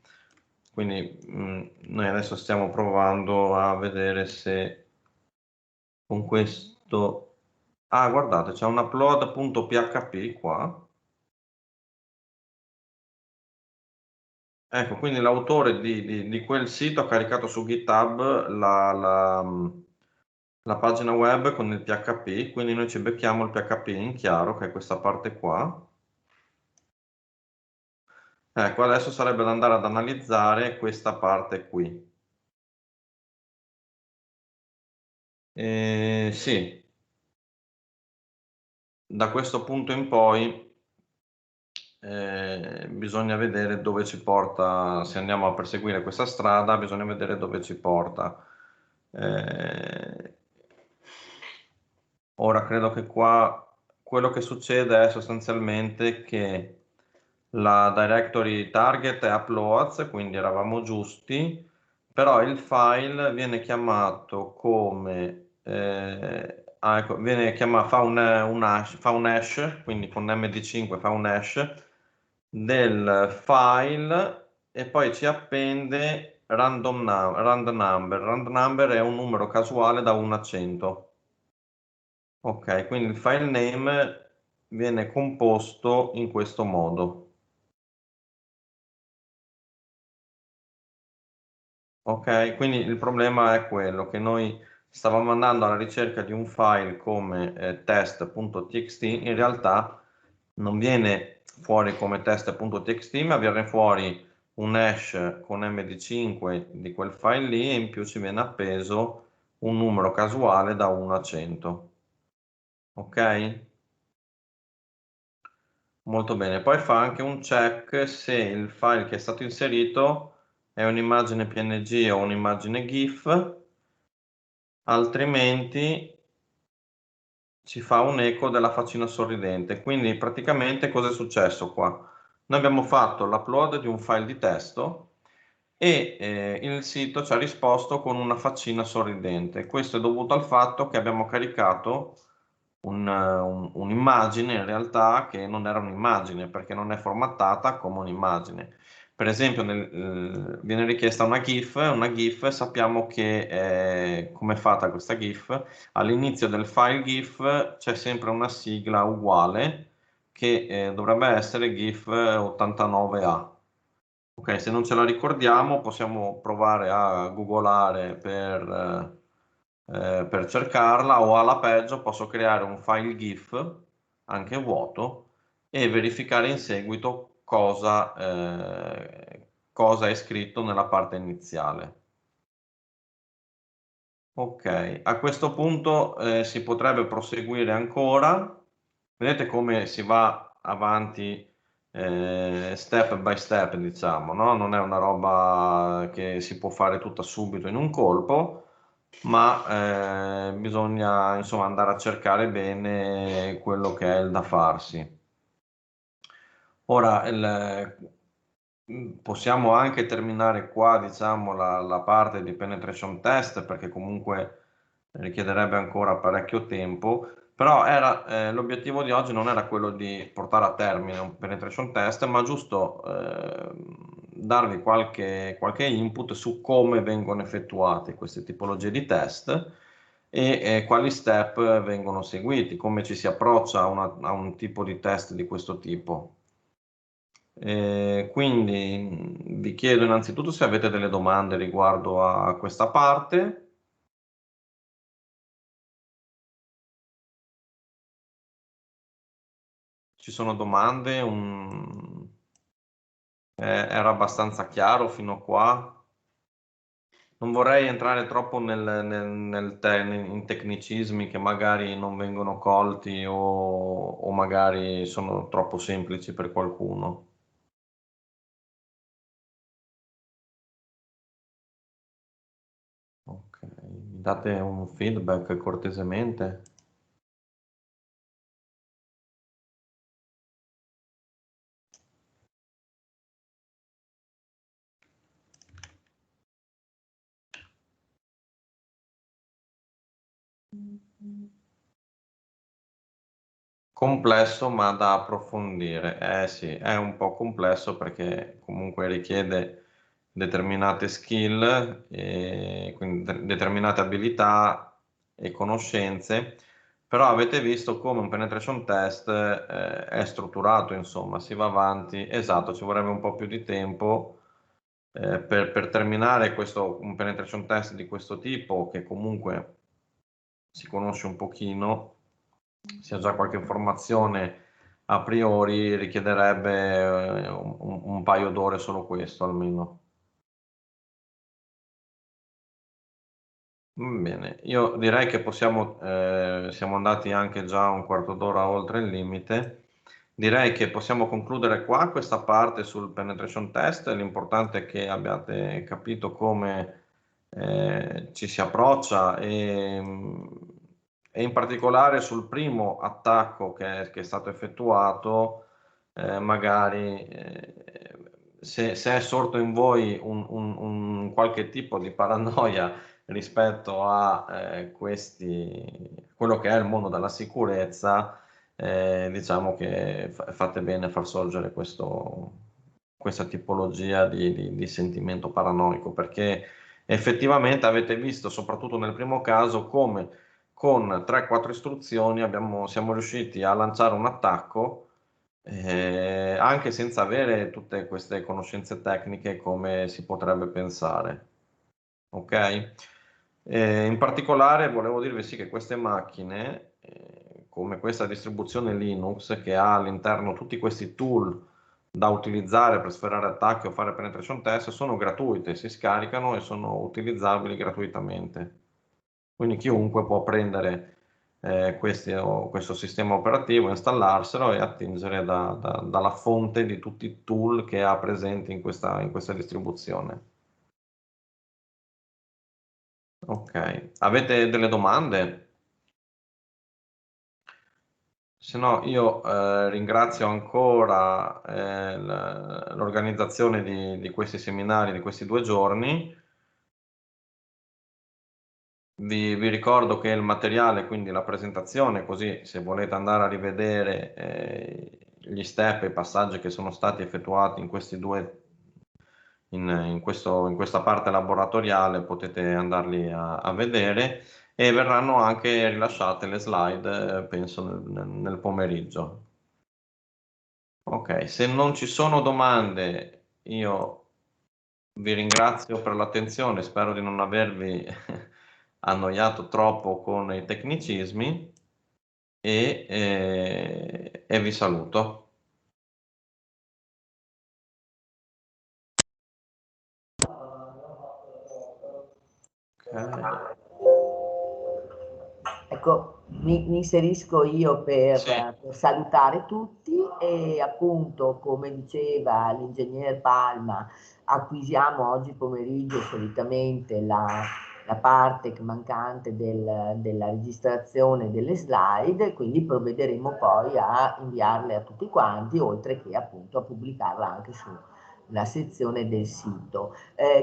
Quindi noi adesso stiamo provando a vedere se con questo... Ah, guardate, c'è un upload.php qua. Ecco, quindi l'autore di quel sito ha caricato su GitHub la pagina web con il PHP, quindi noi ci becchiamo il PHP in chiaro, che è questa parte qua. Ecco, adesso sarebbe da andare ad analizzare questa parte qui. Sì, da questo punto in poi bisogna vedere dove ci porta. Se andiamo a perseguire questa strada, bisogna vedere dove ci porta. Ora credo che qua quello che succede è sostanzialmente che la directory target è uploads, quindi eravamo giusti, però il file viene chiamato come ecco, fa un hash, quindi con MD5 fa un hash del file e poi ci appende random number. Random number è un numero casuale da 1 a 100. Ok, quindi il file name viene composto in questo modo. Ok, quindi il problema è quello che noi stavamo andando alla ricerca di un file come test.txt, in realtà non viene fuori come test.txt, ma viene fuori un hash con MD5 di quel file lì e in più ci viene appeso un numero casuale da 1 a 100. Ok? Molto bene, poi fa anche un check se il file che è stato inserito è un'immagine PNG o un'immagine GIF, altrimenti ci fa un eco della faccina sorridente. Quindi praticamente cosa è successo qua? Noi abbiamo fatto l'upload di un file di testo e il sito ci ha risposto con una faccina sorridente. Questo è dovuto al fatto che abbiamo caricato un'immagine in realtà che non era un'immagine perché non è formattata come un'immagine. Per esempio viene richiesta una GIF sappiamo che come è fatta questa GIF, all'inizio del file GIF c'è sempre una sigla uguale che dovrebbe essere GIF 89A. Ok, se non ce la ricordiamo possiamo provare a googolare per cercarla o alla peggio posso creare un file GIF anche vuoto e verificare in seguito cosa cosa è scritto nella parte iniziale. Ok, a questo punto si potrebbe proseguire ancora. Vedete come si va avanti step by step, diciamo, no? Non è una roba che si può fare tutta subito in un colpo, ma bisogna insomma andare a cercare bene quello che è il da farsi. Ora, possiamo anche terminare qua, diciamo, la parte di penetration test, perché comunque richiederebbe ancora parecchio tempo, però l'obiettivo di oggi non era quello di portare a termine un penetration test, ma giusto darvi qualche input su come vengono effettuate queste tipologie di test e quali step vengono seguiti, come ci si approccia a un tipo di test di questo tipo. Quindi vi chiedo innanzitutto se avete delle domande riguardo a questa parte. Ci sono domande? Era abbastanza chiaro fino a qua? Non vorrei entrare troppo in tecnicismi che magari non vengono colti o magari sono troppo semplici per qualcuno. Ok, mi date un feedback cortesemente? Complesso ma da approfondire. Eh sì, è un po' complesso perché comunque richiede determinate skill, quindi determinate abilità e conoscenze, però avete visto come un penetration test è strutturato, insomma, si va avanti. Esatto, ci vorrebbe un po' più di tempo per terminare un penetration test di questo tipo, che comunque si conosce un pochino, si ha già qualche informazione a priori, richiederebbe un paio d'ore solo questo almeno. Bene, io direi che siamo andati anche già un quarto d'ora oltre il limite. Direi che possiamo concludere qua questa parte sul penetration test. L'importante è che abbiate capito come ci si approccia e in particolare sul primo attacco che è stato effettuato, magari se è sorto in voi un qualche tipo di paranoia rispetto a quello che è il mondo della sicurezza, diciamo che fate bene a far sorgere questa tipologia di sentimento paranoico, perché effettivamente avete visto, soprattutto nel primo caso, come con 3-4 istruzioni siamo riusciti a lanciare un attacco anche senza avere tutte queste conoscenze tecniche come si potrebbe pensare. Ok? In particolare volevo dirvi sì che queste macchine, come questa distribuzione Linux che ha all'interno tutti questi tool da utilizzare per sferrare attacchi o fare penetration test, sono gratuite, si scaricano e sono utilizzabili gratuitamente. Quindi chiunque può prendere questo sistema operativo, installarselo e attingere dalla fonte di tutti i tool che ha presenti in questa distribuzione. Ok, avete delle domande? Se no io ringrazio ancora l'organizzazione di questi seminari, di questi 2 giorni. Vi ricordo che il materiale, quindi la presentazione, così se volete andare a rivedere gli step e i passaggi che sono stati effettuati in questa parte laboratoriale, potete andarli a vedere e verranno anche rilasciate le slide, penso nel pomeriggio. Ok, se non ci sono domande, io vi ringrazio per l'attenzione, spero di non avervi annoiato troppo con i tecnicismi e vi saluto. Ecco, mi inserisco io per salutare tutti e appunto, come diceva l'ingegner Palma, acquisiamo oggi pomeriggio solitamente la parte mancante della registrazione delle slide, quindi provvederemo poi a inviarle a tutti quanti, oltre che appunto a pubblicarla anche sulla sezione del sito.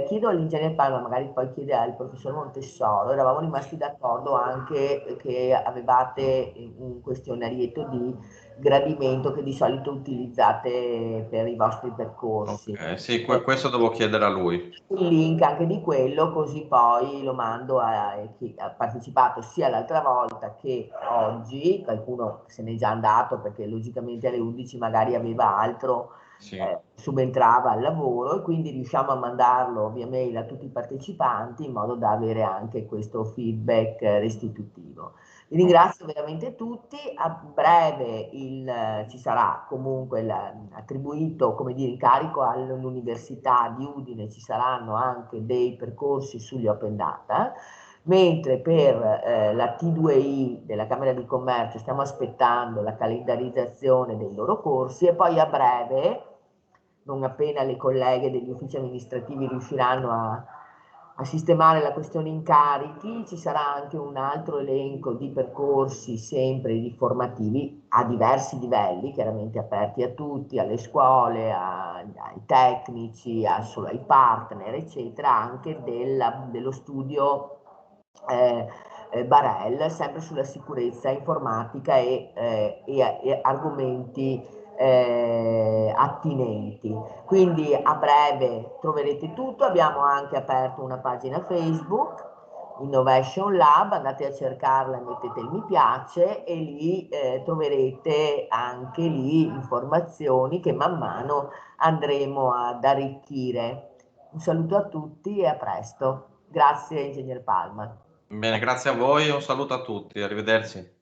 Chiedo all'ingegner Palma, magari poi chiede al professor Montessoro, eravamo rimasti d'accordo anche che avevate un questionarietto di gradimento che di solito utilizzate per i vostri percorsi. Ok, sì, questo devo chiedere a lui. Il link anche di quello, così poi lo mando a chi ha partecipato sia l'altra volta che oggi. Qualcuno se n'è già andato perché logicamente alle 11 magari aveva altro, subentrava al lavoro, e quindi riusciamo a mandarlo via mail a tutti i partecipanti in modo da avere anche questo feedback restitutivo. Vi ringrazio veramente tutti. A breve ci sarà comunque attribuito, come dire, incarico all'Università di Udine, ci saranno anche dei percorsi sugli open data, mentre per la T2I della Camera di Commercio stiamo aspettando la calendarizzazione dei loro corsi, e poi a breve, non appena le colleghe degli uffici amministrativi riusciranno a sistemare la questione incarichi, ci sarà anche un altro elenco di percorsi sempre di formativi a diversi livelli, chiaramente aperti a tutti, alle scuole, ai tecnici, ai partner, eccetera, anche dello studio Barel, sempre sulla sicurezza informatica e argomenti attinenti. Quindi a breve troverete tutto. Abbiamo anche aperto una pagina Facebook, Innovation Lab, andate a cercarla e mettete il mi piace, e lì troverete anche lì informazioni che man mano andremo ad arricchire. Un saluto a tutti e a presto. Grazie, ingegner Palma. Bene, grazie a voi, un saluto a tutti, arrivederci.